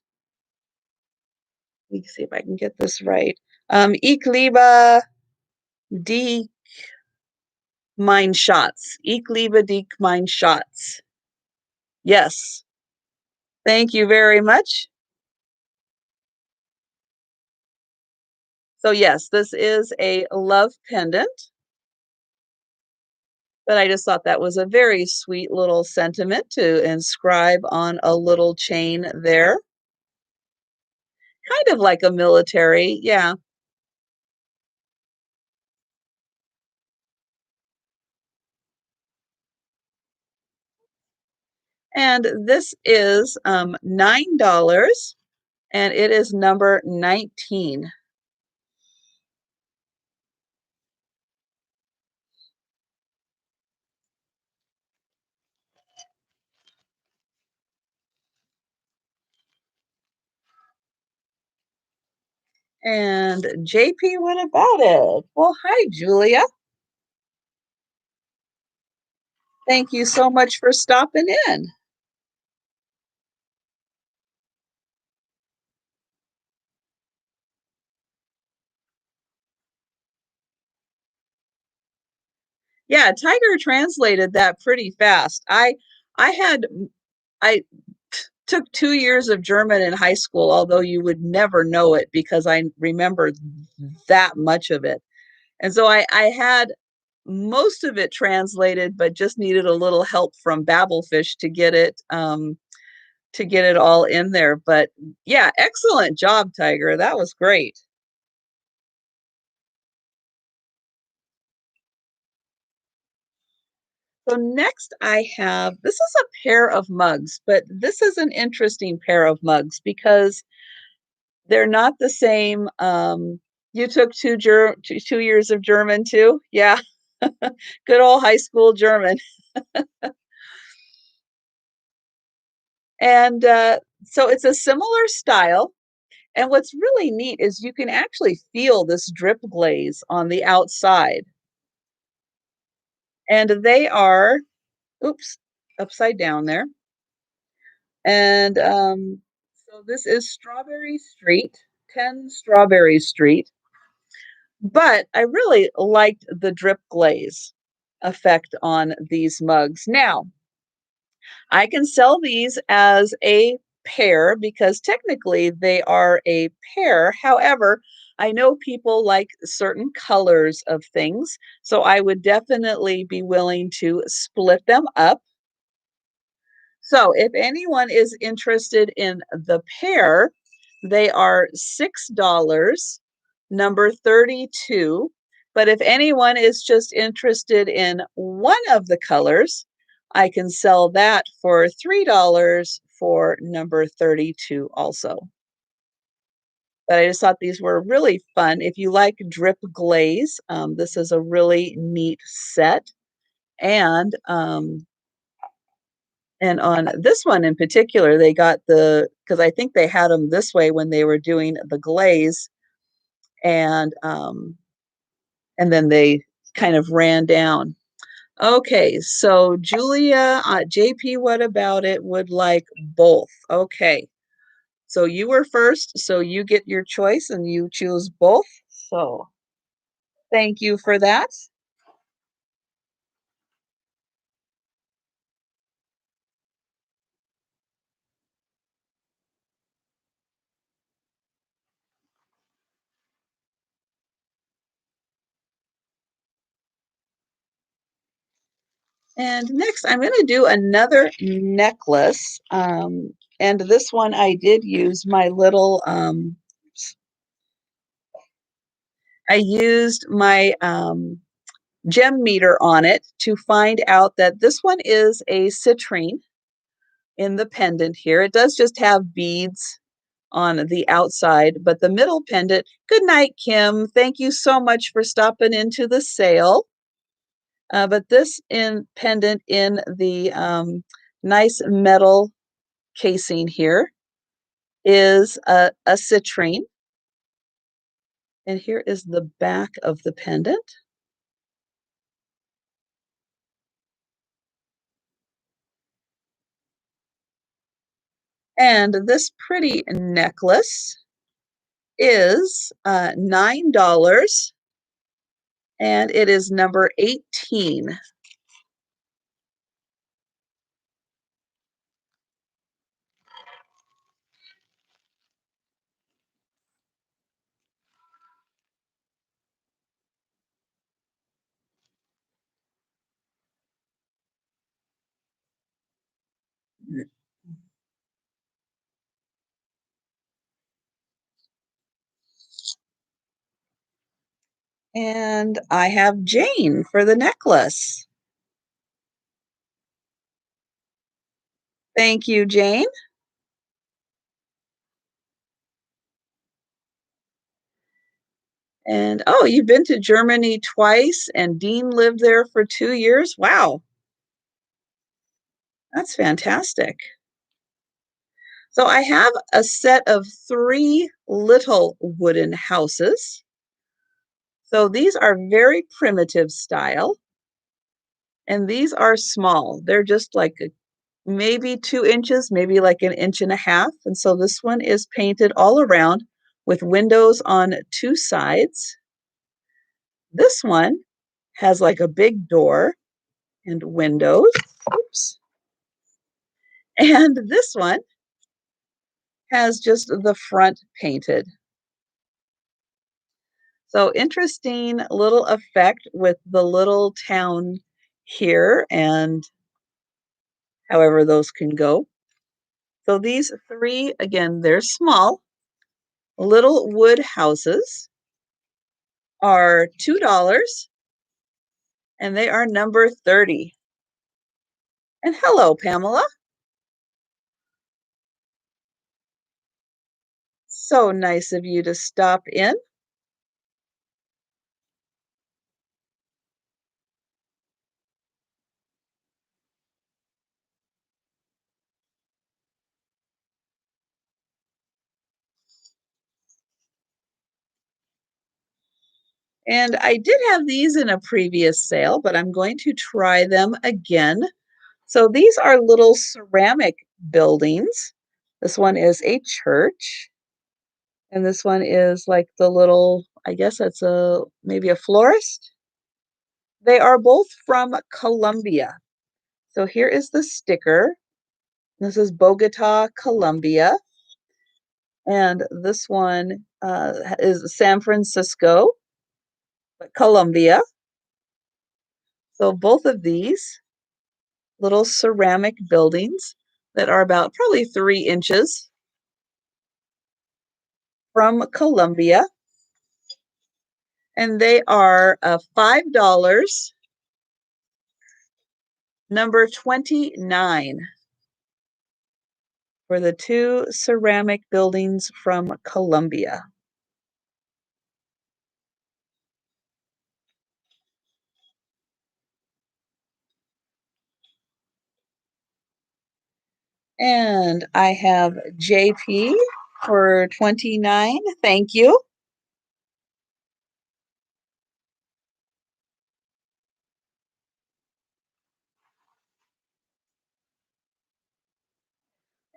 let me see if I can get this right. Ich liebe die mein Schatz. Ich liebe dich mein Schatz. Yes. Thank you very much. So yes, this is a love pendant, but I just thought that was a very sweet little sentiment to inscribe on a little chain there. Kind of like a military, yeah. And this is $9 and it is number 19. And JP, what about it? Well, hi, Julia. Thank you so much for stopping in. Yeah, Tiger translated that pretty fast. I had I took 2 years of German in high school, although you would never know it because I remember that much of it. And so I had most of it translated, but just needed a little help from Babelfish to get it all in there. But yeah, excellent job, Tiger. That was great. So next I have, this is a pair of mugs, but this is an interesting pair of mugs because they're not the same. You took 2 years of German too? Yeah. Good old high school German. And so it's a similar style. And what's really neat is you can actually feel this drip glaze on the outside. And they are, oops, upside down there. And so this is Strawberry Street, 10 Strawberry Street. But I really liked the drip glaze effect on these mugs. Now, I can sell these as a pair because technically they are a pair. However, I know people like certain colors of things, so I would definitely be willing to split them up. So if anyone is interested in the pair, they are $6, number 32. But if anyone is just interested in one of the colors, I can sell that for $3 for number 32 also. But I just thought these were really fun. If you like drip glaze, this is a really neat set. And and on this one in particular, they got because I think they had them this way when they were doing the glaze, and and then they kind of ran down. Okay, so Julia, JP, what about it? Would like both. Okay, so you were first, so you get your choice and you choose both. So thank you for that. And next, I'm going to do another necklace. And this one I did use my little, I used my gem meter on it to find out that this one is a citrine in the pendant here. It does just have beads on the outside, but the middle pendant, good night, Kim. Thank you so much for stopping into the sale. But this in pendant in the nice metal casing here is a citrine. And here is the back of the pendant. And this pretty necklace is $9 and it is number 18. And I have Jane for the necklace. Thank you, Jane. And oh, you've been to Germany twice, and Dean lived there for 2 years. Wow, that's fantastic. So I have a set of three little wooden houses. So these are very primitive style, and these are small. They're just like maybe 2 inches, maybe like an inch and a half. And so this one is painted all around with windows on two sides. This one has like a big door and windows. Oops. And this one has just the front painted. So interesting little effect with the little town here and however those can go. So these three, again, they're small, little wood houses are $2 and they are number 30. And hello, Pamela. So nice of you to stop in. And I did have these in a previous sale, but I'm going to try them again. So these are little ceramic buildings. This one is a church, and this one is like the little, I guess that's maybe a florist. They are both from Colombia. So here is the sticker. This is Bogota, Colombia. And this one is San Francisco, Colombia. So both of these little ceramic buildings that are about probably 3 inches from Colombia. And they are $5, number 29, for the two ceramic buildings from Colombia. And I have JP for 29. Thank you.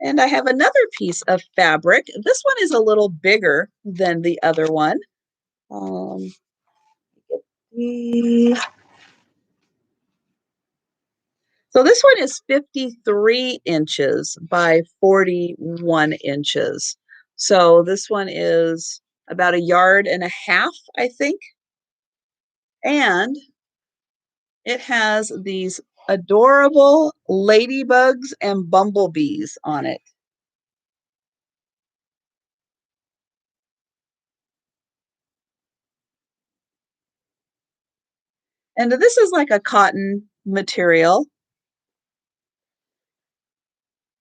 And I have another piece of fabric. This one is a little bigger than the other one. Um, so this one is 53 inches by 41 inches. So this one is about a yard and a half, I think. And it has these adorable ladybugs and bumblebees on it. And this is like a cotton material.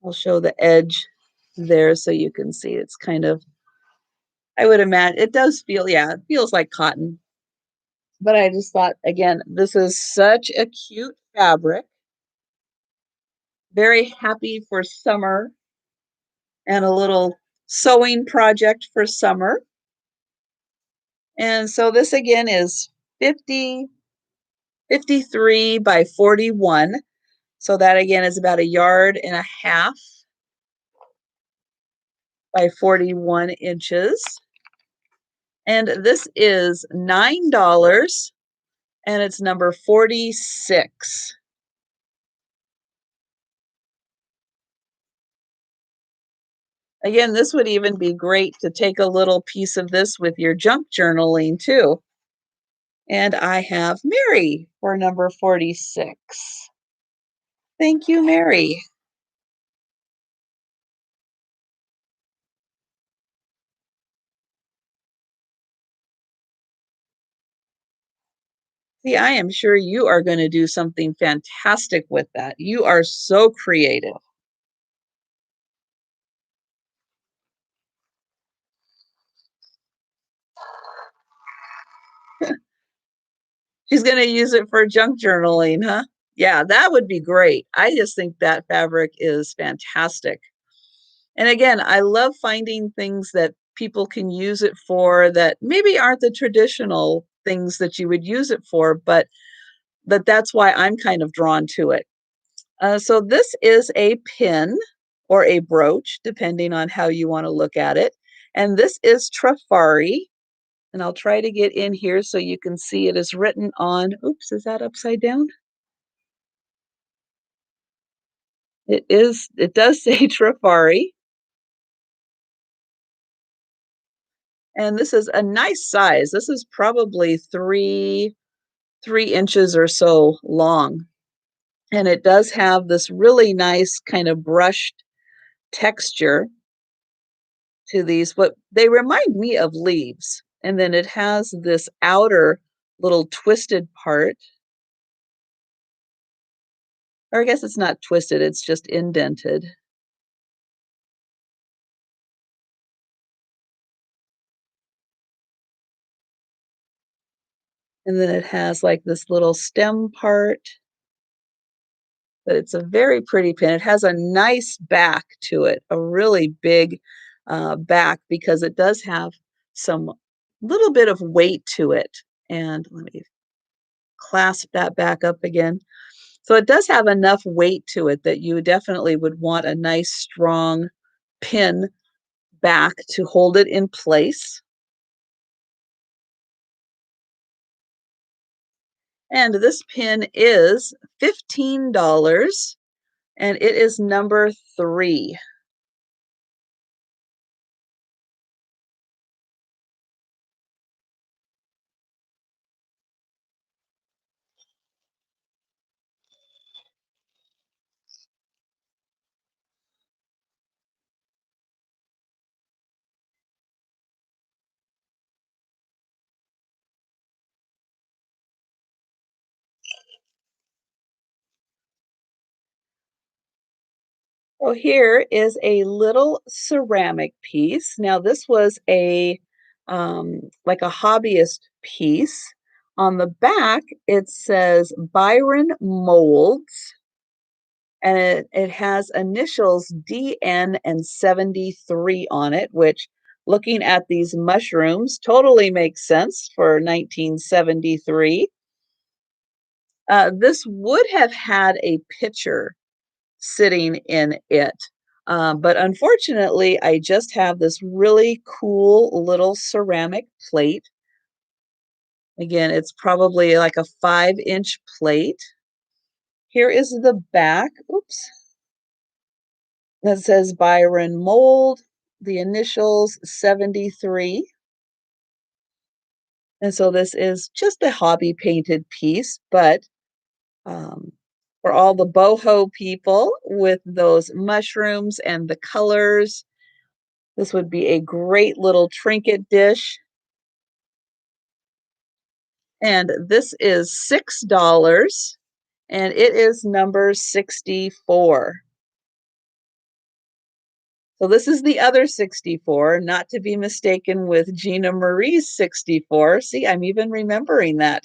I'll show the edge there so you can see it's kind of, I would imagine, it does feel, yeah, it feels like cotton. But I just thought, again, this is such a cute fabric. Very happy for summer and a little sewing project for summer. And so this again is 53 by 41. So that again is about a yard and a half by 41 inches. And this is $9 and it's number 46. Again, this would even be great to take a little piece of this with your junk journaling too. And I have Mary for number 46. Thank you, Mary. See, I am sure you are going to do something fantastic with that. You are so creative. She's going to use it for junk journaling, huh? Yeah, that would be great. I just think that fabric is fantastic. And again, I love finding things that people can use it for that maybe aren't the traditional things that you would use it for, but that's why I'm kind of drawn to it. So this is a pin or a brooch, depending on how you want to look at it. And this is Trafari. And I'll try to get in here so you can see it is written on, oops, is that upside down? It does say Trafari. And this is a nice size. This is probably 3 inches or so long. And it does have this really nice kind of brushed texture to these. What they remind me of leaves. And then it has this outer little twisted part. Or I guess it's not twisted, it's just indented. And then it has like this little stem part. But it's a very pretty pin. It has a nice back to it, a really big back, because it does have some little bit of weight to it. And let me clasp that back up again. So it does have enough weight to it that you definitely would want a nice strong pin back to hold it in place. And this pin is $15 and it is number 3. So here is a little ceramic piece. Now this was a like a hobbyist piece. On the back it says Byron Molds and it has initials DN and 73 on it, which looking at these mushrooms totally makes sense for 1973. This would have had a picture sitting in it. But unfortunately, I just have this really cool little ceramic plate. Again, it's probably like a 5-inch plate. Here is the back. Oops. That says Byron Mold, the initials 73. And so this is just a hobby painted piece, but um, for all the boho people with those mushrooms and the colors, this would be a great little trinket dish. And this is $6 and it is number 64. So this is the other 64, not to be mistaken with Gina Marie's 64. See, I'm even remembering that.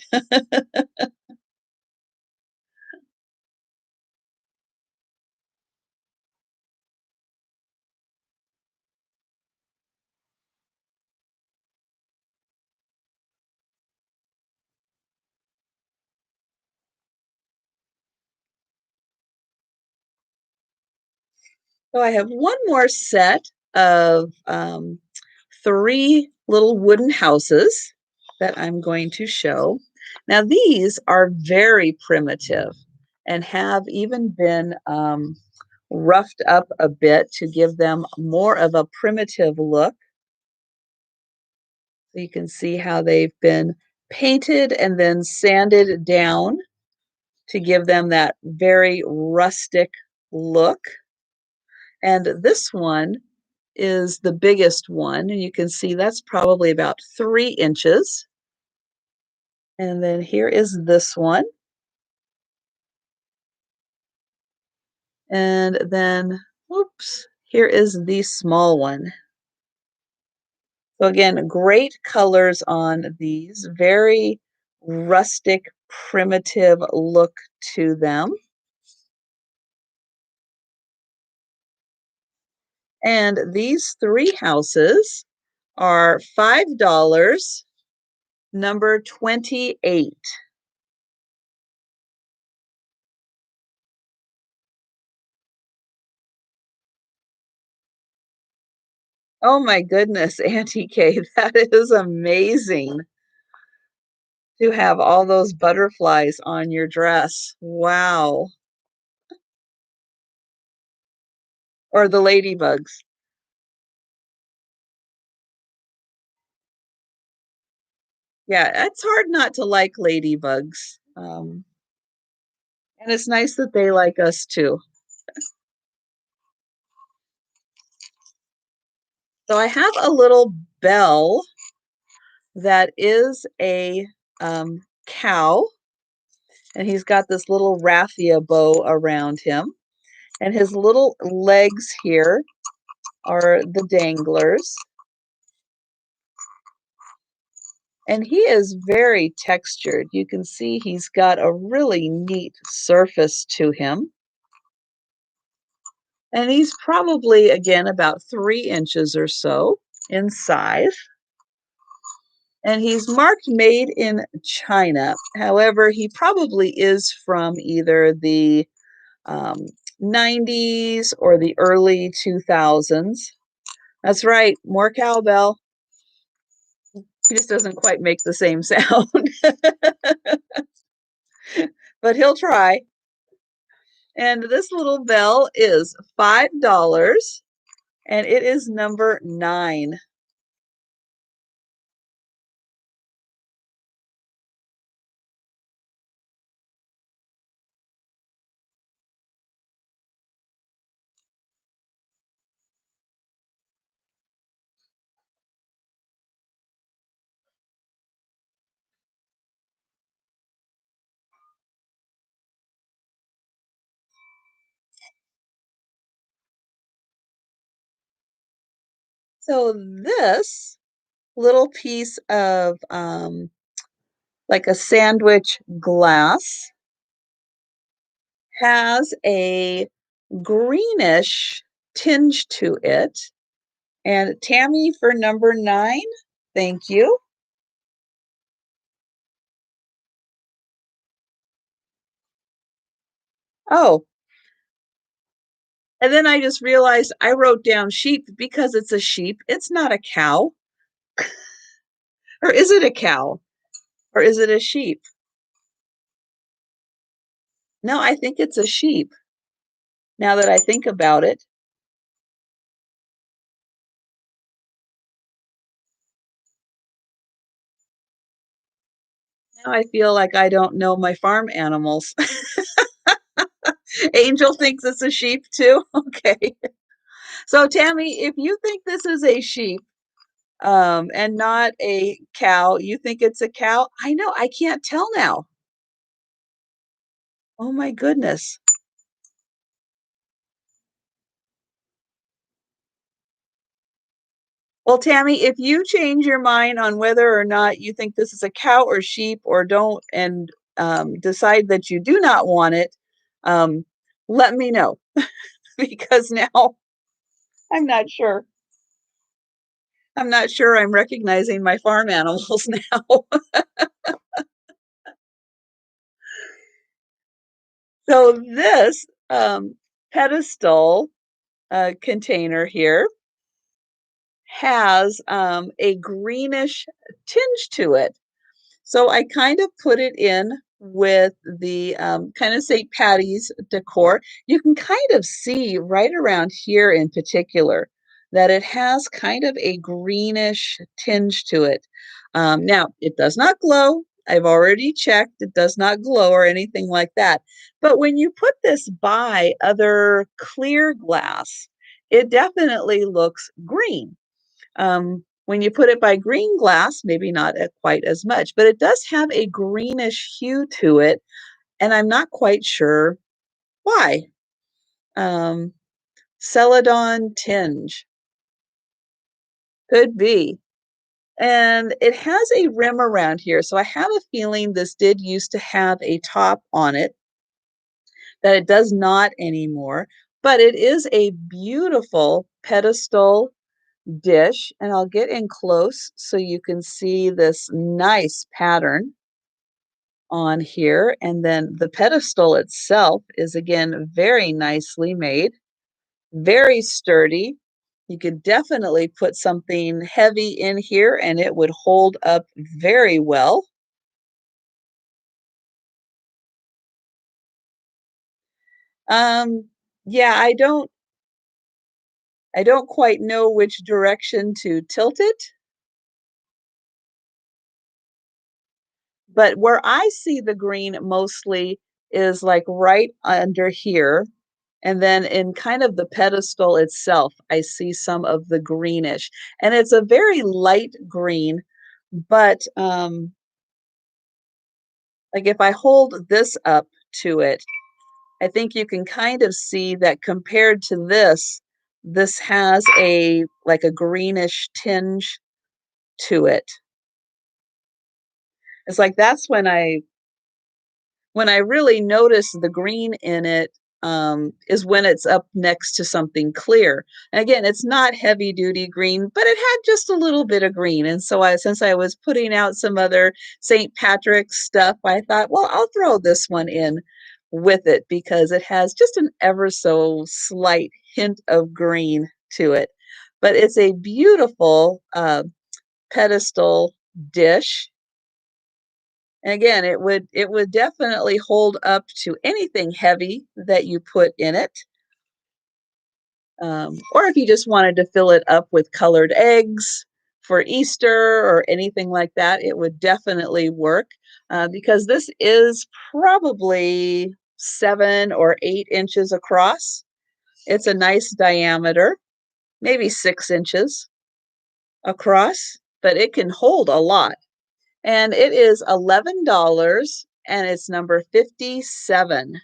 So I have one more set of 3 little wooden houses that I'm going to show. Now these are very primitive and have even been roughed up a bit to give them more of a primitive look. So you can see how they've been painted and then sanded down to give them that very rustic look. And this one is the biggest one, and you can see that's probably about 3 inches. And then here is this one. And then, whoops, here is the small one. So again, great colors on these, very rustic, primitive look to them. And these 3 houses are $5, number 28. Oh my goodness, Auntie Kay, that is amazing to have all those butterflies on your dress. Wow. Or the ladybugs. Yeah, it's hard not to like ladybugs. And it's nice that they like us too. So I have a little bell that is a cow, and he's got this little raffia bow around him. And his little legs here are the danglers. And he is very textured. You can see he's got a really neat surface to him. And he's probably, again, about 3 inches or so in size. And he's marked made in China. However, he probably is from either the um, 90s or the early 2000s. That's right, more cowbell. He just doesn't quite make the same sound, but he'll try. And this little bell is $5 and it is number 9. So this little piece of like a sandwich glass has a greenish tinge to it. And Tammy for number 9, thank you. Oh, and then I just realized I wrote down sheep because it's a sheep. It's not a cow. Or is it a cow? Or is it a sheep? No, I think it's a sheep now that I think about it. Now I feel like I don't know my farm animals. Angel thinks it's a sheep too. Okay. So Tammy, if you think this is a sheep, and not a cow, you think it's a cow? I know, I can't tell now. Oh my goodness. Well, Tammy, if you change your mind on whether or not you think this is a cow or sheep or don't and decide that you do not want it, um, let me know because now I'm not sure. I'm not sure I'm recognizing my farm animals now. So this pedestal container here has a greenish tinge to it. So I kind of put it in with the kind of St. Patty's decor. You can kind of see right around here in particular that it has kind of a greenish tinge to it. Now, it does not glow. I've already checked. It does not glow or anything like that. But when you put this by other clear glass, it definitely looks green. When you put it by green glass, maybe not quite as much, but it does have a greenish hue to it, and I'm not quite sure why. Um, Celadon tinge could be. And it has a rim around here, so I have a feeling this did used to have a top on it that it does not anymore, but it is a beautiful pedestal dish, and I'll get in close so you can see this nice pattern on here. And then the pedestal itself is again very nicely made, very sturdy. You could definitely put something heavy in here and it would hold up very well. Um, yeah, I don't quite know which direction to tilt it, but where I see the green mostly is like right under here. And then in kind of the pedestal itself, I see some of the greenish. And it's a very light green, but like if I hold this up to it, I think you can kind of see that compared to this, this has a like a greenish tinge to it. It's like that's when I really notice the green in it, is when it's up next to something clear. And again, it's not heavy duty green, but it had just a little bit of green. And so since I was putting out some other St. Patrick's stuff, I thought, well, I'll throw this one in with it because it has just an ever so slight hint of green to it. But it's a beautiful pedestal dish. And again, it would definitely hold up to anything heavy that you put in it. Or if you just wanted to fill it up with colored eggs for Easter or anything like that, it would definitely work because this is probably 7 or 8 inches across. It's a nice diameter, maybe 6 inches across, but it can hold a lot. And it is $11 and it's number 57.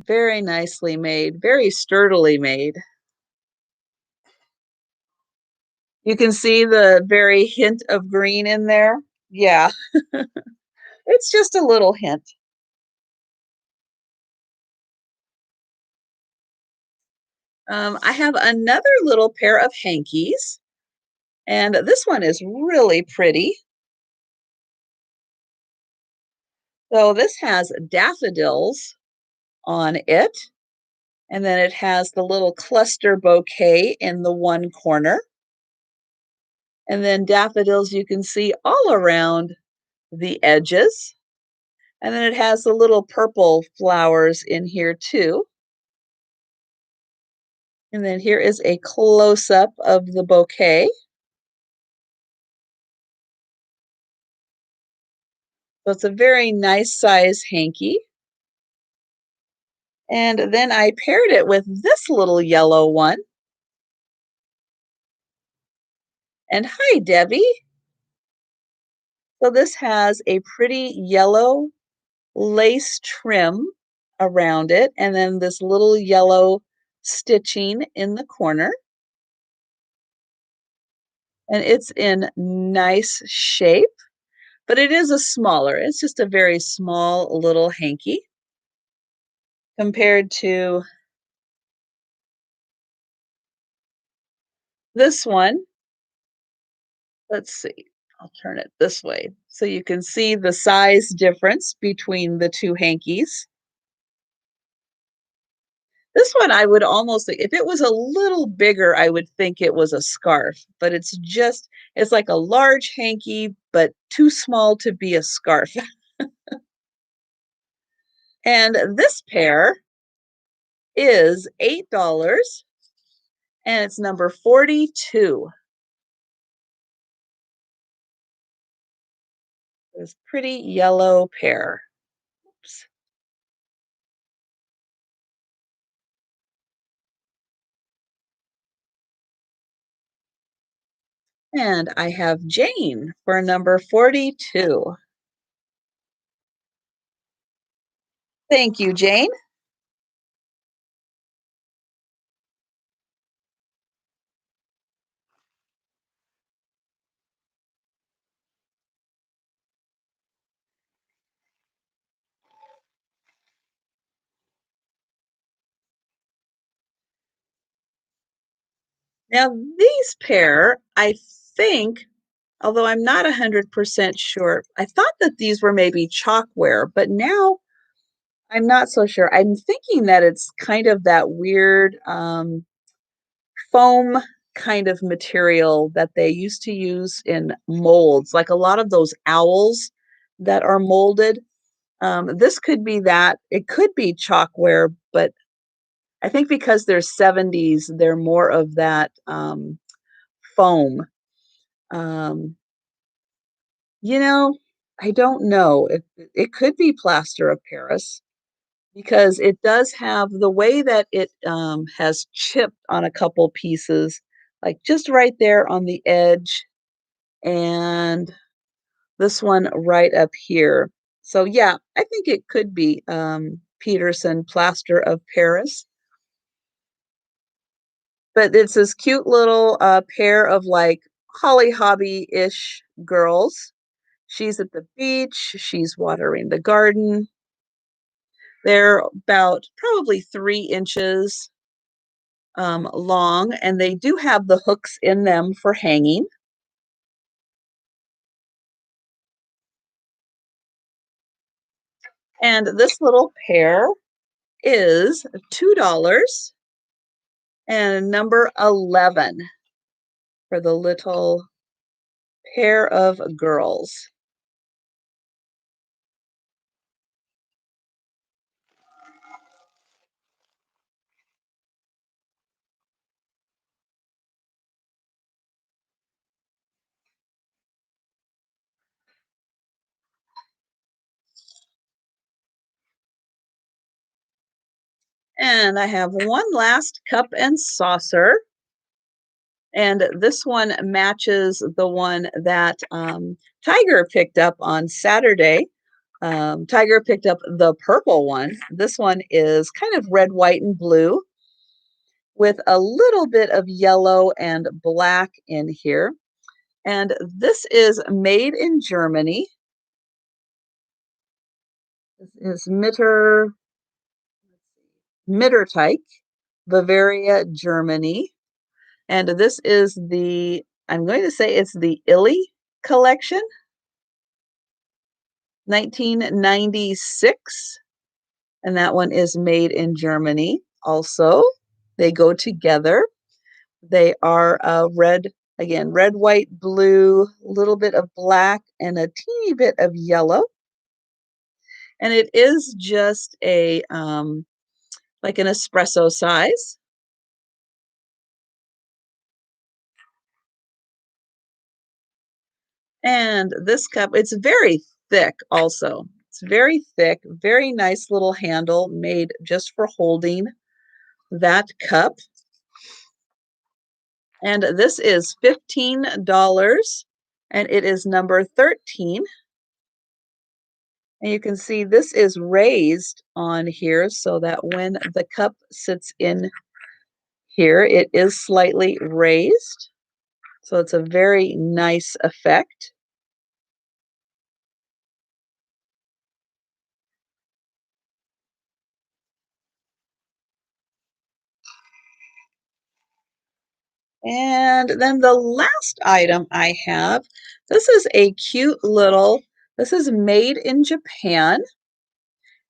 Very nicely made, very sturdily made. You can see the very hint of green in there. Yeah, it's just a little hint. I have another little pair of hankies, and this one is really pretty. So this has daffodils on it, and then it has the little cluster bouquet in the one corner. And then daffodils you can see all around the edges. And then it has the little purple flowers in here too. And then here is a close-up of the bouquet. So it's a very nice size hanky. And then I paired it with this little yellow one. And hi, Debbie. So this has a pretty yellow lace trim around it, and then this little yellow stitching in the corner. And it's in nice shape, but it is a smaller, it's just a very small little hanky compared to this one. Let's see, I'll turn it this way so you can see the size difference between the two hankies. This one I would almost, if it was a little bigger, I would think it was a scarf, but it's like a large hanky, but too small to be a scarf. And this pair is $8 and it's number 42. This pretty yellow pair. Oops. And I have Jane for number 42. Thank you, Jane. Now, these pair, I think, although I'm not 100% sure, I thought that these were maybe chalkware, but now I'm not so sure. I'm thinking that it's kind of that weird foam kind of material that they used to use in molds, like a lot of those owls that are molded. This could be that. It could be chalkware, but I think because they're 70s, they're more of that foam. Um, you know, I don't know. It could be plaster of Paris because it does have the way that it has chipped on a couple pieces, like just right there on the edge, and this one right up here. So yeah, I think it could be Peterson plaster of Paris. But it's this cute little pair of like Holly Hobby-ish girls She's at the beach, she's watering the garden. They're about probably 3 inches long, and they do have the hooks in them for hanging. And this little pair is $2 and number 11 for the little pair of girls. And I have one last cup and saucer. And this one matches the one that Tiger picked up on Saturday. Tiger picked up the purple one. This one is kind of red, white, and blue with a little bit of yellow and black in here. And this is made in Germany. This is Mitterteich, Bavaria, Germany. And this is I'm going to say it's the Illy collection, 1996. And that one is made in Germany also. They go together. They are red, again, red, white, blue, a little bit of black, and a teeny bit of yellow. And it is just like an espresso size. And this cup, it's very thick also. It's very thick, very nice little handle made just for holding that cup. And this is $15 and it is number 13. And you can see this is raised on here so that when the cup sits in here, it is slightly raised. So it's a very nice effect. And then the last item I have, this is a cute little, this is made in Japan.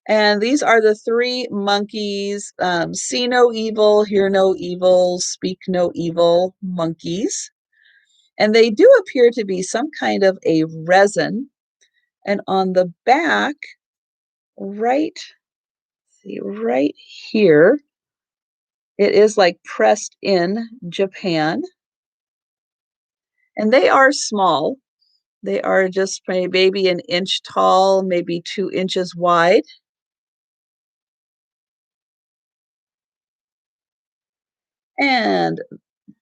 And these are the three monkeys, see no evil, hear no evil, speak no evil monkeys. And they do appear to be some kind of a resin. And on the back, right, see, right here, it is like pressed in Japan. And they are small. They are just maybe an inch tall, maybe 2 inches wide. And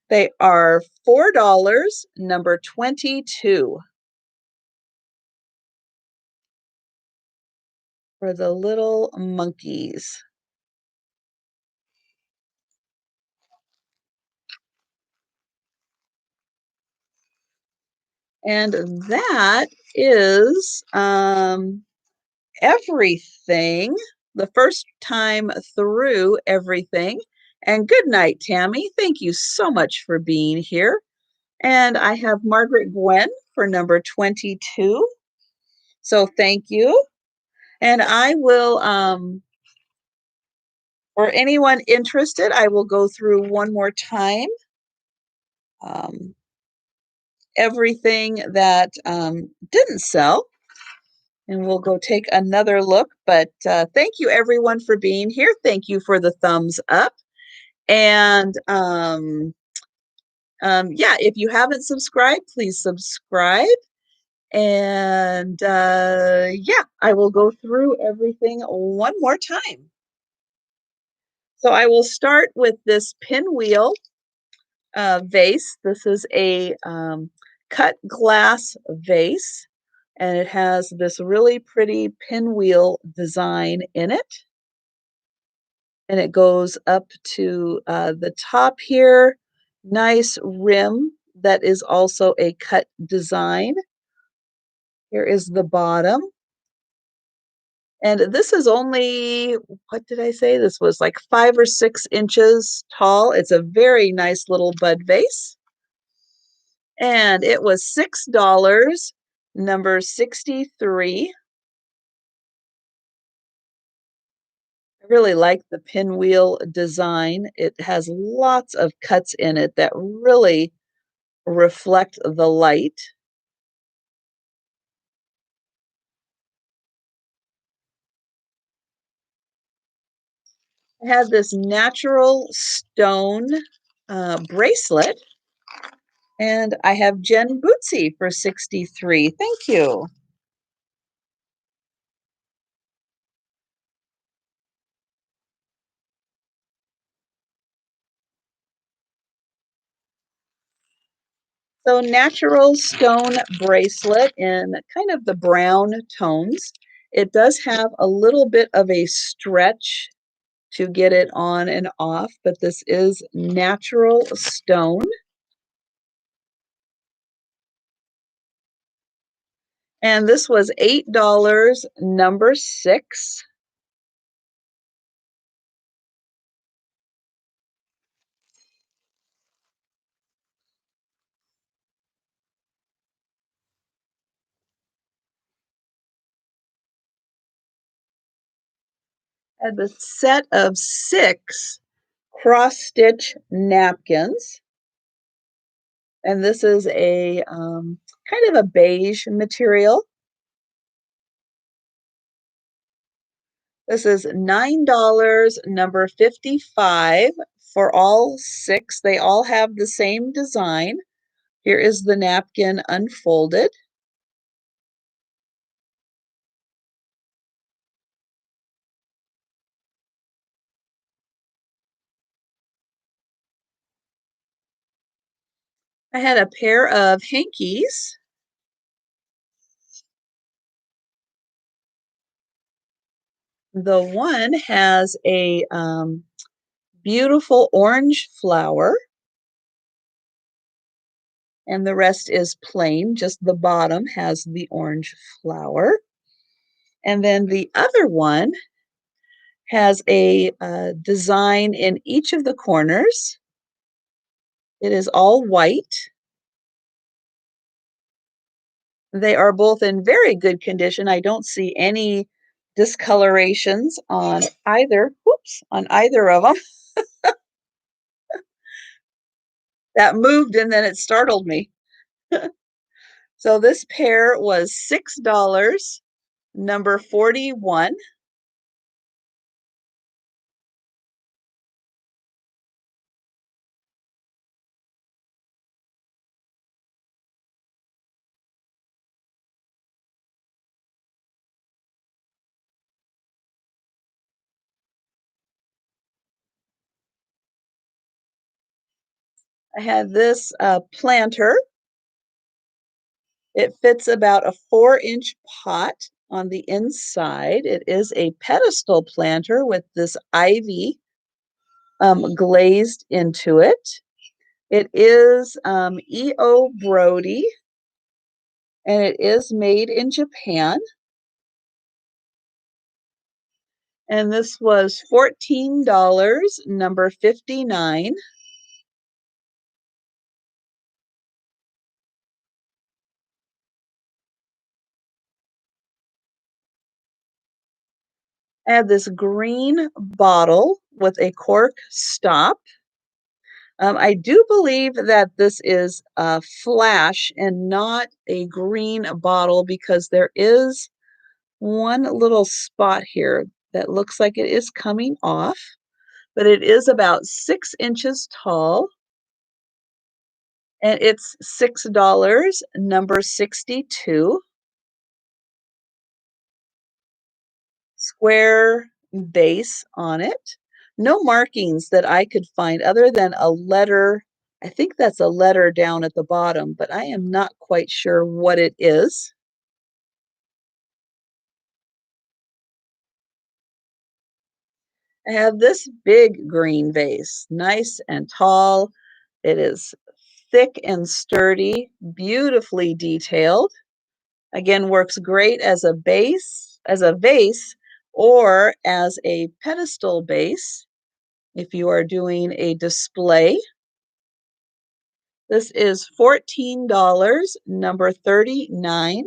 they are $4, number 22 for the little monkeys. And that is everything, the first time through everything. And good night, Tammy. Thank you so much for being here. And I have Margaret Gwen for number 22. So thank you. And I will, for anyone interested, I will go through one more time um, everything that didn't sell. And we'll go take another look. But thank you, everyone, for being here. Thank you for the thumbs up. And yeah, if you haven't subscribed, please subscribe. And yeah, I will go through everything one more time. So I will start with this pinwheel vase. This is a cut glass vase, and it has this really pretty pinwheel design in it. And it goes up to the top here. Nice rim that is also a cut design. Here is the bottom. And this is only, what did I say? This was like 5 or 6 inches tall. It's a very nice little bud vase. And it was $6, number 63. I really like the pinwheel design. It has lots of cuts in it that really reflect the light. I have this natural stone bracelet, and I have Jen Bootsy for 63. Thank you. So natural stone bracelet in kind of the brown tones. It does have a little bit of a stretch to get it on and off, but this is natural stone. And this was $8, number 6. Had the set of 6 cross-stitch napkins. And this is a kind of a beige material. This is $9, number 55 for all 6. They all have the same design. Here is the napkin unfolded. I had a pair of hankies. The one has a beautiful orange flower, and the rest is plain. Just the bottom has the orange flower. And then the other one has a design in each of the corners. It is all white. They are both in very good condition. I don't see any discolorations on either. Whoops, on either of them. That moved and then it startled me. So this pair was $6, number 41. I had this planter. It fits about a 4-inch pot on the inside. It is a pedestal planter with this ivy glazed into it. It is E.O. Brody, and it is made in Japan. And this was $14, number 59. I have this green bottle with a cork stop. I do believe that this is a flash and not a green bottle because there is one little spot here that looks like it is coming off, but it is about 6 inches tall. And it's $6, number 62. Square base on it. No markings that I could find other than a letter. I think that's a letter down at the bottom, but I am not quite sure what it is. I have this big green vase, nice and tall. It is thick and sturdy, beautifully detailed. Again, works great as a base, as a vase, or as a pedestal base if you are doing a display. This is $14, number 39.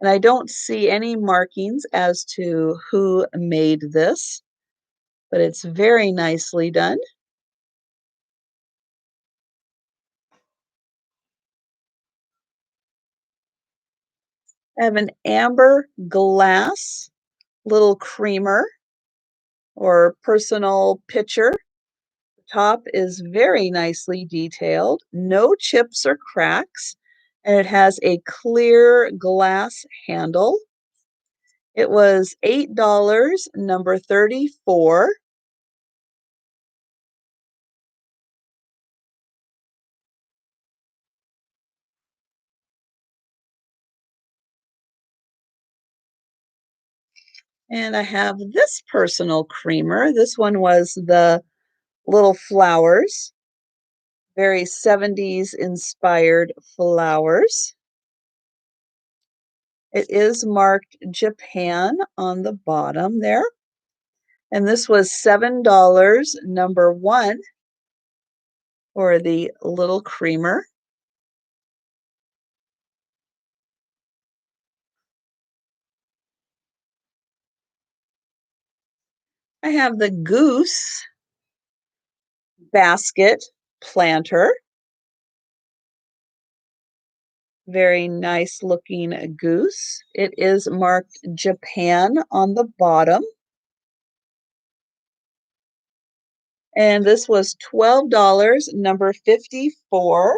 And I don't see any markings as to who made this, but it's very nicely done. I have an amber glass little creamer or personal pitcher. The top is very nicely detailed, no chips or cracks, and it has a clear glass handle. It was $8, number 34. And I have this personal creamer. This one was the little flowers, very 70s inspired flowers. It is marked Japan on the bottom there. And this was $7, number 1, for the little creamer. I have the goose basket planter. Very nice looking goose. It is marked Japan on the bottom. And this was $12, number 54.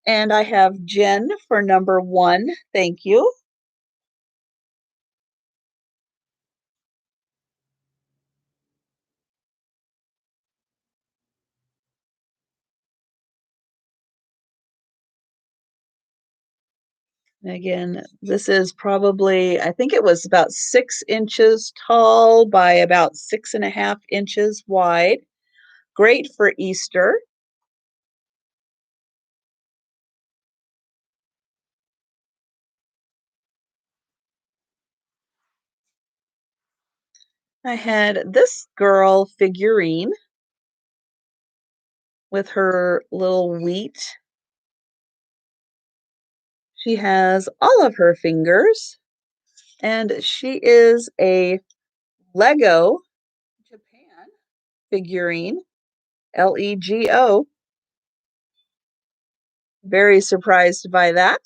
And I have Jen for number 1. Thank you. Again, this is probably, I think it was about 6 inches tall by about 6.5 inches wide. Great for Easter. I had this girl figurine with her little wheat. She has all of her fingers, and she is a Lego Japan figurine, Lego. Very surprised by that.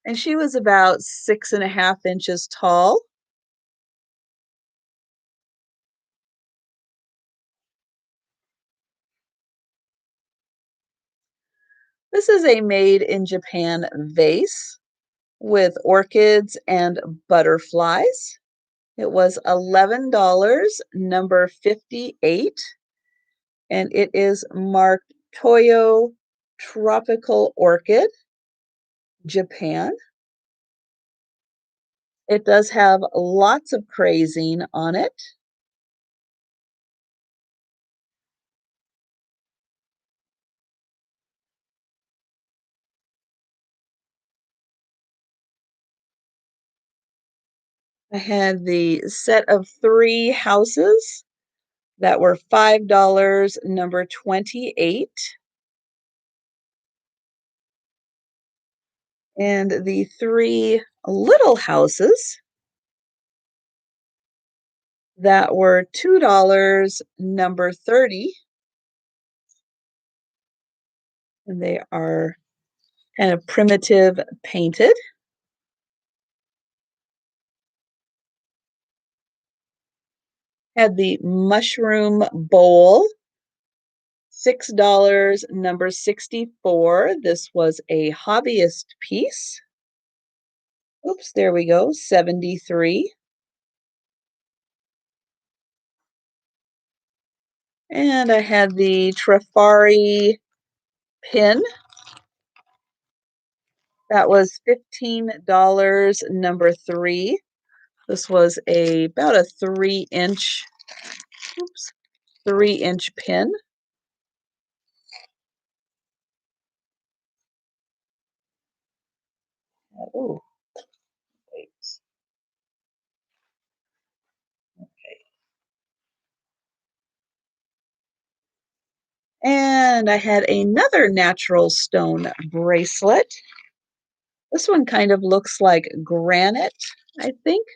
And she was about 6.5 inches tall. This is a made in Japan vase with orchids and butterflies. It was $11, number 58, and it is marked Toyo Tropical Orchid, Japan. It does have lots of crazing on it. I had the set of 3 houses that were $5, number 28. And the 3 little houses that were $2, number 30. And they are kind of primitive painted. Had the mushroom bowl, $6, number 64. This was a hobbyist piece. Oops, there we go, 73. And I had the Trifari pin. That was $15, number 3. This was about a 3-inch, oops, 3-inch pin. Oh, wait. Okay. And I had another natural stone bracelet. This one kind of looks like granite, I think.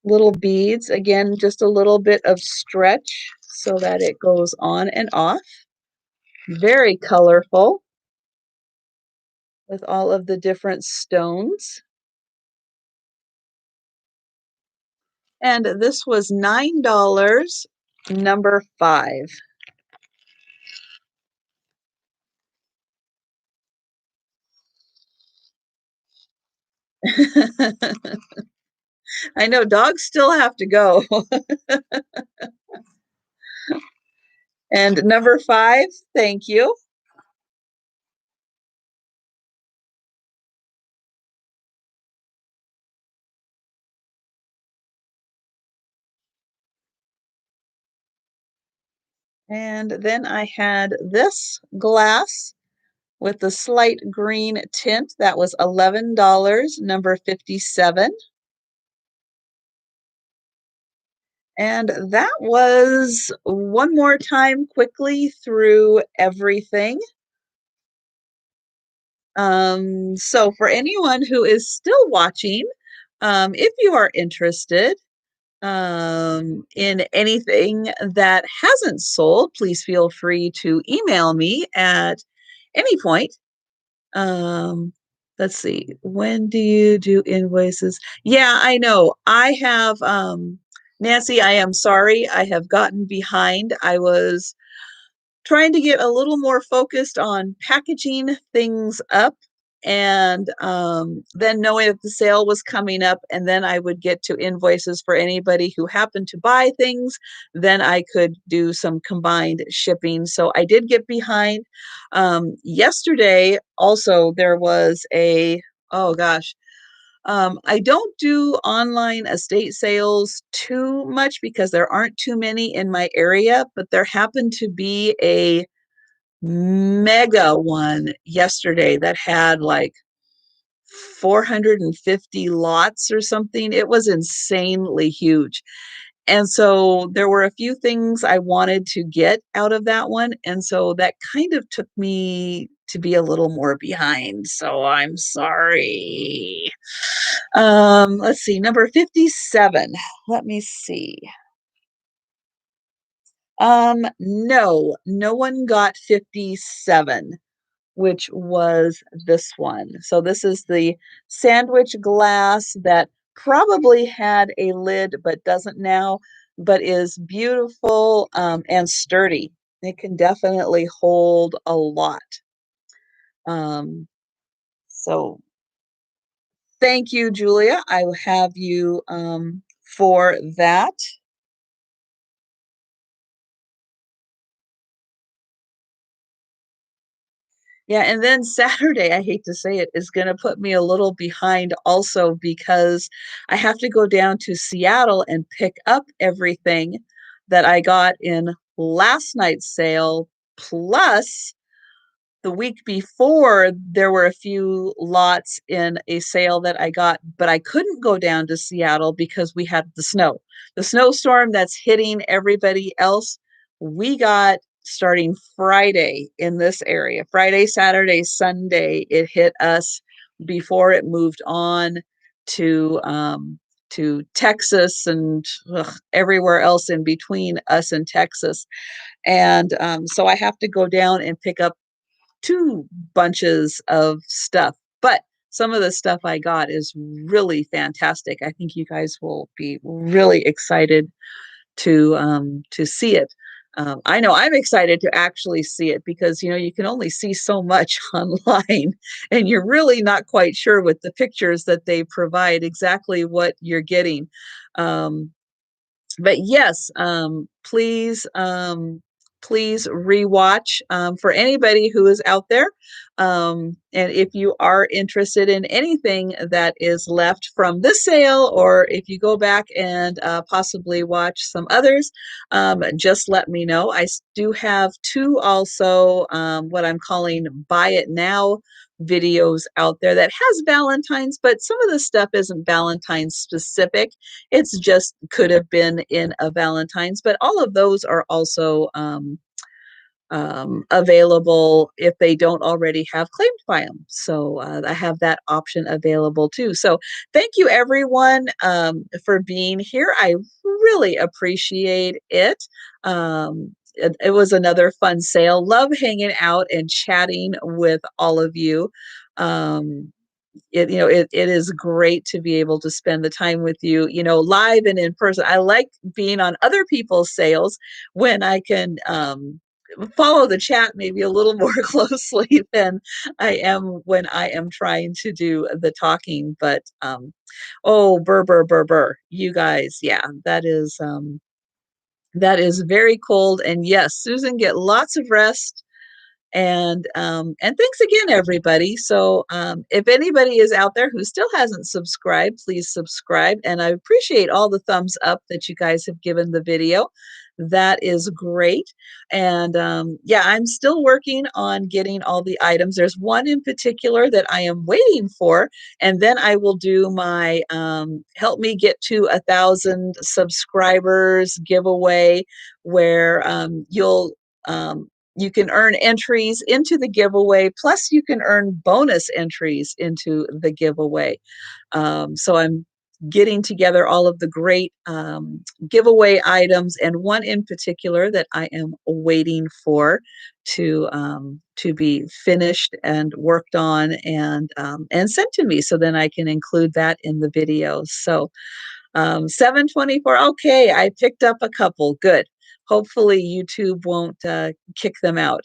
Little beads, again, just a little bit of stretch so that it goes on and off. Very colorful with all of the different stones. And this was $9, number 5. I know dogs still have to go. And number 5, thank you. And then I had this glass with the slight green tint. That was $11, number 57. And that was one more time quickly through everything. So for anyone who is still watching, if you are interested in anything that hasn't sold, please feel free to email me at any point. Um, let's see, when do you do invoices? Yeah, I know. I have, Nancy, I am sorry. I have gotten behind. I was trying to get a little more focused on packaging things up and then knowing that the sale was coming up, and then I would get to invoices for anybody who happened to buy things. Then I could do some combined shipping. So I did get behind. Yesterday, also, there was a, oh gosh, I don't do online estate sales too much because there aren't too many in my area, but there happened to be a mega one yesterday that had like 450 lots or something. It was insanely huge. And so there were a few things I wanted to get out of that one. And so that kind of took me to be a little more behind. So I'm sorry. Let's see, number 57. Let me see. No, no one got 57, which was this one. So this is the sandwich glass that probably had a lid but doesn't now, but is beautiful and sturdy. It can definitely hold a lot. Um, so thank you, Julia. I will have you for that. Yeah, and then Saturday, I hate to say it, is going to put me a little behind also because I have to go down to Seattle and pick up everything that I got in last night's sale. Plus, the week before, there were a few lots in a sale that I got, but I couldn't go down to Seattle because we had the snow. The snowstorm that's hitting everybody else, we got starting Friday in this area. Friday, Saturday, Sunday, it hit us before it moved on to Texas and everywhere else in between us and Texas. And so I have to go down and pick up 2 bunches of stuff, but some of the stuff I got is really fantastic. I think you guys will be really excited to see it. I know I'm excited to actually see it because, you know, you can only see so much online, and you're really not quite sure with the pictures that they provide exactly what you're getting. Um, but yes, please rewatch for anybody who is out there. And if you are interested in anything that is left from this sale, or if you go back and possibly watch some others, just let me know. I do have 2 also, what I'm calling buy it now videos out there that has Valentine's, but some of the stuff isn't Valentine's specific. It's just could have been in a Valentine's, but all of those are also available if they don't already have claimed by them. So I have that option available too. So thank you everyone for being here. I really appreciate it. It was another fun sale. Love hanging out and chatting with all of you. Um, it is great to be able to spend the time with you, live and in person. I like being on other people's sales when I can follow the chat maybe a little more closely than I am when I am trying to do the talking. But oh, burr, burr, burr, burr, you guys, yeah, that is very cold. And yes, Susan, get lots of rest. And thanks again, everybody. So if anybody is out there who still hasn't subscribed, please subscribe. And I appreciate all the thumbs up that you guys have given the video. That is great. And yeah, I'm still working on getting all the items. There's one in particular that I am waiting for, and then I will do my help me get to 1,000 subscribers giveaway, where you can earn entries into the giveaway, plus you can earn bonus entries into the giveaway. So I'm getting together all of the great giveaway items, and one in particular that I am waiting for to be finished and worked on and sent to me, so then I can include that in the videos. So 724. Okay, I picked up a couple. Good. Hopefully YouTube won't kick them out.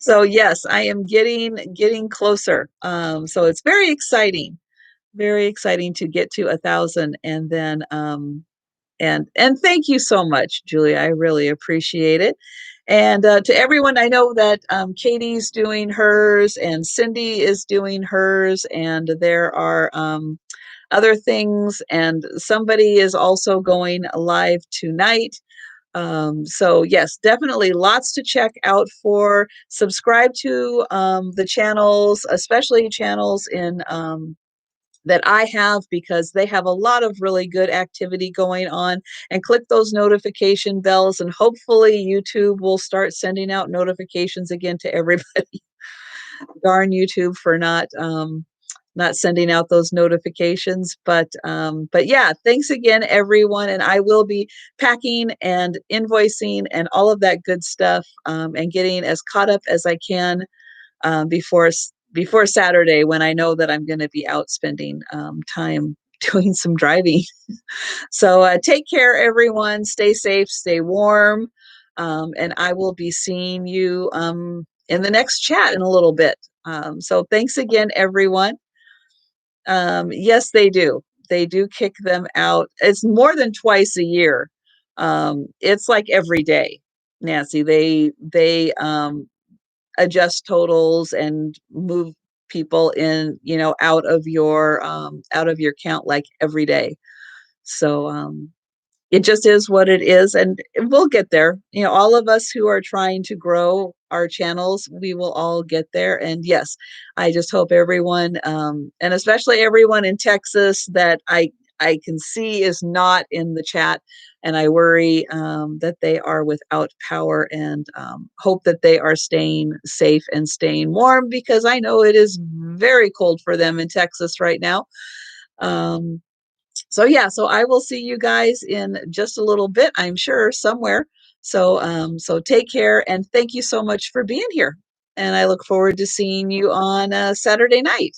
So yes, I am getting closer. So it's very exciting to get to 1,000, and then and thank you so much, Julia. I really appreciate it. And to everyone, I know that Katie's doing hers, and Cindy is doing hers, and there are other things, and somebody is also going live tonight. So yes, definitely lots to check out for. Subscribe to the channels, especially channels in that I have, because they have a lot of really good activity going on, and click those notification bells, and hopefully YouTube will start sending out notifications again to everybody. Darn YouTube for not sending out those notifications. But yeah, thanks again, everyone. And I will be packing and invoicing and all of that good stuff, and getting as caught up as I can before Saturday, when I know that I'm going to be out spending time doing some driving. So take care, everyone. Stay safe, stay warm, and I will be seeing you in the next chat in a little bit. So thanks again, everyone. Yes, they do. They do kick them out. It's more than twice a year. It's like every day, Nancy. They adjust totals and move people in, out of your count like every day. So it just is what it is, and we'll get there. All of us who are trying to grow our channels, we will all get there. And yes, I just hope everyone, and especially everyone in Texas that I can see is not in the chat, and I worry that they are without power, and hope that they are staying safe and staying warm, because I know it is very cold for them in Texas right now. So yeah, so I will see you guys in just a little bit, I'm sure, somewhere. So take care, and thank you so much for being here. And I look forward to seeing you on Saturday night.